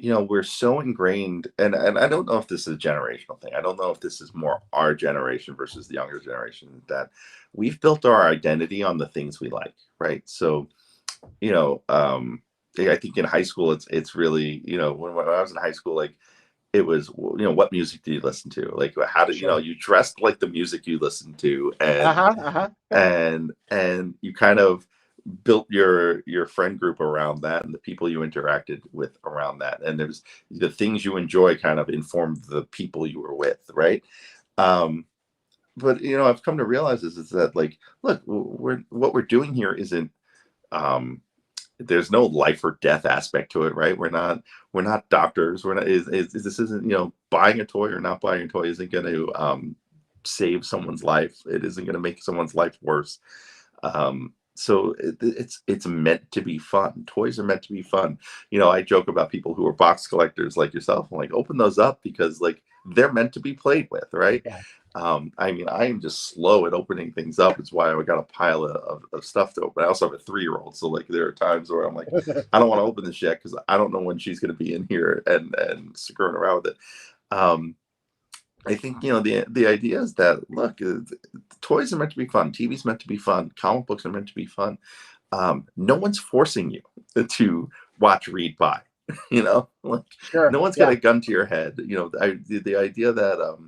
Speaker 2: we're so ingrained, and I don't know if this is a generational thing. I don't know if this is more our generation versus the younger generation, that we've built our identity on the things we like, right? So, I think in high school, it's really, when I was in high school, like it was, what music do you listen to? Like, how did, you dressed like the music you listened to, and and you kind of built your friend group around that, and the people you interacted with around that, and there's the things you enjoy kind of informed the people you were with, right? But I've come to realize is that, like, look, what we're doing here isn't there's no life or death aspect to it, right? We're not doctors. We're not this isn't, buying a toy or not buying a toy isn't going to save someone's life. It isn't going to make someone's life worse. So it's meant to be fun. Toys are meant to be fun. I joke about people who are box collectors like yourself. I'm like, open those up, because like they're meant to be played with, right?
Speaker 1: Yeah.
Speaker 2: I mean, I am just slow at opening things up. It's why I got a pile of stuff to open. I also have a 3-year-old, so like there are times where I'm like, I don't want to open this yet because I don't know when she's going to be in here and screwing around with it. I think, the idea is that, look, toys are meant to be fun. TV's meant to be fun. Comic books are meant to be fun. No one's forcing you to watch, read, buy. Like,
Speaker 1: Sure.
Speaker 2: no one's got
Speaker 1: Yeah.
Speaker 2: a gun to your head. The idea that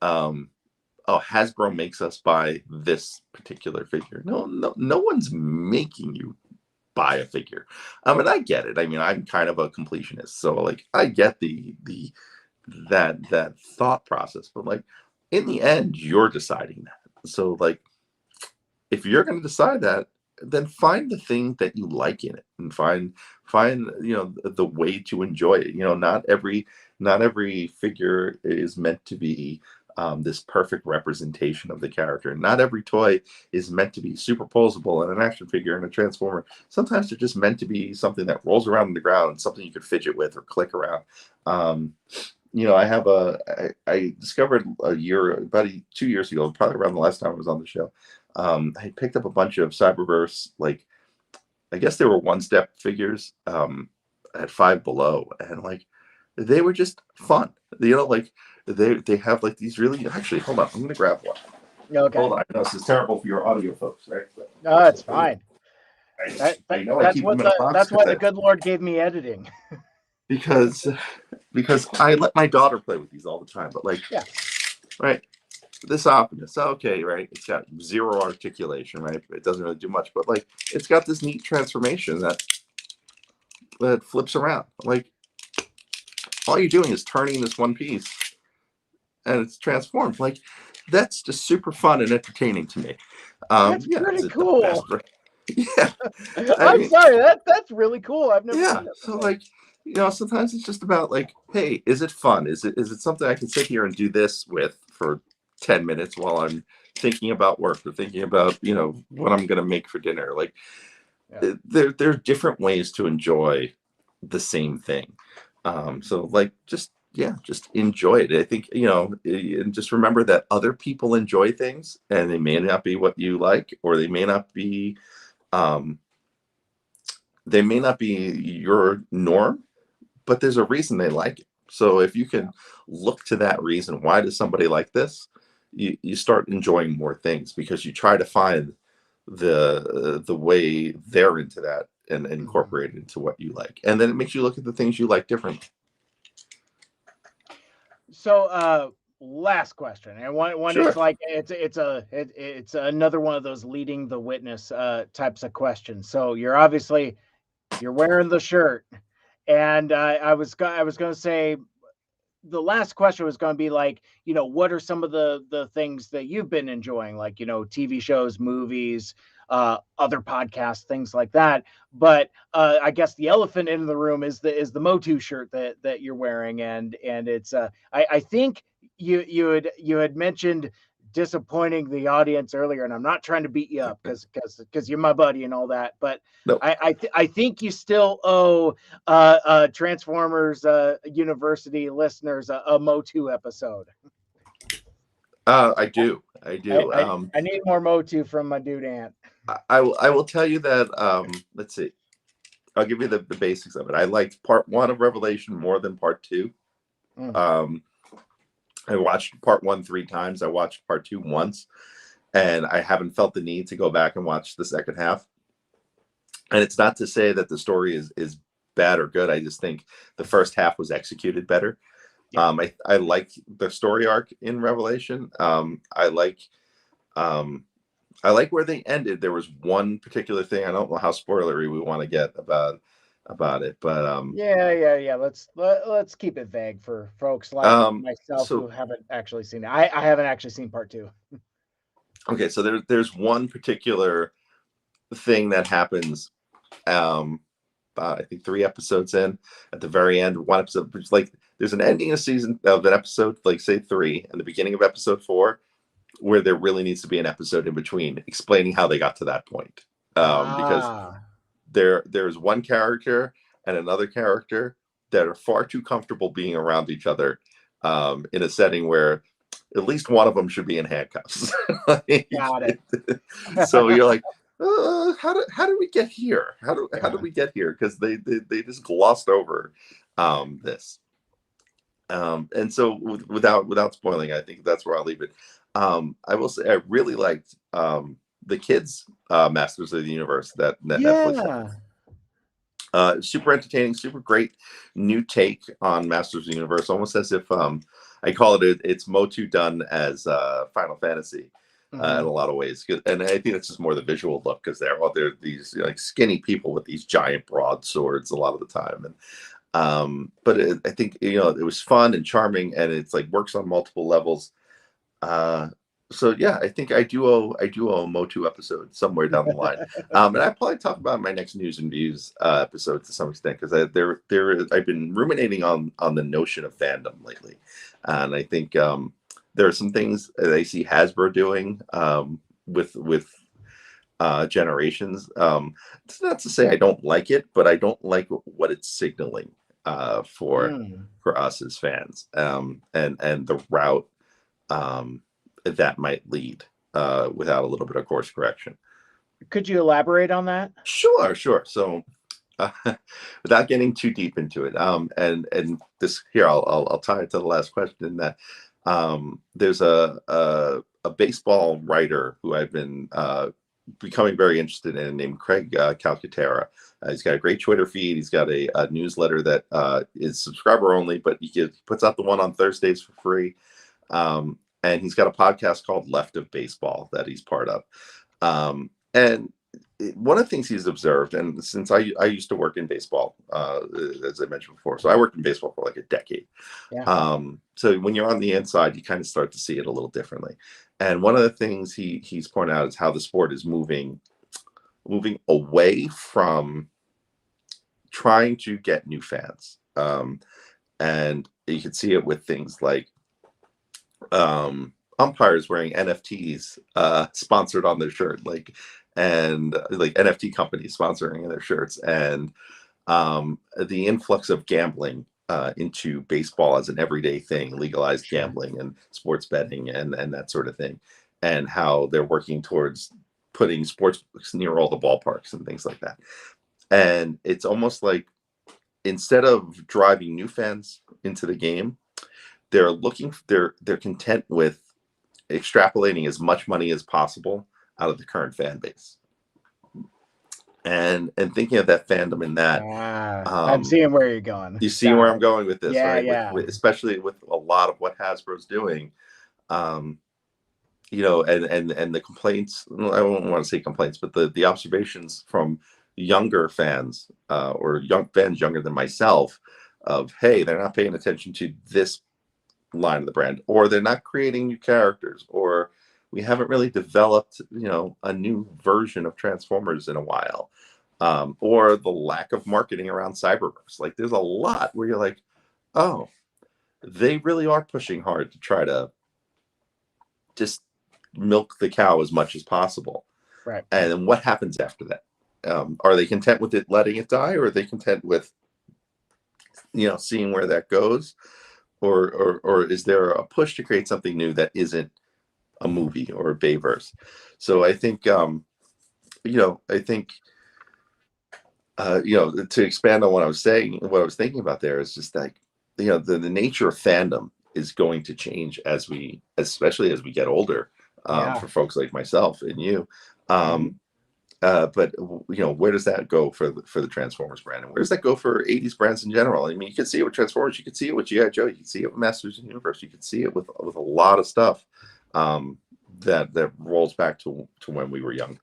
Speaker 2: oh, Hasbro makes us buy this particular figure. No one's making you buy a figure. And I get it. I mean, I'm kind of a completionist, so like I get that thought process, but like in the end, you're deciding that. So like if you're going to decide that, then find the thing that you like in it, and find the way to enjoy it. Not every figure is meant to be this perfect representation of the character. Not every toy is meant to be superposable and an action figure and a transformer. Sometimes they're just meant to be something that rolls around on the ground, something you could fidget with or click around. I discovered about 2 years ago, probably around the last time I was on the show. I picked up a bunch of Cyberverse, like I guess they were one step figures at Five Below, and like they were just fun. Like they have like these really, actually, hold on, I'm gonna grab one.
Speaker 1: Okay.
Speaker 2: Hold on, I know this is terrible for your audio folks, right?
Speaker 1: No, it's fine.
Speaker 2: I know I keep them in a box
Speaker 1: That's why the good Lord gave me editing.
Speaker 2: because I let my daughter play with these all the time. But like,
Speaker 1: Yeah.
Speaker 2: right, this Optimus, okay, right? It's got zero articulation, right? It doesn't really do much, but like, it's got this neat transformation that flips around. Like, all you're doing is turning this one piece, and it's transformed. Like, that's just super fun and entertaining to me.
Speaker 1: That's
Speaker 2: Yeah,
Speaker 1: pretty
Speaker 2: is it the
Speaker 1: cool.
Speaker 2: best? Yeah,
Speaker 1: I'm sorry. That's really cool. I've never
Speaker 2: yeah.
Speaker 1: seen that
Speaker 2: So
Speaker 1: before.
Speaker 2: like, sometimes it's just about like, hey, is it fun? Is it something I can sit here and do this with for 10 minutes while I'm thinking about work or thinking about, what I'm gonna make for dinner? Like,
Speaker 1: Yeah.
Speaker 2: there are different ways to enjoy the same thing. So like, just enjoy it. I think, and just remember that other people enjoy things, and they may not be what you like, or um they may not be your norm, but there's a reason they like it. So if you can look to that reason, why does somebody like this? You start enjoying more things because you try to find the way they're into that and incorporate it into what you like, and then it makes you look at the things you like differently.
Speaker 1: So, last question, and one
Speaker 2: Sure.
Speaker 1: is like it's another one of those leading the witness types of questions. So you're wearing the shirt, and I was going to say the last question was going to be like, what are some of the things that you've been enjoying, like, TV shows, movies, other podcasts, things like that. But I guess the elephant in the room is the Motu shirt that you're wearing, and it's I think you had mentioned disappointing the audience earlier, and I'm not trying to beat you up because you're my buddy and all that, but
Speaker 2: No,
Speaker 1: I think you still owe Transformers University listeners a Motu episode.
Speaker 2: I do. I do.
Speaker 1: I need more Motu from my dude Ant.
Speaker 2: I will tell you that. Let's see. I'll give you the basics of it. I liked part one of Revelation more than part two.
Speaker 1: Mm.
Speaker 2: I watched part one 3 times. I watched part two once, and I haven't felt the need to go back and watch the second half. And it's not to say that the story is bad or good. I just think the first half was executed better.
Speaker 1: Yeah.
Speaker 2: I like the story arc in Revelation. I like where they ended. There was one particular thing. I don't know how spoilery we want to get about it, but
Speaker 1: Yeah. Let's keep it vague for folks like myself who
Speaker 2: so
Speaker 1: haven't actually seen it. I haven't actually seen part two.
Speaker 2: okay, so there's one particular thing that happens. I think 3 episodes in, at the very end, one episode, which, like, there's an ending of an episode, like say 3, and the beginning of episode 4, where there really needs to be an episode in between explaining how they got to that point. Because
Speaker 1: Ah,
Speaker 2: there's one character and another character that are far too comfortable being around each other in a setting where at least one of them should be in handcuffs.
Speaker 1: got it.
Speaker 2: So you're like, how did we get here? How
Speaker 1: Yeah.
Speaker 2: did we get here? Because they just glossed over this. And so without spoiling, I think that's where I'll leave it. I will say I really liked the kids Masters of the Universe that Netflix.
Speaker 1: Yeah.
Speaker 2: Super entertaining, super great new take on Masters of the Universe, almost as if I call it's Motu done as Final Fantasy in
Speaker 1: Hmm.
Speaker 2: a lot of ways. And I think it's just more the visual look because they're these like skinny people with these giant broadswords a lot of the time. And but I think it was fun and charming, and it's like works on multiple levels. Uh, so yeah, I think I do owe a Motu episode somewhere down the line. And I probably talk about my next news and views episode to some extent because I've been ruminating on the notion of fandom lately, and I think there are some things that I see Hasbro doing with generations. It's not to say I don't like it, but I don't like what it's signaling for
Speaker 1: Mm.
Speaker 2: us as fans, and the route um, that might lead without a little bit of course correction.
Speaker 1: Could you elaborate on that?
Speaker 2: Sure, sure. So, uh, without getting too deep into it, and this here, I'll tie it to the last question in that there's a baseball writer who I've been becoming very interested in named Craig Calcaterra. He's got a great Twitter feed. He's got a newsletter that is subscriber only, but he puts out the one on Thursdays for free. And he's got a podcast called Left of Baseball that he's part of. And one of the things he's observed, and since I used to work in baseball, as I mentioned before, so I worked in baseball for like a decade.
Speaker 1: Yeah.
Speaker 2: So when you're on the inside, you kind of start to see it a little differently. And one of the things he's pointed out is how the sport is moving away from trying to get new fans. And you can see it with things like umpires wearing NFTs sponsored on their shirt, and like NFT companies sponsoring their shirts, and the influx of gambling into baseball as an everyday thing, legalized
Speaker 1: Sure.
Speaker 2: gambling and sports betting and that sort of thing, and how they're working towards putting sports books near all the ballparks and things like that. And it's almost like instead of driving new fans into the game, they're content with extrapolating as much money as possible out of the current fan base, and thinking of that fandom in that.
Speaker 1: I'm seeing where you're going.
Speaker 2: You see where
Speaker 1: Got
Speaker 2: I'm
Speaker 1: it.
Speaker 2: going with this,
Speaker 1: Yeah,
Speaker 2: right?
Speaker 1: yeah.
Speaker 2: Especially with a lot of what Hasbro's doing, um, and the complaints. I don't want to say complaints, but the observations from younger fans or young fans younger than myself of, hey, they're not paying attention to this line of the brand, or they're not creating new characters, or we haven't really developed a new version of Transformers in a while, or the lack of marketing around Cyberverse. Like there's a lot where you're like, oh, they really are pushing hard to try to just milk the cow as much as possible.
Speaker 1: Right.
Speaker 2: And then what happens after that? Are they content with it letting it die, or are they content with seeing where that goes, or is there a push to create something new that isn't a movie or a Bayverse? So I think I think to expand on what I was saying, what I was thinking about there is just like the nature of fandom is going to change especially as we get older,
Speaker 1: Yeah.
Speaker 2: for folks like myself and you.
Speaker 1: Mhm.
Speaker 2: Um, but where does that go for the Transformers brand, and where does that go for 80s brands in general? I mean, you can see it with Transformers, you can see it with GI Joe, you can see it with Masters of the Universe, you can see it with a lot of stuff that rolls back to when we were young.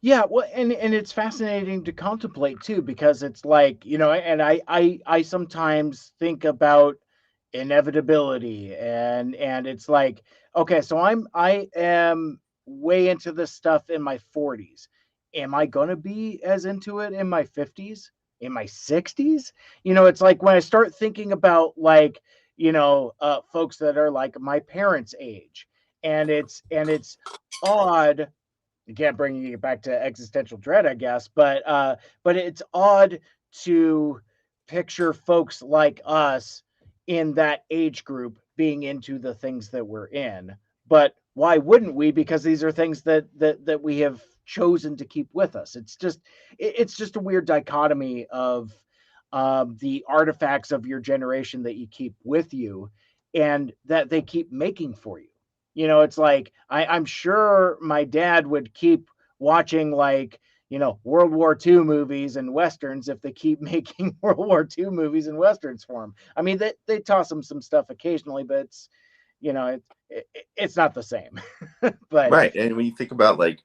Speaker 1: Yeah, well, and it's fascinating to contemplate too, because it's like, and I sometimes think about inevitability, and it's like, okay, so I am way into this stuff in my 40s. Am I going to be as into it in my 50s, in my 60s? It's like when I start thinking about like, folks that are like my parents' age, and it's odd, again bringing it back to existential dread, I guess, but it's odd to picture folks like us in that age group being into the things that we're in. But why wouldn't we? Because these are things that we have chosen to keep with us. It's just a weird dichotomy the artifacts of your generation that you keep with you and that they keep making for you. It's like I'm sure my dad would keep watching like World War II movies and westerns if they keep making World War II movies and westerns for him. I mean, they toss him some stuff occasionally, but it's it's not the same. But
Speaker 2: Right. And when you think about like,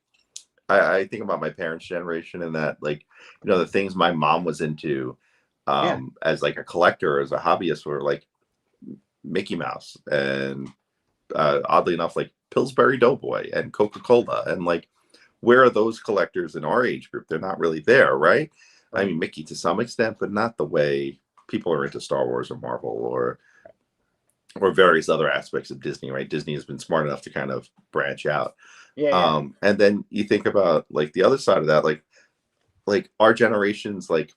Speaker 2: I think about my parents' generation and that, like, the things my mom was into
Speaker 1: yeah,
Speaker 2: as like a collector, as a hobbyist, were like Mickey Mouse and oddly enough, like Pillsbury Doughboy and Coca-Cola. And like, where are those collectors in our age group? They're not really there, right? I
Speaker 1: right.
Speaker 2: mean, Mickey to some extent, but not the way people are into Star Wars or Marvel or various other aspects of Disney, right? Disney has been smart enough to kind of branch out.
Speaker 1: Yeah, yeah.
Speaker 2: And then you think about like the other side of that, like our generation's like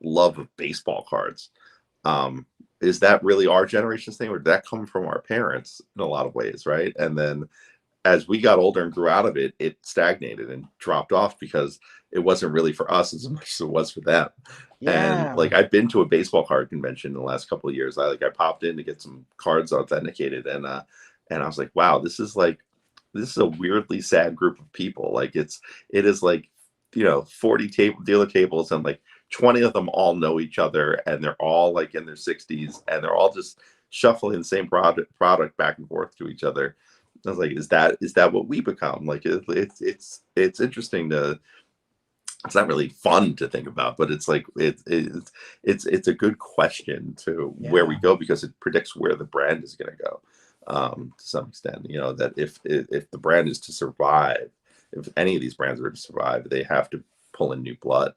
Speaker 2: love of baseball cards. Is that really our generation's thing, or did that come from our parents in a lot of ways, right? And then as we got older and grew out of it, it stagnated and dropped off because it wasn't really for us as much as it was for them. And
Speaker 1: Yeah.
Speaker 2: like I've been to a baseball card convention in the last couple of years. I popped in to get some cards authenticated, and I was like, wow, this is a weirdly sad group of people. Like it is like 40 dealer tables, and like 20 of them all know each other, and they're all like in their 60s, and they're all just shuffling the same product back and forth to each other. I was like, is that what we become? Like it's interesting to. It's not really fun to think about, but it's like it's a good question to where we
Speaker 1: Yeah.
Speaker 2: go, because it predicts where the brand is going to go to some extent. That if the brand is to survive, if any of these brands are to survive, they have to pull in new blood,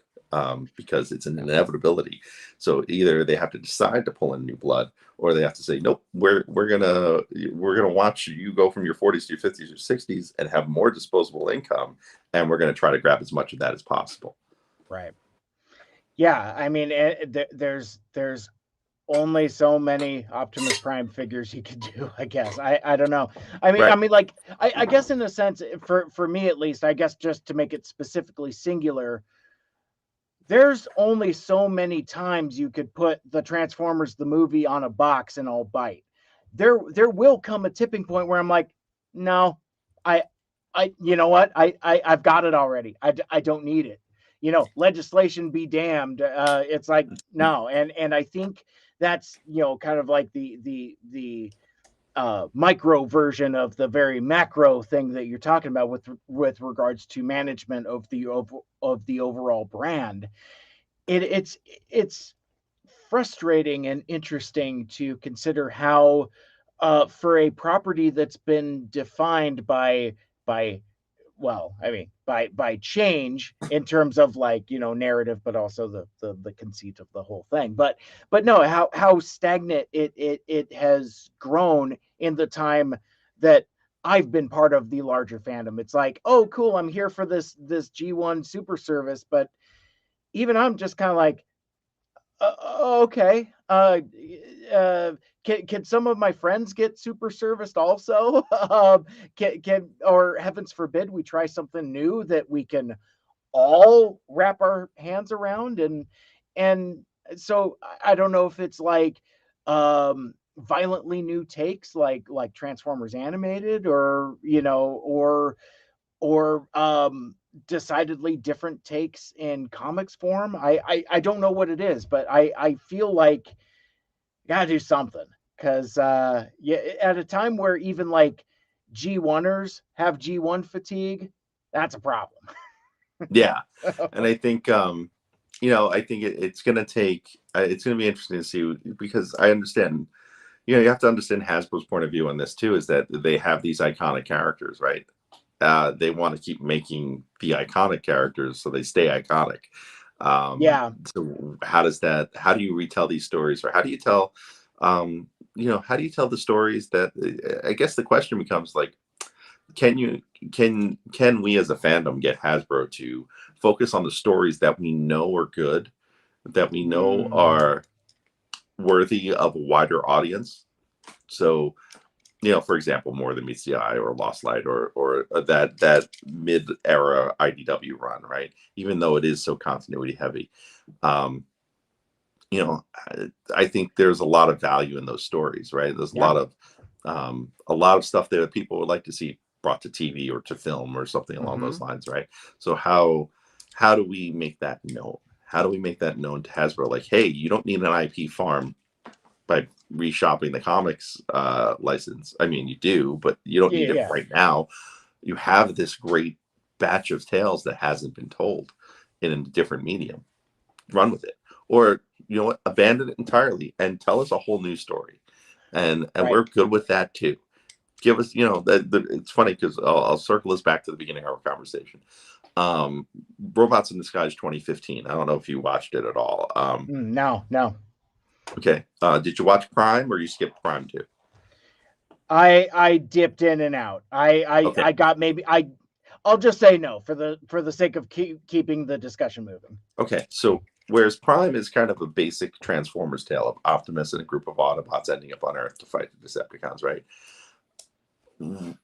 Speaker 2: because it's an inevitability. So either they have to decide to pull in new blood, or they have to say, nope, we're gonna watch you go from your 40s to your 50s or 60s and have more disposable income, and we're gonna try to grab as much of that as possible.
Speaker 1: Right. Yeah. I mean, there's only so many Optimus Prime figures you could do, I guess. I don't know. I
Speaker 2: Right.
Speaker 1: mean, like, I guess in a sense, for me at least, I guess just to make it specifically singular, there's only so many times you could put the Transformers the movie on a box and I'll bite. There will come a tipping point where I'm like, no, I you know what? I've got it already. I don't need it. Legislation be damned. It's like no, and I think that's kind of like the micro version of the very macro thing that you're talking about with regards to management of the overall brand. It's frustrating and interesting to consider how for a property that's been defined by well, I mean, by change in terms of like narrative, but also the conceit of the whole thing. But no, how stagnant it has grown in the time that I've been part of the larger fandom. It's like, oh, cool, I'm here for this G1 super service, but even I'm just kind of like, okay. Can some of my friends get super serviced also? Or heavens forbid, we try something new that we can all wrap our hands around, and so I don't know if it's like violently new takes like Transformers animated, or or decidedly different takes in comics form. I don't know what it is, but I feel like you gotta do something, because yeah, at a time where even like G1ers have G1 fatigue, that's a problem.
Speaker 2: Yeah. And I think I think it's going to take it's going to be interesting to see, because I understand, you have to understand Hasbro's point of view on this too, is that they have these iconic characters, right? They want to keep making the iconic characters so they stay iconic.
Speaker 1: Yeah.
Speaker 2: So how do you retell these stories, or how do you tell how do you tell the stories that, I guess the question becomes like, can you can we as a fandom get Hasbro to focus on the stories that we know are good, that we know
Speaker 1: Mm,
Speaker 2: are worthy of a wider audience? So, for example, More Than Meets the Eye, or Lost Light, or that mid era IDW run, right? Even though it is so continuity heavy, um, you know, I think there's a lot of value in those stories, right? There's
Speaker 1: Yeah.
Speaker 2: a lot of stuff there that people would like to see brought to TV or to film or something along
Speaker 1: Mm-hmm.
Speaker 2: those lines, right? So how do we make that known? How do we make that known to Hasbro? Like, hey, you don't need an IP farm by reshopping the comics license. I mean, you do, but you don't need
Speaker 1: Yeah.
Speaker 2: it
Speaker 1: Yeah.
Speaker 2: right now. You have this great batch of tales that hasn't been told in a different medium. Run with it, or you know what, abandon it entirely and tell us a whole new story, and
Speaker 1: Right.
Speaker 2: we're good with that too. Give us, you know, it's funny because I'll circle us back to the beginning of our conversation. Um, Robots in Disguise 2015. I don't know if you watched it at all.
Speaker 1: No, no.
Speaker 2: Okay, did you watch Prime or you skipped Prime too?
Speaker 1: I dipped in and out.
Speaker 2: Okay,
Speaker 1: I got maybe I'll just say no for the sake of keeping the discussion moving.
Speaker 2: okay. So whereas Prime is kind of a basic Transformers tale of Optimus and a group of Autobots ending up on Earth to fight the Decepticons, right?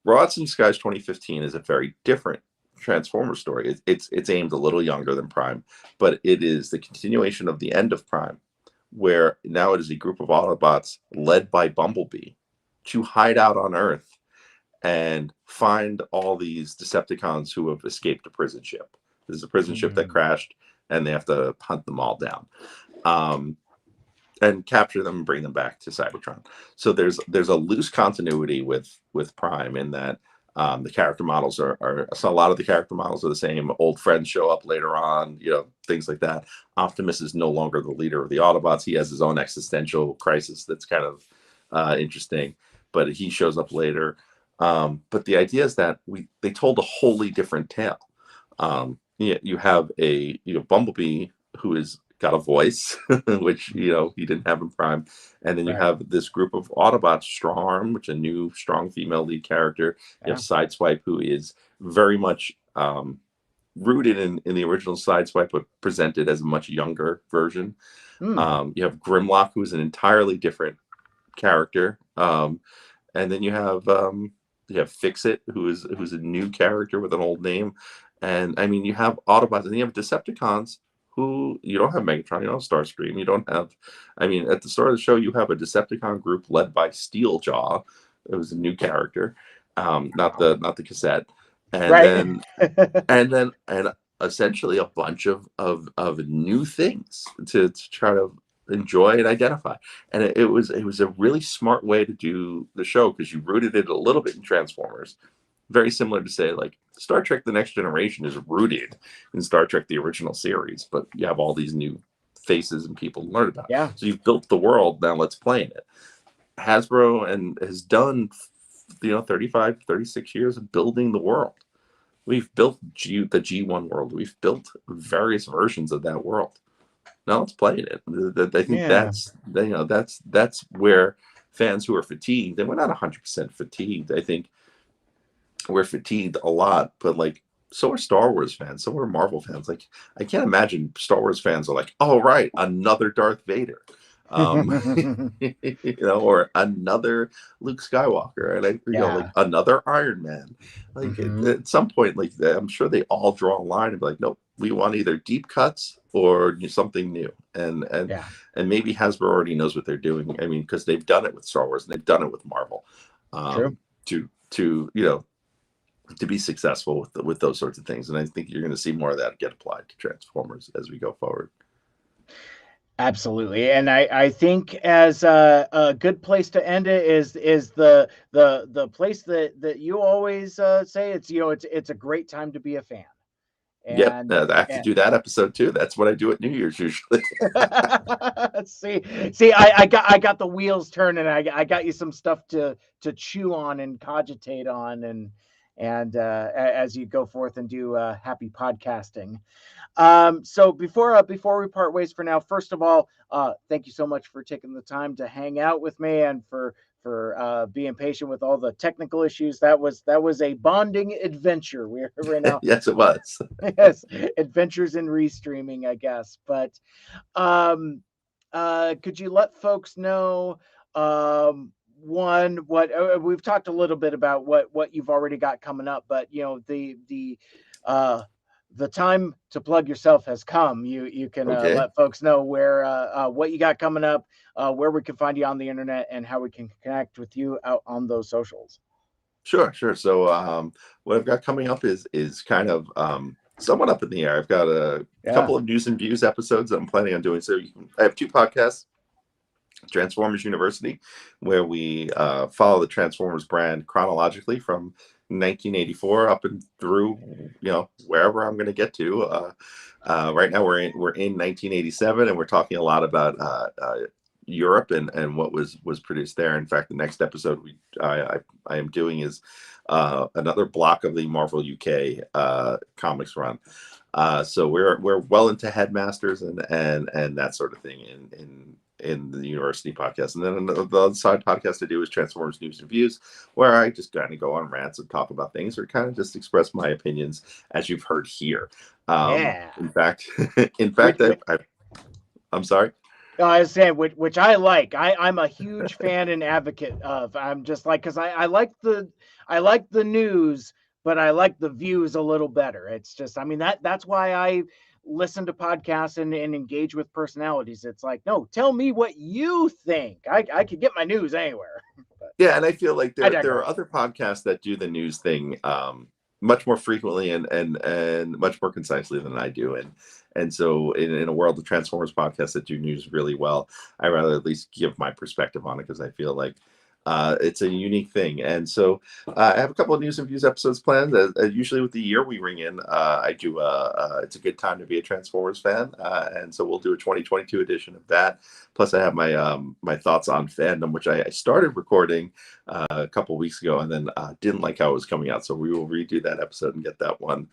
Speaker 2: Robots in Disguise 2015 is a very different Transformer story. It's aimed a little younger than Prime, but it is the continuation of the end of Prime, where now it is a group of Autobots led by Bumblebee to hide out on Earth and find all these Decepticons who have escaped a prison ship. This is a prison ship that
Speaker 1: Mm,
Speaker 2: crashed, and they have to hunt them all down. Um, and capture them and bring them back to Cybertron. So there's a loose continuity with Prime in that the character models are so a lot of the character models are the same. Old friends show up later on, you know, things like that. Optimus is no longer the leader of the Autobots. He has his own existential crisis that's kind of interesting, but he shows up later. But the idea is that they told a wholly different tale. You have Bumblebee who is got a voice, which you know he didn't have in Prime, and then you
Speaker 1: right.
Speaker 2: have this group of Autobots, Strongarm, which is a new strong female lead character. You have
Speaker 1: Yeah.
Speaker 2: Sideswipe, who is very much rooted in the original Sideswipe, but presented as a much younger version.
Speaker 1: Mm,
Speaker 2: You have Grimlock, who is an entirely different character, and then you have Fix It, who's a new character with an old name, and I mean you have Autobots, and you have Decepticons who you don't have Megatron, you don't have Starscream, you don't have. I mean, at the start of the show, you have a Decepticon group led by Steeljaw. It was a new character,
Speaker 1: wow.
Speaker 2: not the cassette, and
Speaker 1: Right.
Speaker 2: then and essentially a bunch of new things to try to enjoy and identify. And it was a really smart way to do the show because you rooted it a little bit in Transformers, very similar to say like Star Trek: The Next Generation is rooted in Star Trek: The Original Series, but you have all these new faces and people to learn about.
Speaker 1: Yeah.
Speaker 2: So you've built the world, now let's play in it. Hasbro and has done 35 36 years of building the world. We've built the G1 world. We've built various versions of that world. Now let's play in it. I think
Speaker 1: Yeah.
Speaker 2: that's where fans who are fatigued, and we're not 100% fatigued. I think we're fatigued a lot, but like so are Star Wars fans, so are Marvel fans. Like I can't imagine Star Wars fans are like, oh right, another Darth Vader. Or another Luke Skywalker, and like
Speaker 1: Yeah.
Speaker 2: another Iron Man. Like
Speaker 1: Hmm.
Speaker 2: at some point, like I'm sure they all draw a line and be like, nope, we want either deep cuts or something new.
Speaker 1: Yeah.
Speaker 2: And maybe Hasbro already knows what they're doing. I mean, because they've done it with Star Wars and they've done it with Marvel.
Speaker 1: True.
Speaker 2: To to be successful with those sorts of things, and I think you're going to see more of that get applied to Transformers as we go forward.
Speaker 1: Absolutely, and I think as a good place to end it is the place that you always say it's it's a great time to be a fan,
Speaker 2: Yep,
Speaker 1: and,
Speaker 2: I have to
Speaker 1: and
Speaker 2: do that episode too. That's what I do at New Year's usually.
Speaker 1: see, I got the wheels turning. I got you some stuff to chew on and cogitate on, and as you go forth and do happy podcasting. So before we part ways for now, first of all, thank you so much for taking the time to hang out with me and for being patient with all the technical issues. That was a bonding adventure. We're right now.
Speaker 2: Yes, it was.
Speaker 1: Yes, adventures in restreaming, I guess. But um, could you let folks know one what we've talked a little bit about what you've already got coming up, but the uh the time to plug yourself has come. You can
Speaker 2: Okay.
Speaker 1: let folks know where what you got coming up, where we can find you on the internet, and how we can connect with you out on those socials.
Speaker 2: Sure, sure. So what I've got coming up is kind of somewhat up in the air. I've got a
Speaker 1: Yeah.
Speaker 2: couple of news and views episodes that I'm planning on doing. So I have two podcasts. Transformers University, where we follow the Transformers brand chronologically from 1984 up and through, wherever I'm going to get to. Right now, we're in 1987, and we're talking a lot about Europe and what was produced there. In fact, the next episode I am doing is another block of the Marvel UK comics run. So we're well into Headmasters and that sort of thing in the university podcast. And then the other side podcast I do is Transformers News and Views, where I just kind of go on rants and talk about things or kind of just express my opinions, as you've heard here.
Speaker 1: Yeah.
Speaker 2: In fact,
Speaker 1: Which, which,
Speaker 2: I'm sorry.
Speaker 1: I was saying, which I like. I'm a huge fan and advocate of. I'm just like, because I like the news, but I like the views a little better. It's just, I mean, that's why I listen to podcasts and engage with personalities. It's like, no, tell me what you think. I could get my news anywhere. But
Speaker 2: Yeah, and I feel like
Speaker 1: I
Speaker 2: there are
Speaker 1: digress.
Speaker 2: other podcasts that do the news thing much more frequently and much more concisely than I do. And so in a world of Transformers podcasts that do news really well, I rather at least give my perspective on it because I feel like it's a unique thing. And so I have a couple of news and views episodes planned. Usually with the year we ring in, I do it's a good time to be a Transformers fan, and so we'll do a 2022 edition of that. Plus, I have my thoughts on fandom, which I started recording a couple weeks ago, and then didn't like how it was coming out. So we will redo that episode and get that one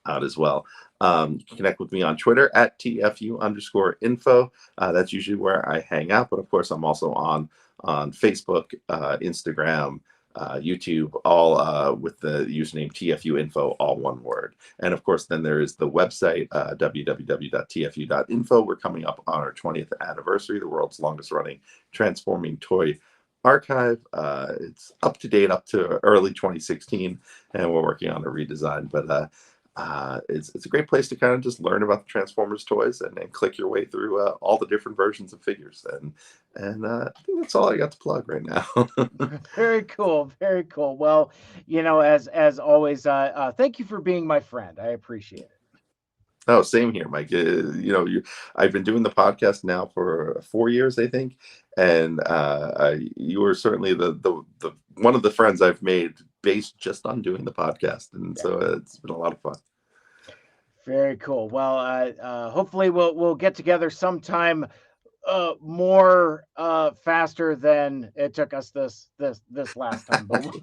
Speaker 2: out as well. You can connect with me on Twitter at TFU_info. That's usually where I hang out, but of course, I'm also on Facebook, Instagram, YouTube, all with the username TFU.Info, all one word. And of course, then there is the website, www.tfu.info. We're coming up on our 20th anniversary, the world's longest running transforming toy archive. It's up to date up to early 2016, and we're working on a redesign. But it's a great place to kind of just learn about the Transformers toys and click your way through all the different versions of figures. And I think that's all I got to plug right now.
Speaker 1: Very cool. Very cool. Well, as always, thank you for being my friend. I appreciate it.
Speaker 2: Oh, same here, Mike. I've been doing the podcast now for 4 years, I think, and you were certainly the one of the friends I've made based just on doing the podcast, and
Speaker 1: Yeah.
Speaker 2: so it's been a lot of fun.
Speaker 1: Very cool. Well, hopefully we'll get together sometime more faster than it took us this last time. But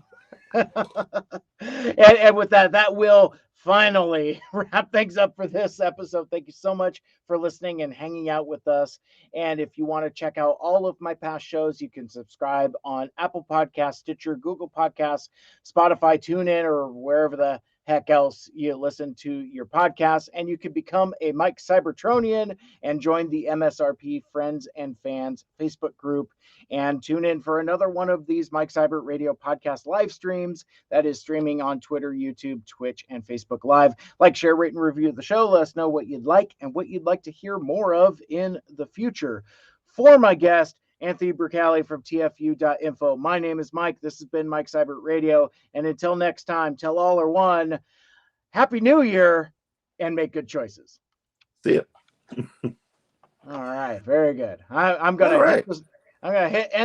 Speaker 1: and with that will finally wrap things up for this episode. Thank you so much for listening and hanging out with us. And if you want to check out all of my past shows, you can subscribe on Apple Podcasts, Stitcher, Google Podcasts, Spotify, TuneIn, or wherever the heck else you listen to your podcast. And you can become a Mike Cybertronian and join the MSRP Friends and Fans Facebook group, and tune in for another one of these Mike Cybert Radio podcast live streams that is streaming on Twitter, YouTube, Twitch, and Facebook Live. Like, share, rate, and review the show. Let us know what you'd like and what you'd like to hear more of in the future. For my guest, Anthony Bricali from TFU.Info, my name is Mike. This has been Mike Cybert Radio. And until next time, tell all or one, Happy New Year and make good choices.
Speaker 2: See ya.
Speaker 1: All right. Very good. I'm going
Speaker 2: All
Speaker 1: to hit
Speaker 2: right.
Speaker 1: this. I'm going to hit end